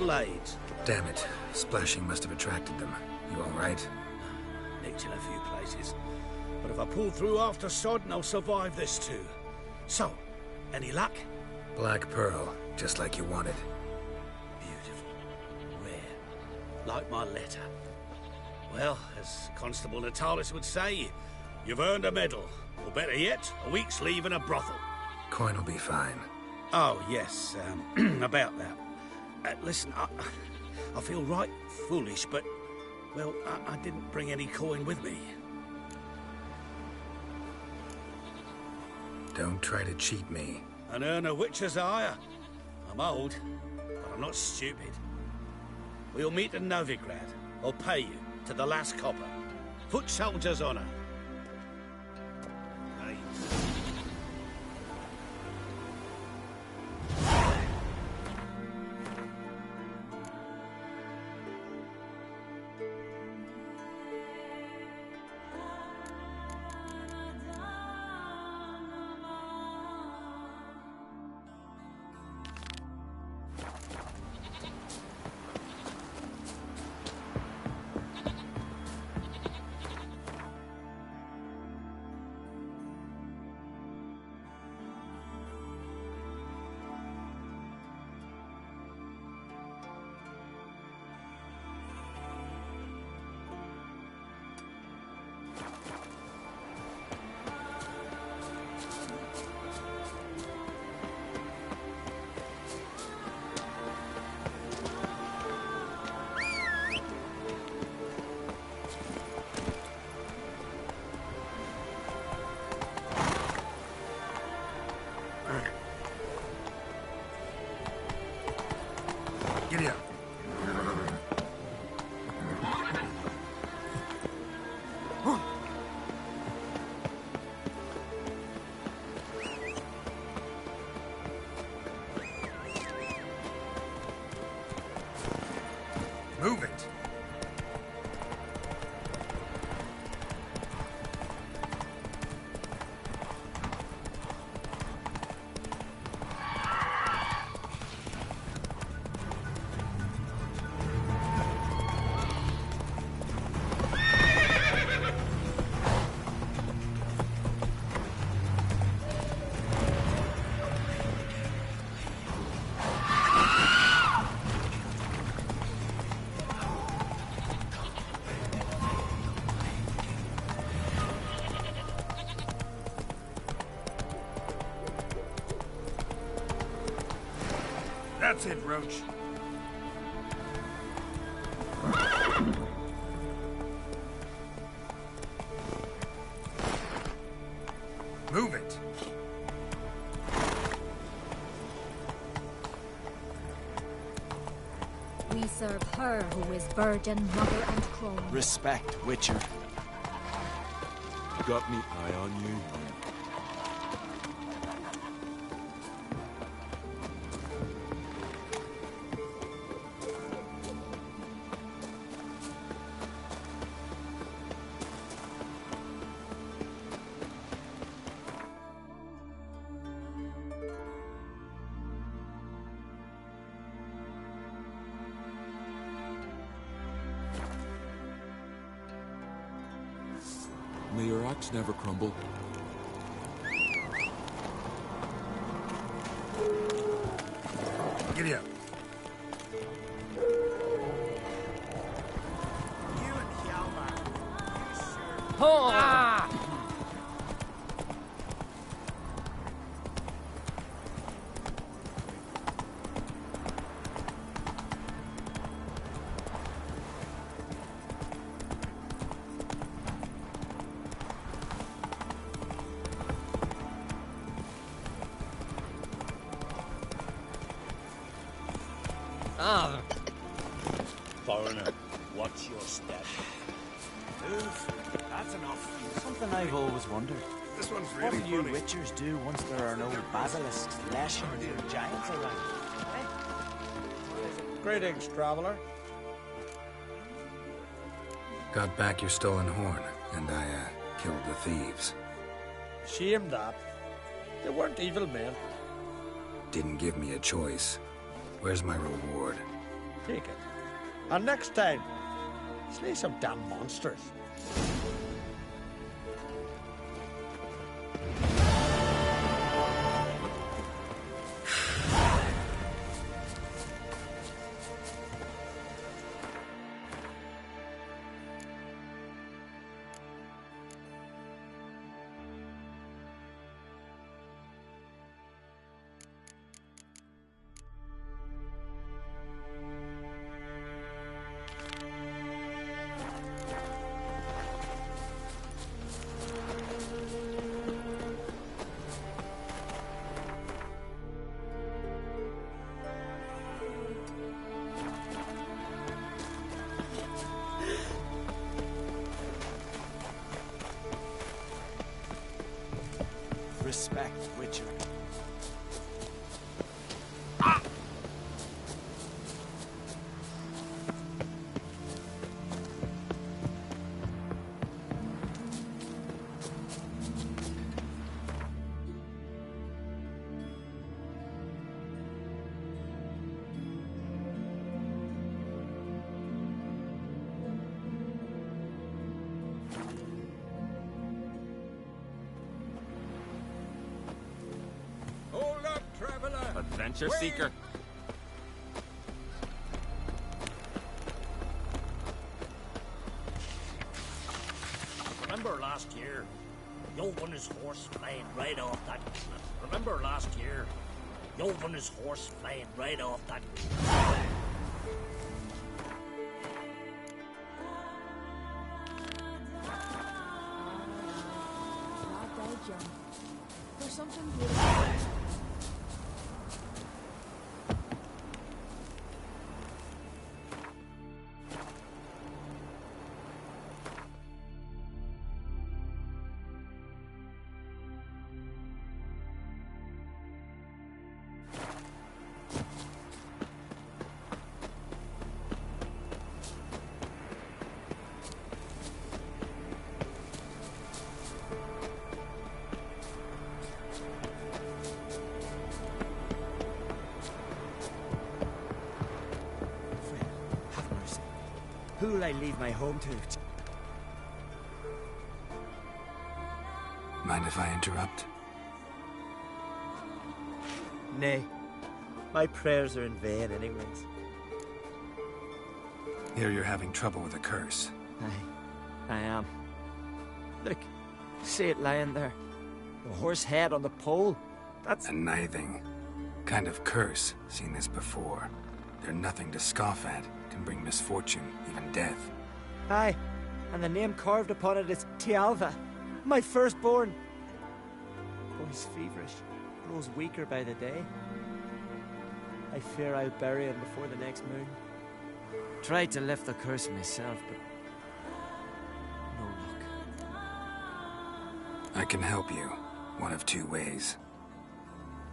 blades. Damn it. Splashing must have attracted them. You all right? Nicked in a few places. But if I pull through after sodden, I'll survive this too. So, any luck? Black pearl, just like you wanted. Beautiful. Rare. Like my letter. Well, as Constable Natalis would say, you've earned a medal. Or better yet, a week's leave in a brothel. Coin will be fine. Oh, yes, about that. Listen, I feel right foolish, but, well, I didn't bring any coin with me. Don't try to cheat me. And earn a witcher's hire. I'm old, but I'm not stupid. We'll meet in Novigrad. I'll pay you to the last copper. Foot soldier's honor. Giddy up. Move it. That's it, Roach. Move it. We serve her who is virgin, mother, and crone. Respect, Witcher. Got me eye on you? May your axe never crumble. Giddy up. You and Hjalmar. Oh! Ah! Ah! Foreigner, watch your step. Move. That's enough. Something I've always wondered. This one's What really do you funny. witchers do once there are no basilisks, lashings, or giants around? Greetings, traveler. Got back your stolen horn, and I, killed the thieves. Shame that. They weren't evil men. Didn't give me a choice. Where's my reward? Take it. And next time, slay some damn monsters. Respect, Witcher. Adventure seeker. Remember last year? Yov on his horse flying right off that cliff. Remember last year? Yov on his horse flying right off that cliff. There's something beautiful. Who'll I leave my home to? Mind if I interrupt? Nay. My prayers are in vain anyways. Here you're having trouble with a curse. I am. Look, see it lying there. The horse head on the pole. That's a nithing. Kind of curse. Seen this before. They're nothing to scoff at. Can bring misfortune, even death. Aye, and the name carved upon it is Tialva, my firstborn. Boy's feverish, grows weaker by the day. I fear I'll bury him before the next moon. Tried to lift the curse myself, but no luck. I can help you, one of two ways.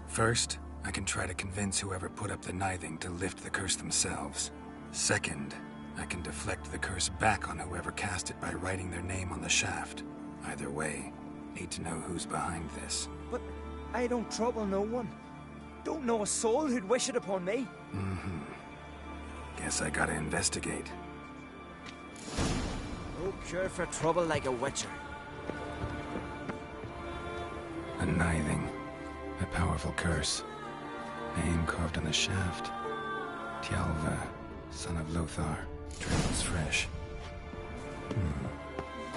First, I can try to convince whoever put up the nithing to lift the curse themselves. Second, I can deflect the curse back on whoever cast it by writing their name on the shaft. Either way, need to know who's behind this. But I don't trouble no one. Don't know a soul who'd wish it upon me. Guess I gotta investigate. No cure for trouble like a witcher. A nithing. A powerful curse. Name carved on the shaft. Tialva, son of Lothar. Travels fresh.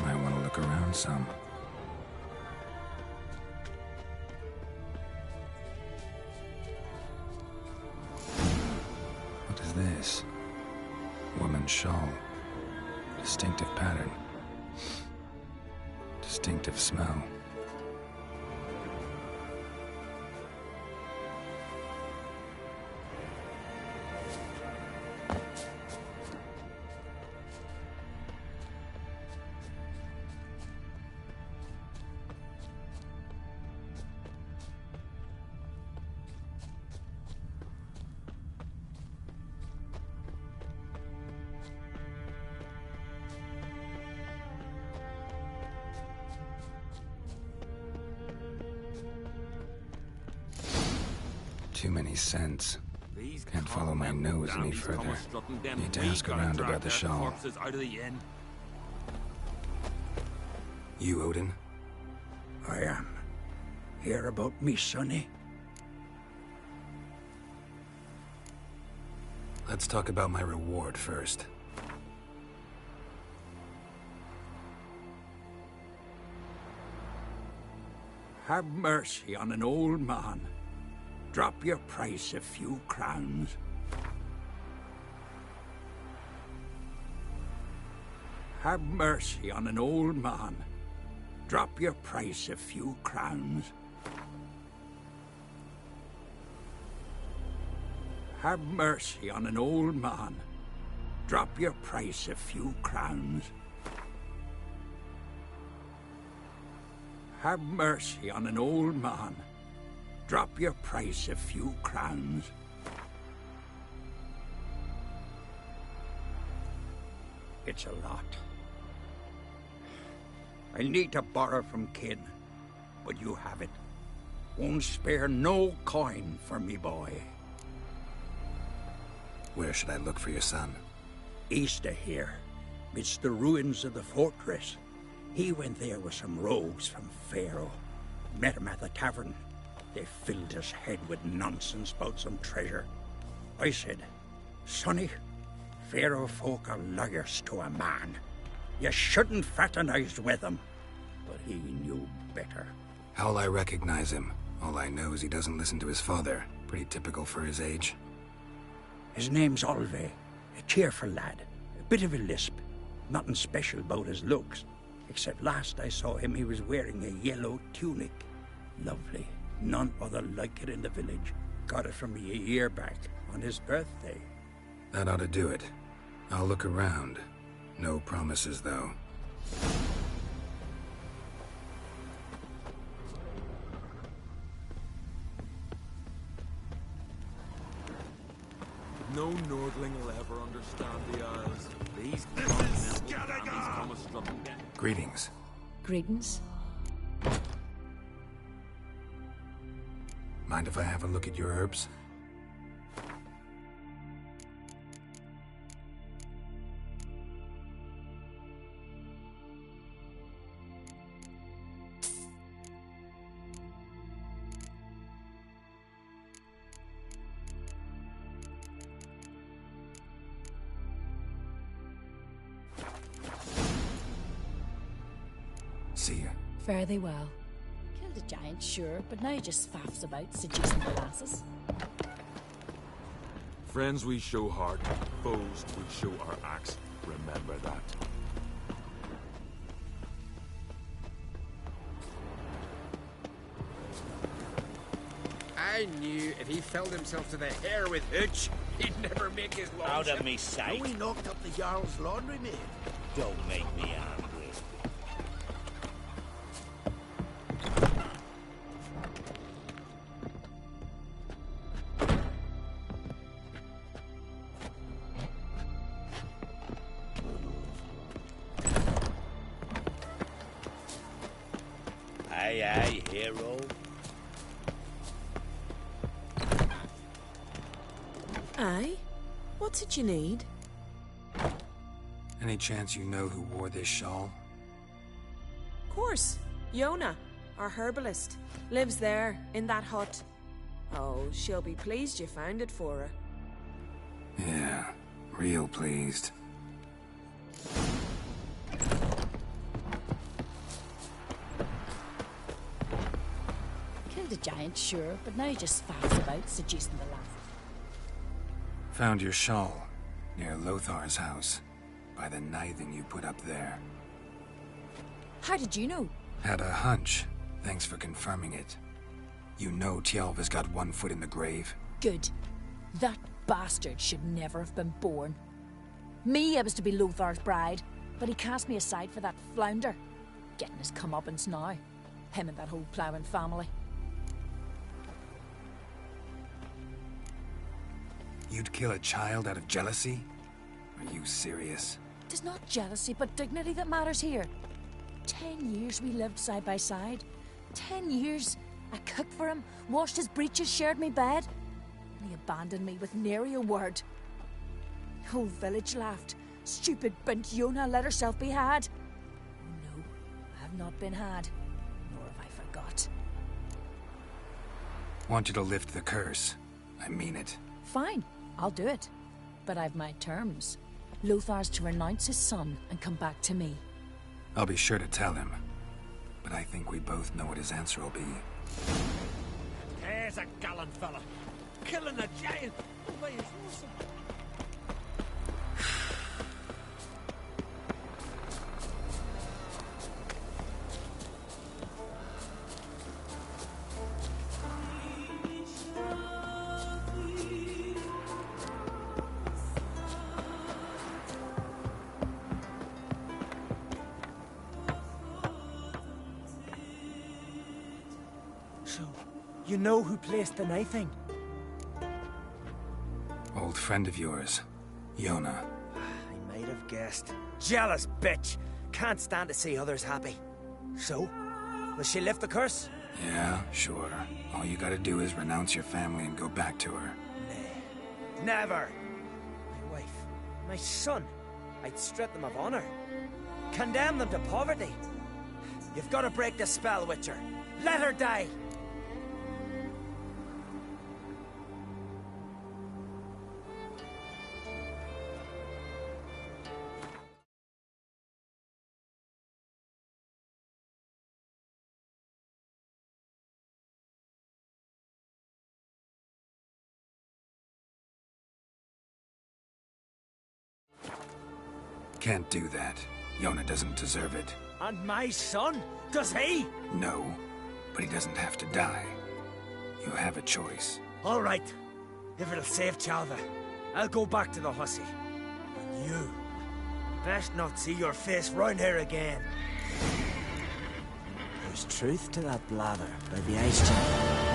Might want to look around some. What is this? Woman's shawl. Distinctive pattern. Distinctive smell. Too many scents. Can't follow my nose any further. Need to ask around about the shawl. You, Odin? I am. Hear about me, sonny? Let's talk about my reward first. Have mercy on an old man. Drop your price a few crowns. Have mercy on an old man. Drop your price a few crowns. Have mercy on an old man. Drop your price a few crowns. Have mercy on an old man. Drop your price a few crowns. It's a lot. I need to borrow from kin, but you have it. Won't spare no coin for me boy. Where should I look for your son? East of here, midst the ruins of the fortress. He went there with some rogues from Pharaoh. Met him at the tavern. They filled his head with nonsense about some treasure. I said, Sonny, Pharaoh folk are lawyers to a man. You shouldn't fraternize with them. But he knew better. How'll I recognize him? All I know is he doesn't listen to his father. Pretty typical for his age. His name's Olve. A cheerful lad. A bit of a lisp. Nothing special about his looks. Except last I saw him, he was wearing a yellow tunic. Lovely. None other like it in the village. Got it from me a year back, on his birthday. That ought to do it. I'll look around. No promises, though. No Nordling will ever understand the Isles. These continental come strutting. Greetings. Greetings. Mind if I have a look at your herbs? See ya. Fare thee well. Killed a giant, sure, but now he just faffs about seducing the lasses. Friends we show heart, foes we show our axe. Remember that. I knew if he filled himself to the hair with hooch, he'd never make his long Out of ship. me sight. We knocked up the Jarl's laundry maid. Don't make me angry. Aye, aye, hero. Aye? What's it you need? Any chance you know who wore this shawl? Course. Yona, our herbalist, lives there, in that hut. Oh, she'll be pleased you found it for her. Yeah, real pleased. Killed a giant, sure, but now he just faffs about seducing the lasses. Found your shawl, near Lothar's house, by the knithing you put up there. How did you know? Had a hunch. Thanks for confirming it. You know Tjalva's got one foot in the grave? Good. That bastard should never have been born. Me, I was to be Lothar's bride, but he cast me aside for that flounder. Getting his comeuppance now. Him and that whole ploughing family. You'd kill a child out of jealousy? Are you serious? It's not jealousy, but dignity that matters here. 10 years we lived side by side. 10 years I cooked for him, washed his breeches, shared me bed. And he abandoned me with nary a word. The whole village laughed. Stupid bint Yona let herself be had. No, I have not been had, nor have I forgot. Want you to lift the curse. I mean it. Fine, I'll do it. But I've my terms. Lothar's to renounce his son and come back to me. I'll be sure to tell him. But I think we both know what his answer will be. There's a gallant fella. Killing a giant by his awesome. You know who placed the knifing? Old friend of yours, Yona. I might have guessed. Jealous bitch! Can't stand to see others happy. So? Will she lift the curse? Yeah, sure. All you gotta do is renounce your family and go back to her. Nay. Never! My wife, my son. I'd strip them of honor. Condemn them to poverty. You've got to break the spell, Witcher. Let her die! Can't do that. Yona doesn't deserve it. And my son? Does he? No, but he doesn't have to die. You have a choice. All right. If it'll save Chalva, I'll go back to the hussy. And you, best not see your face round here again. There's truth to that blather by the ice chamber.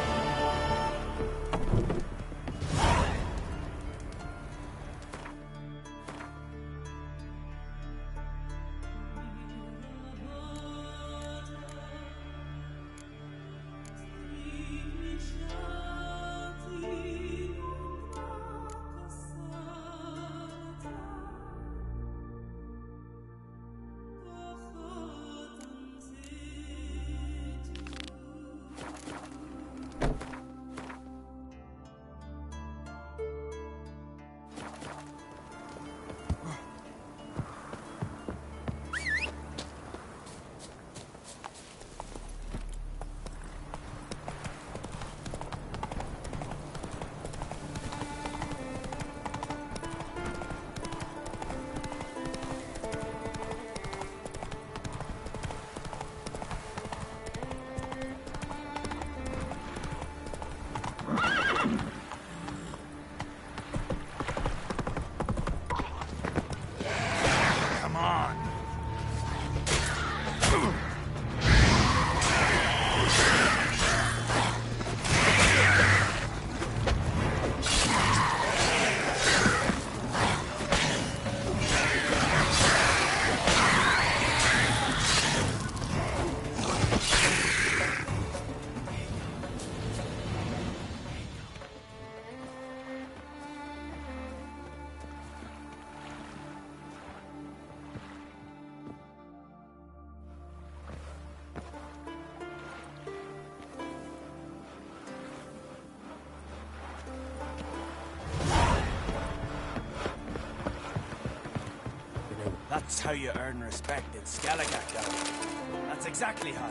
That's how you earn respect in Skellige, Garrett. That's exactly how.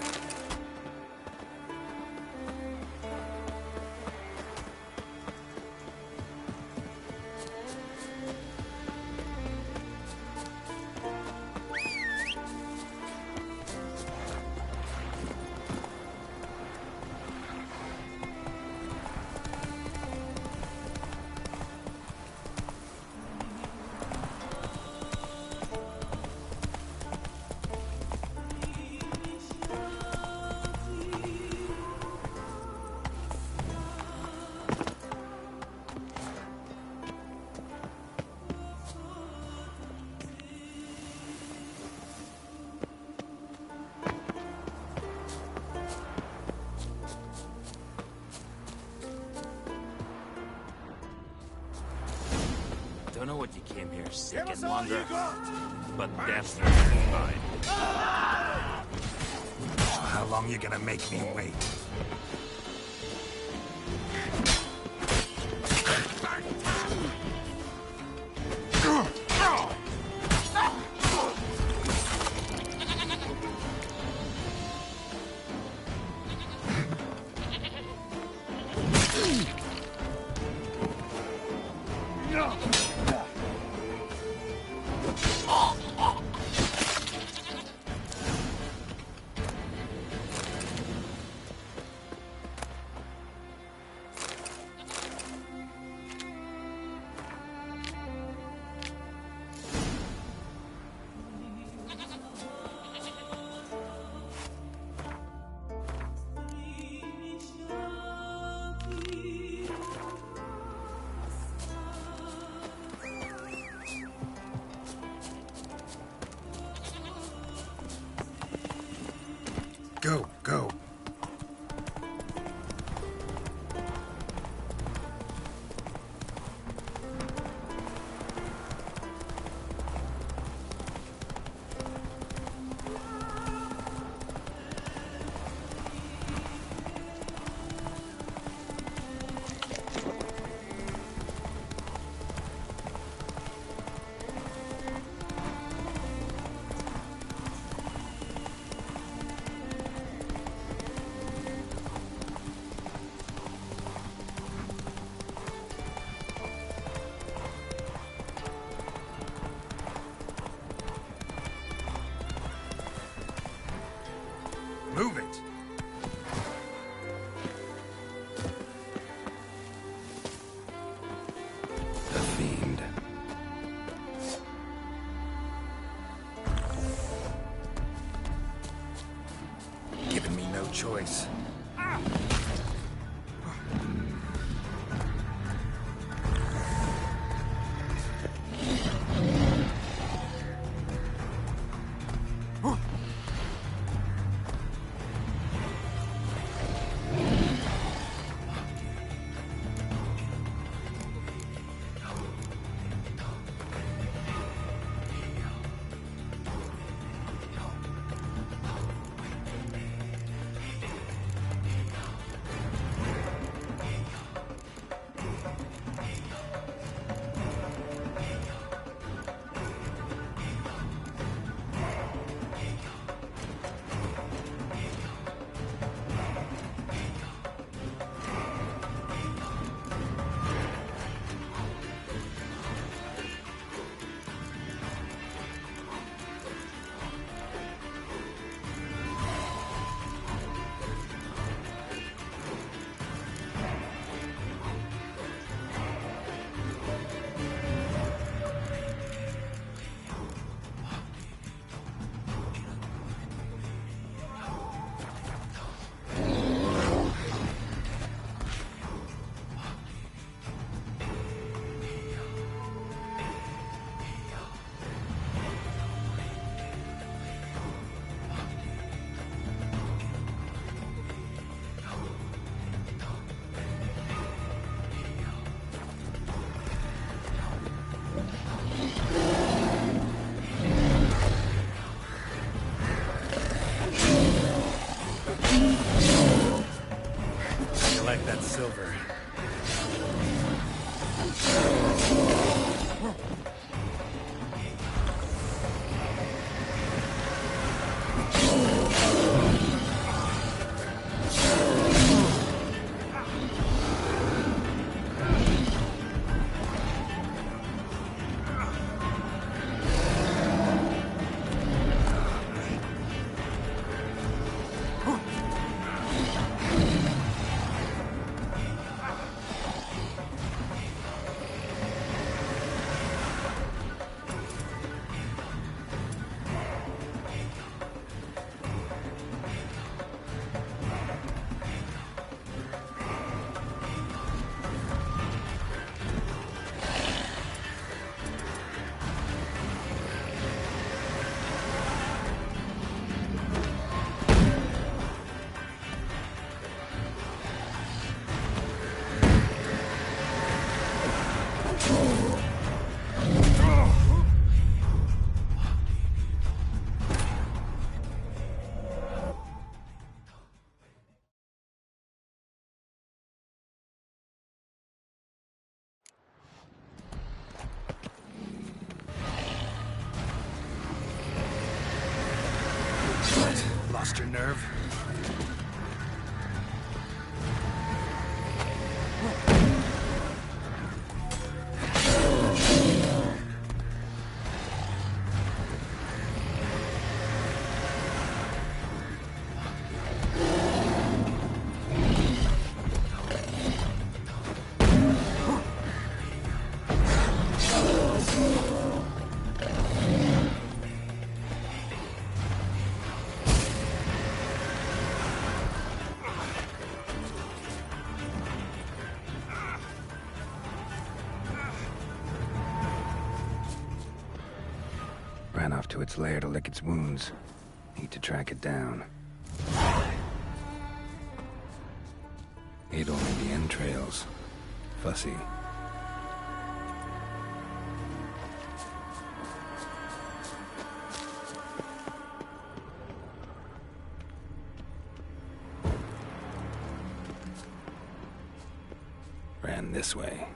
know what you came here sick and wander, but death's not mine. How long you gonna make me wait? Go, go. Move it! The fiend. Giving me no choice. Collect that silver. Lost your nerve? Ran off to its lair to lick its wounds. Need to track it down. Ate only the entrails. Fussy. Ran this way.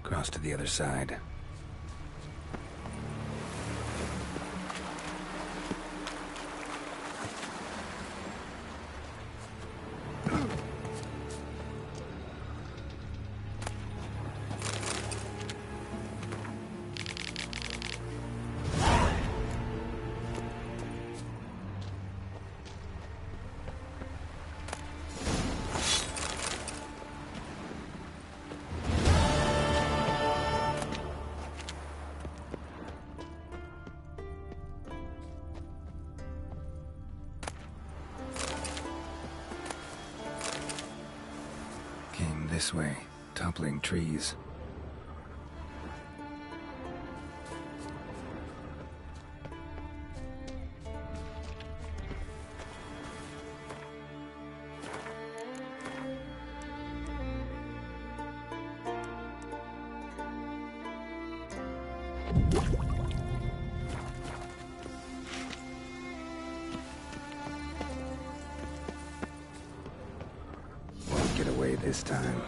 Cross to the other side. This way, toppling trees. Won't get away this time.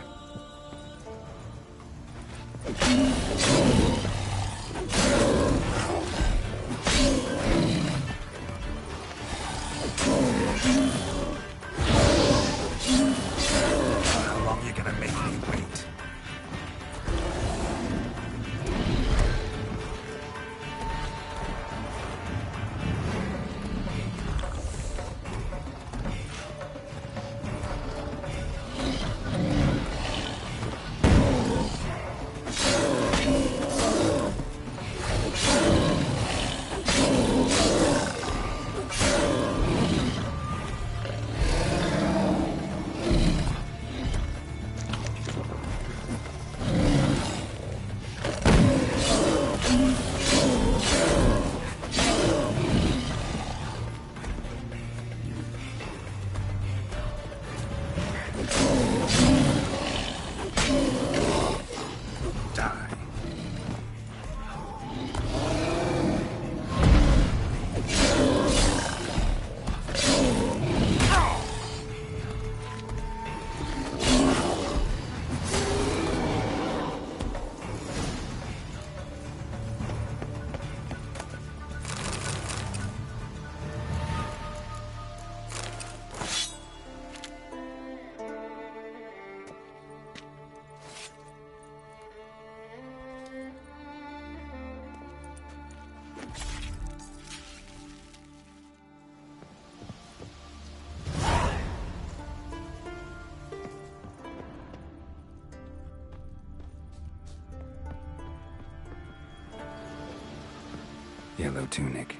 How long you gonna make me wait? Yellow tunic.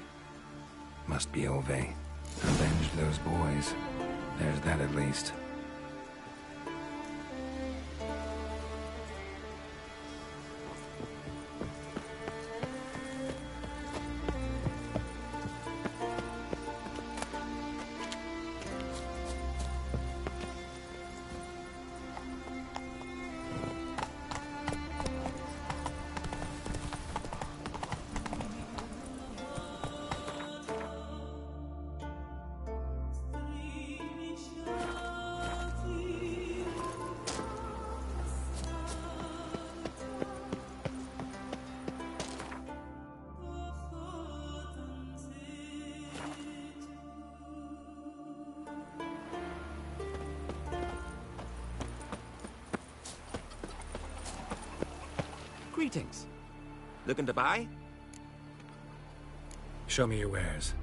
Must be Ove. Avenge those boys. There's that at least. Greetings. Looking to buy? Show me your wares.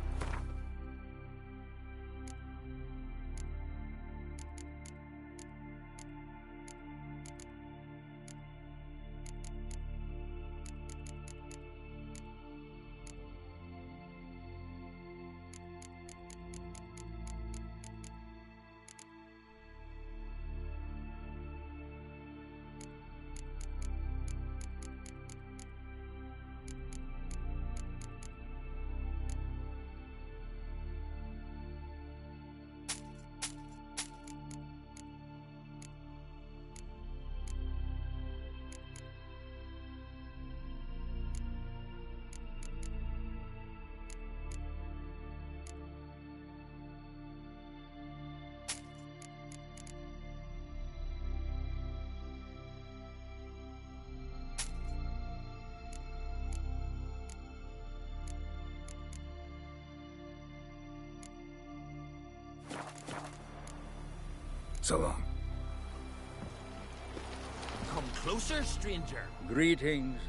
So long. Come closer, stranger. Greetings.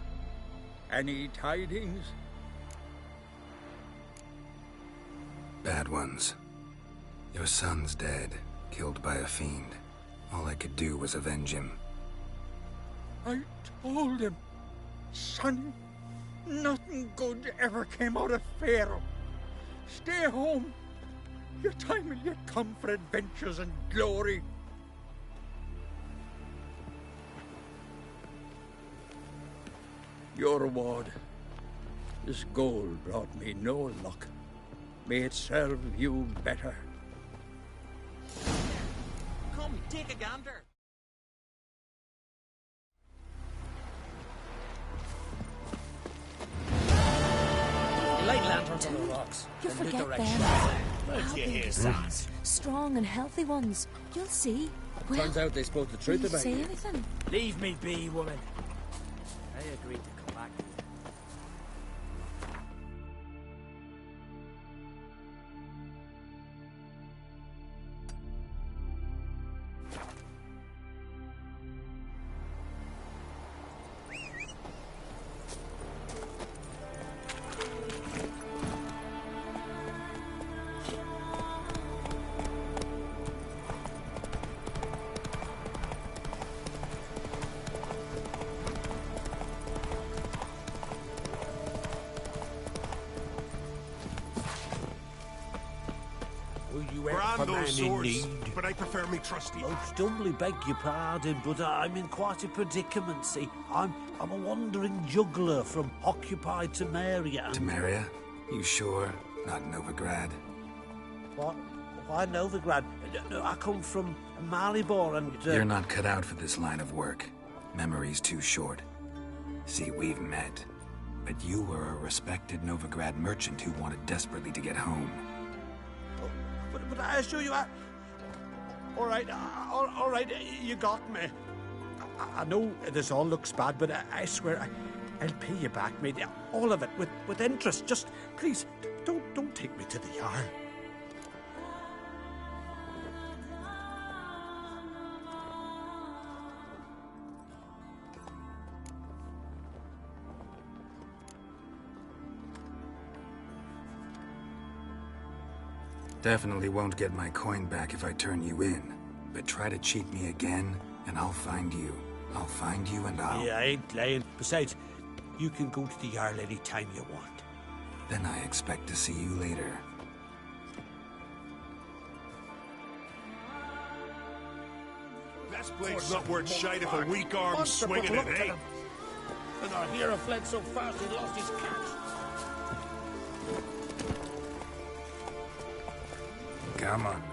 Any tidings? Bad ones. Your son's dead, killed by a fiend. All I could do was avenge him. I told him, son, nothing good ever came out of Pharaoh. Stay home. Your time will yet come for adventures and glory. Your reward. This gold brought me no luck. May it serve you better. Come, take a gander. Light lanterns on the rocks. You in the forget direction. them. Don't you hear, Happy ones, strong and healthy ones. You'll see. Well, Turns out they spoke the will truth you about say you. anything? Leave me be, woman. I agreed to come back to you. Brand those swords, but I prefer me trusty. Most humbly beg your pardon, but I'm in quite a predicament, see. I'm a wandering juggler from occupied Temeria. Temeria? You sure? Not Novigrad? What? Why Novigrad? No, I come from Maribor and... You're not cut out for this line of work. Memory's too short. See, we've met. But you were a respected Novigrad merchant who wanted desperately to get home. But I assure you, all right, you got me. I know this all looks bad, but I swear I'll pay you back, mate. All of it, with interest. Just, please, don't take me to the Jarl. Definitely won't get my coin back if I turn you in. But try to cheat me again, and I'll find you. I'll find you and I'll... Yeah, I ain't lying. Besides, you can go to the Jarl any time you want. Then I expect to see you later. This blade's not worth shite if a weak arm's swinging it, eh? And our hero fled so fast he lost his catch. Come on.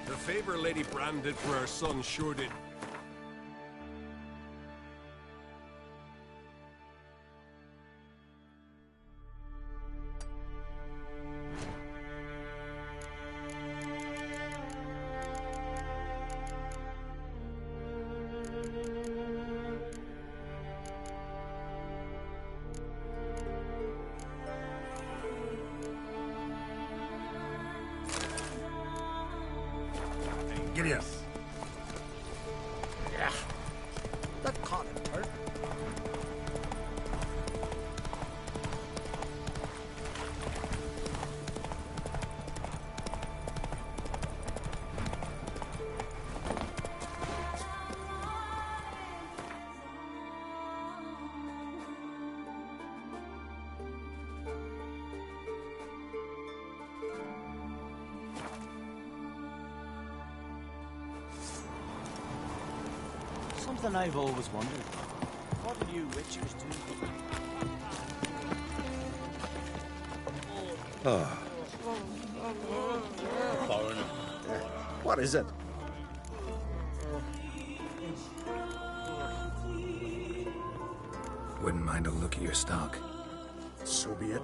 The favor Lady Brand did for her son sure did. Giddy up. Yeah. That caught him, Bert. Something I've always wondered. What did you witchers do? Oh. What is it? Wouldn't mind a look at your stock. So be it.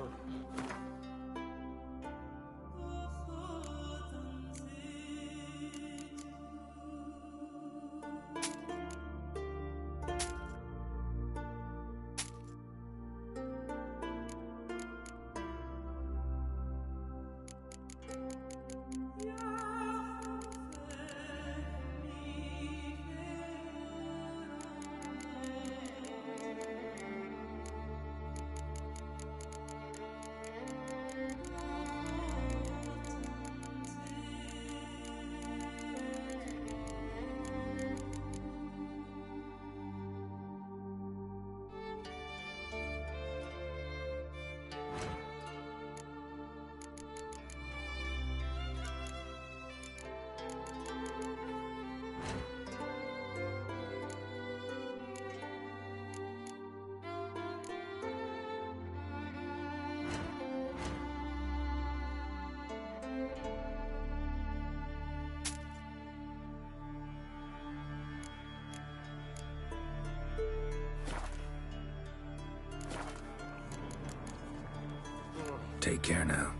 Take care now.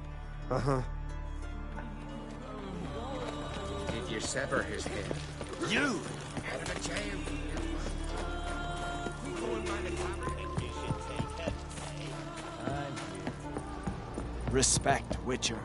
Uh-huh. Did you sever his head? You! Out of a jail. Going by the tavern, you should take it. Respect, Witcher.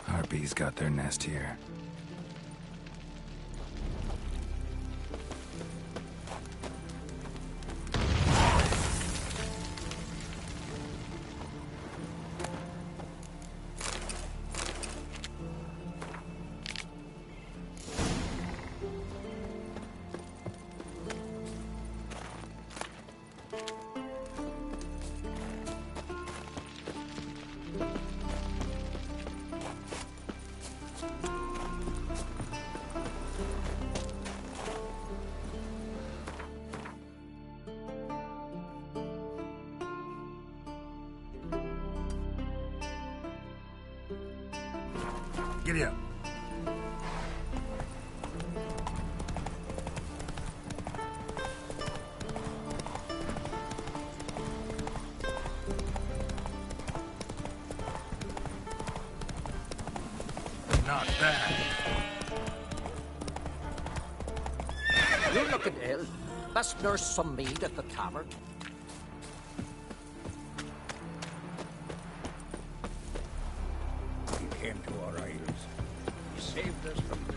Harpies got their nest here. Giddy up. Not bad. You're looking ill. Best nurse some mead at the tavern. He came to our isles. He saved us from the...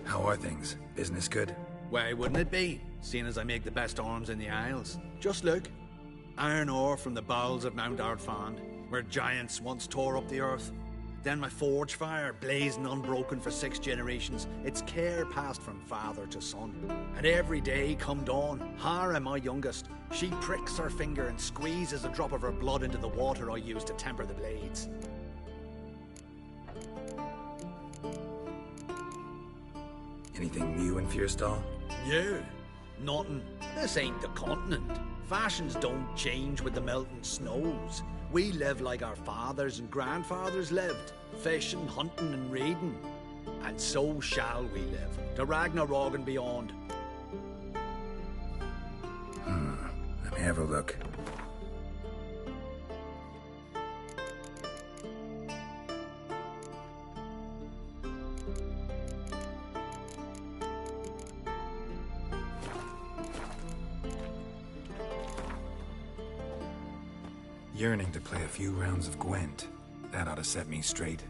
How are things? Business good? Why wouldn't it be, seeing as I make the best arms in the Isles? Just look. Iron ore from the bowels of Mount Ardfand, where giants once tore up the earth. Then my forge fire, blazing unbroken for 6 generations, its care passed from father to son. And every day, come dawn, Hara, my youngest, she pricks her finger and squeezes a drop of her blood into the water I use to temper the blades. Anything new in Fierstall? Yeah, nothing. This ain't the continent. Fashions don't change with the melting snows. We live like our fathers and grandfathers lived, fishing, hunting and raiding. And so shall we live, to Ragnarok and beyond. Let me have a look. Yearning to play a few rounds of Gwent. That ought to set me straight.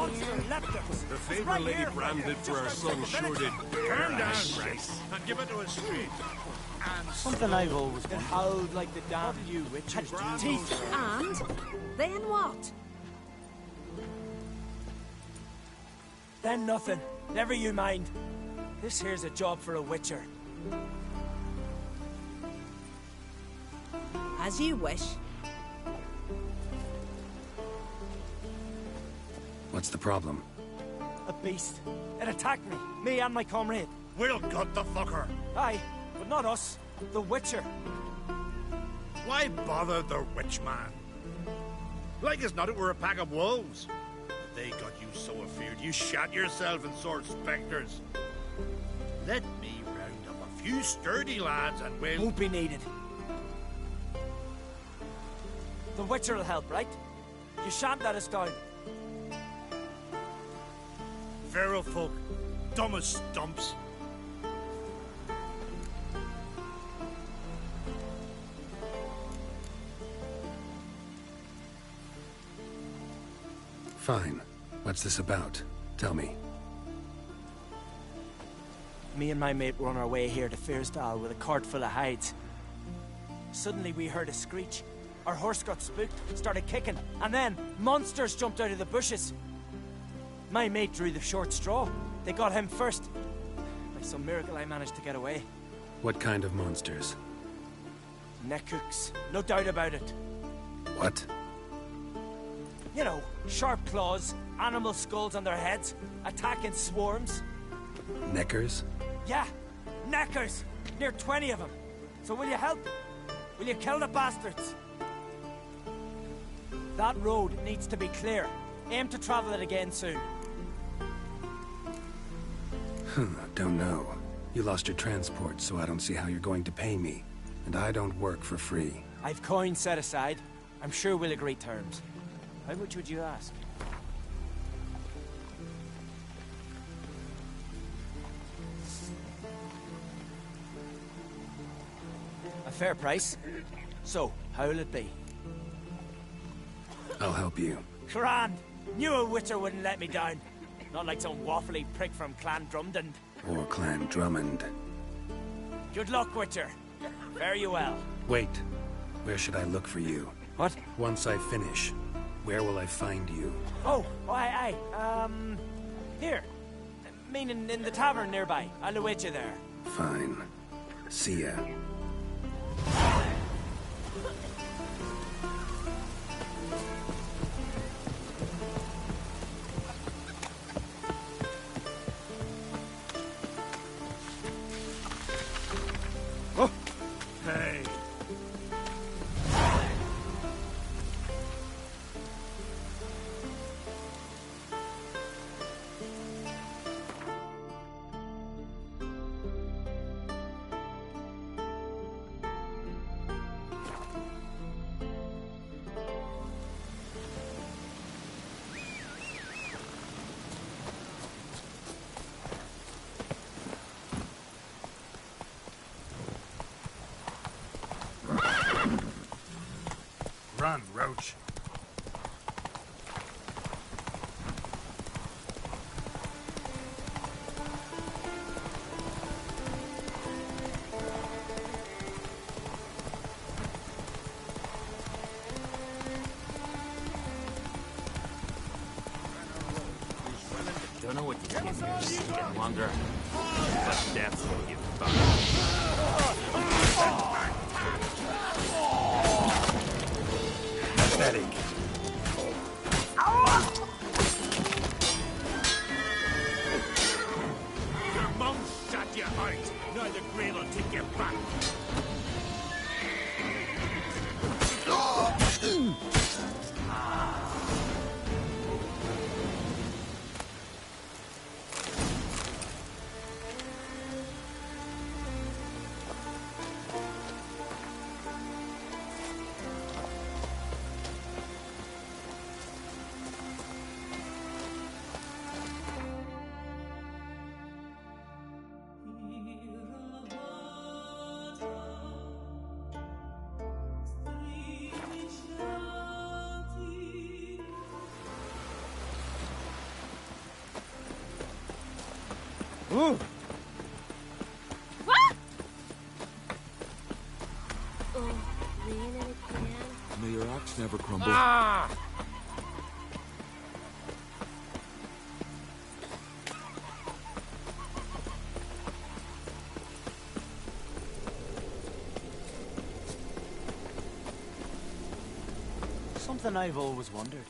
monster leapt at us. The It's favour right Lady here. branded for our son sure did. Turn down, Bryce, and give it to us straight. And Something I've always wanted. It howled like the damn you witches. Had teeth. And then what? Then nothing. Never you mind. This here's a job for a witcher. As you wish. What's the problem? A beast. It attacked me and my comrade. We'll gut the fucker. Aye, but not us. The Witcher. Why bother the witch man? Like as not, it were a pack of wolves. They got you so afeard you shat yourself in sore spectres. Let me round up a few sturdy lads and we'll... Won't be needed. The Witcher'll help, right? You shan't let us down. Feral folk, dumb as stumps. Fine. What's this about? Tell me. Me and my mate were on our way here to Fyrsdal with a cart full of hides. Suddenly we heard a screech. Our horse got spooked, started kicking, and then monsters jumped out of the bushes. My mate drew the short straw. They got him first. By some miracle I managed to get away. What kind of monsters? Neckhooks, no doubt about it. What? You know, sharp claws, animal skulls on their heads, attack in swarms. Neckers? Yeah, neckers! Near 20 of them. So will you help? Will you kill the bastards? That road needs to be clear. Aim to travel it again soon. Don't know. You lost your transport, so I don't see how you're going to pay me. And I don't work for free. I've coin set aside. I'm sure we'll agree terms. How much would you ask? A fair price. So, how'll it be? I'll help you. Grand! Knew a Witcher wouldn't let me down. Not like some waffly prick from Clan Drumdon. Or Clan Drummond. Good luck, Witcher. Fare you well. Wait. Where should I look for you? What? Once I finish, where will I find you? Oh, aye. Here. Meaning in the tavern nearby. I'll await you there. Fine. See ya. Oh! Hey! Run, Roach. Don't know what you came here to seek and wonder, but that's what you've found. Pathetic. Your mum shut you out. Now the Grail will take you back. What? Oh, raining again. May your axe never crumble. Ah! Something I've always wondered.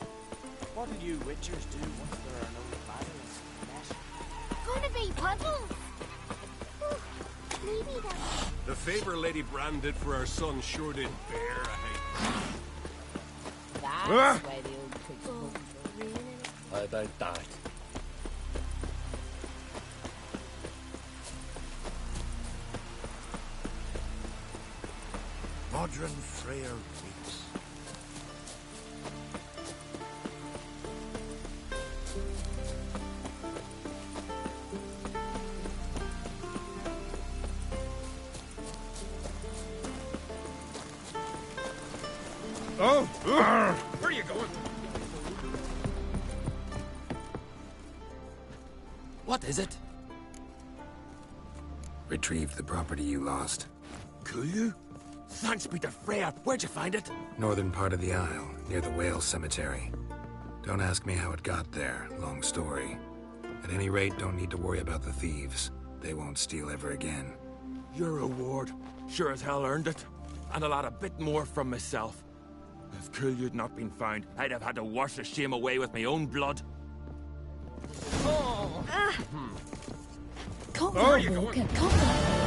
What do you witchers do once there are no battles left? Gonna be puddles. Maybe that. The favor Lady Brand did for our son sure did bear a hate. That's why the old tricks come from. How about that? Modern Freyr weeps. Oh! Where are you going? What is it? Retrieved the property you lost. Kulju? Thanks be to Freya. Where'd you find it? Northern part of the Isle, near the whale cemetery. Don't ask me how it got there. Long story. At any rate, don't need to worry about the thieves. They won't steal ever again. Your reward. Sure as hell earned it. And I'll add a bit more from myself. If Kulju'd not been found, I'd have had to wash the shame away with my own blood. Oh. Come Where are on, you going? Logan. Come on.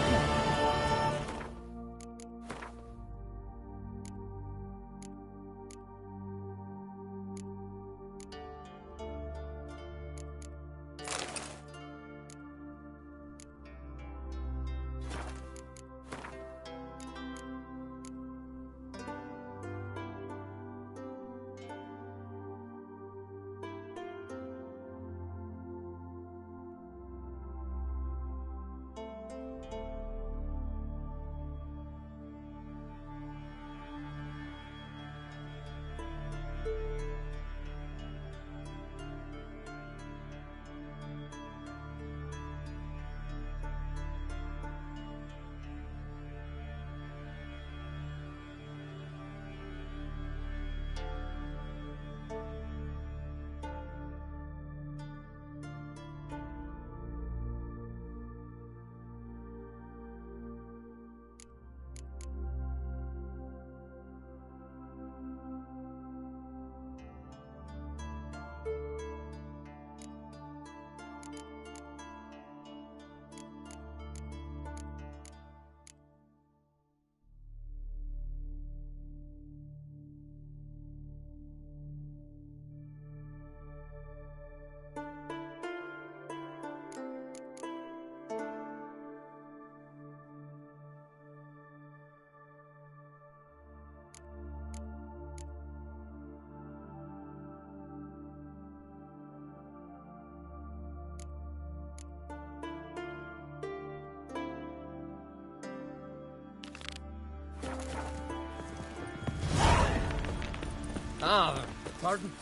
Ah, pardon?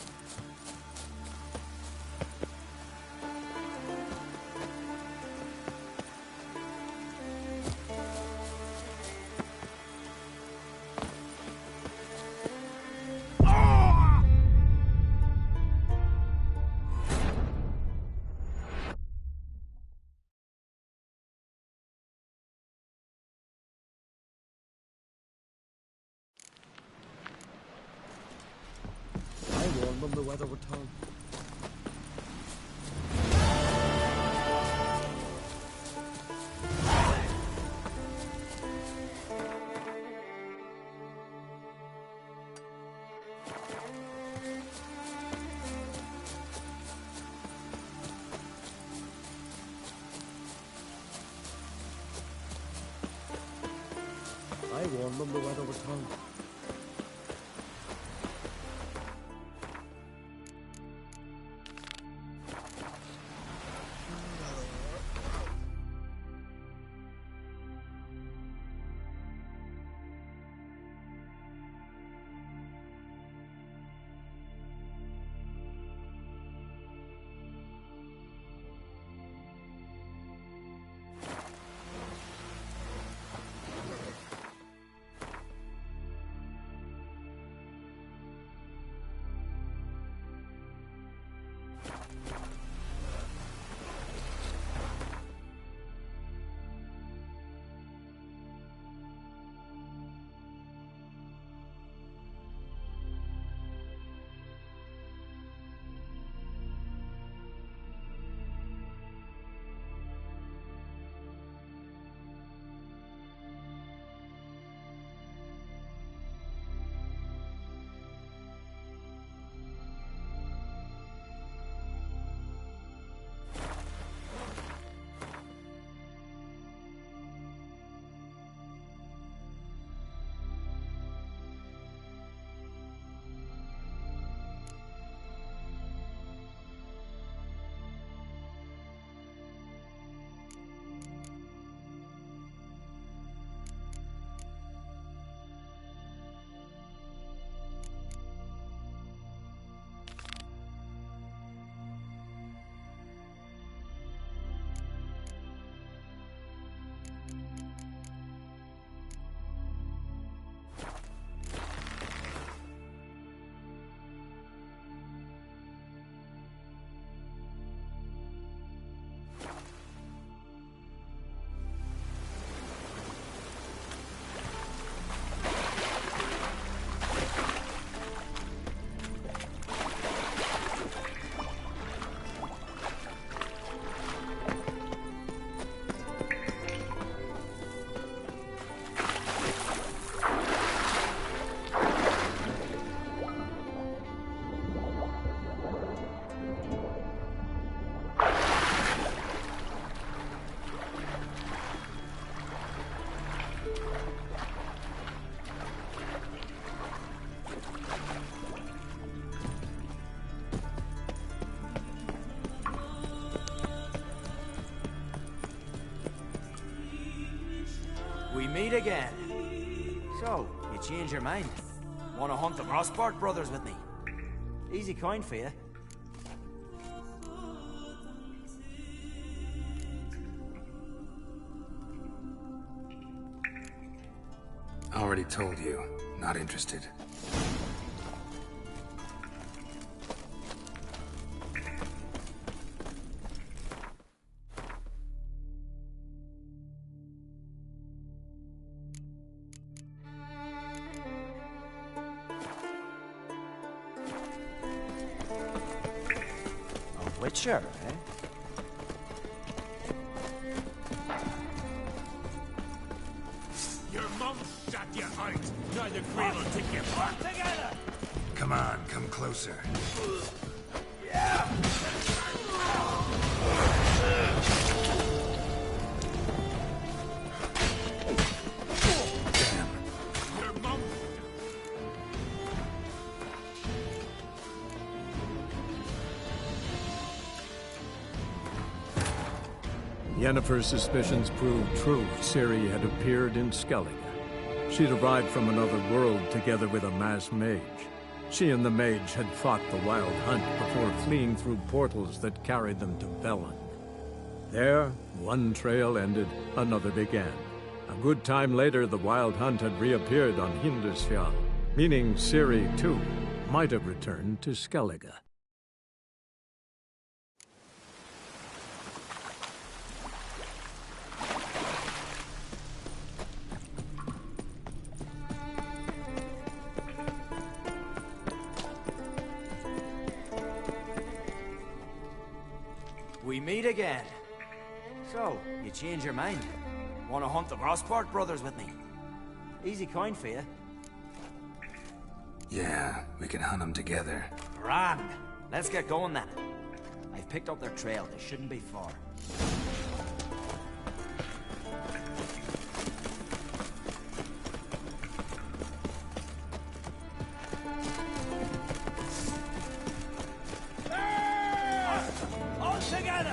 I warned them the weather would turn. I warned them the weather would turn. meet again. So, you change your mind? Want to hunt the Rosport brothers with me? Easy coin for you. Already told you, not interested. Witcher, eh? Your mum shot you out. Now the grave will take you back. Together! Come on, come closer. Yeah! Your mum... Yennefer's suspicions proved true. Ciri had appeared in Skellige. She'd arrived from another world together with a masked mage. She and the mage had fought the Wild Hunt before fleeing through portals that carried them to Velen. There, one trail ended, another began. A good time later, the Wild Hunt had reappeared on Hindisfjall, meaning Ciri, too, might have returned to Skellige. We meet again. So, you change your mind? Want to hunt the Rosport brothers with me? Easy coin for you. Yeah, we can hunt them together. Grand. Let's get going then. I've picked up their trail. They shouldn't be far.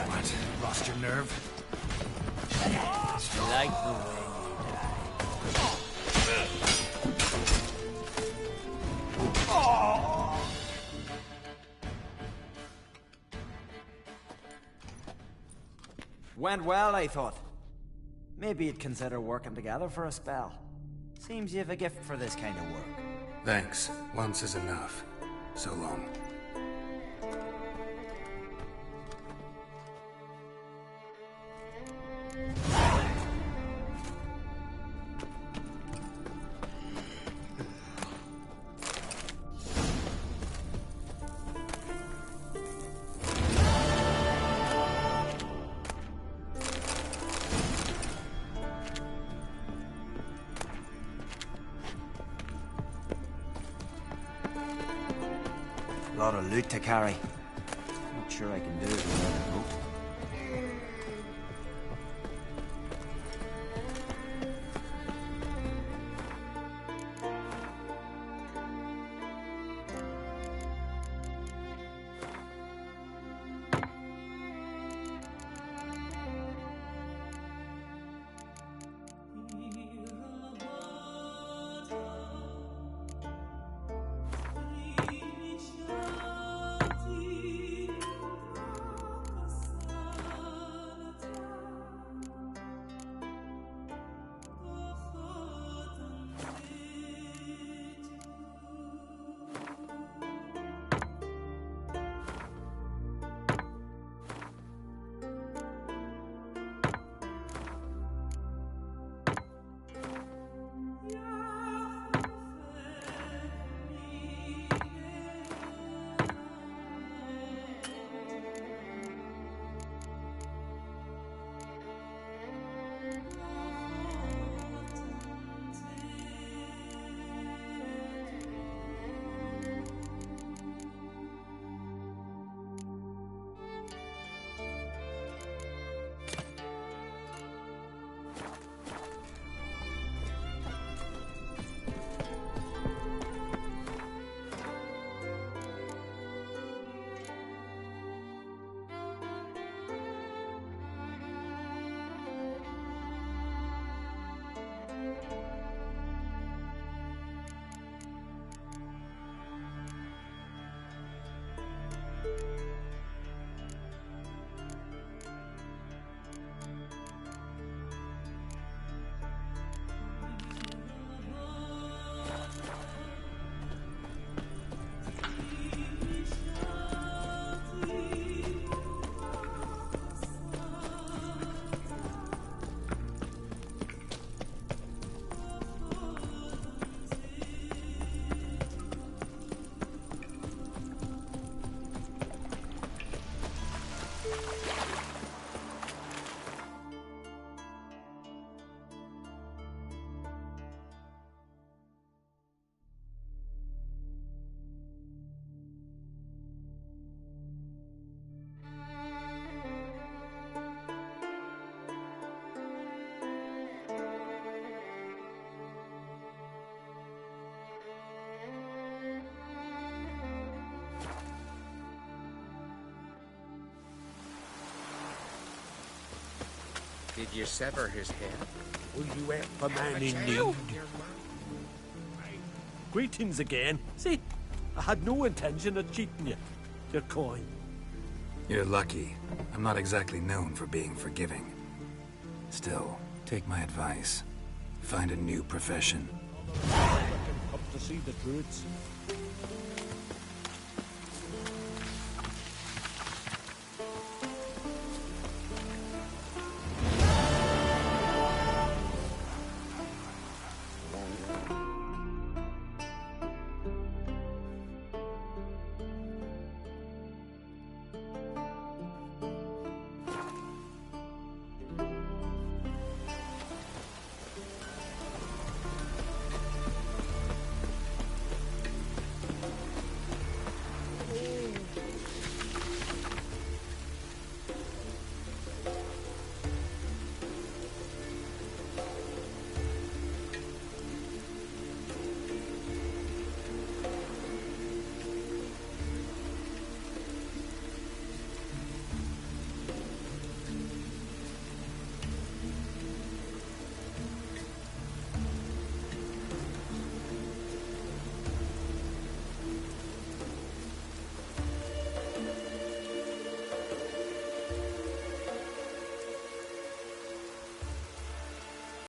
What? Lost your nerve? Like the way you die. Went well, I thought. Maybe you'd consider working together for a spell. Seems you have a gift for this kind of work. Thanks. Once is enough. So long. A lot of loot to carry. Not sure I can do it without a boat. Did you sever his head? Will you help a man in need? Greetings again. See, I had no intention of cheating you. Your coin. You're lucky. I'm not exactly known for being forgiving. Still, take my advice. Find a new profession. Up to see the druids.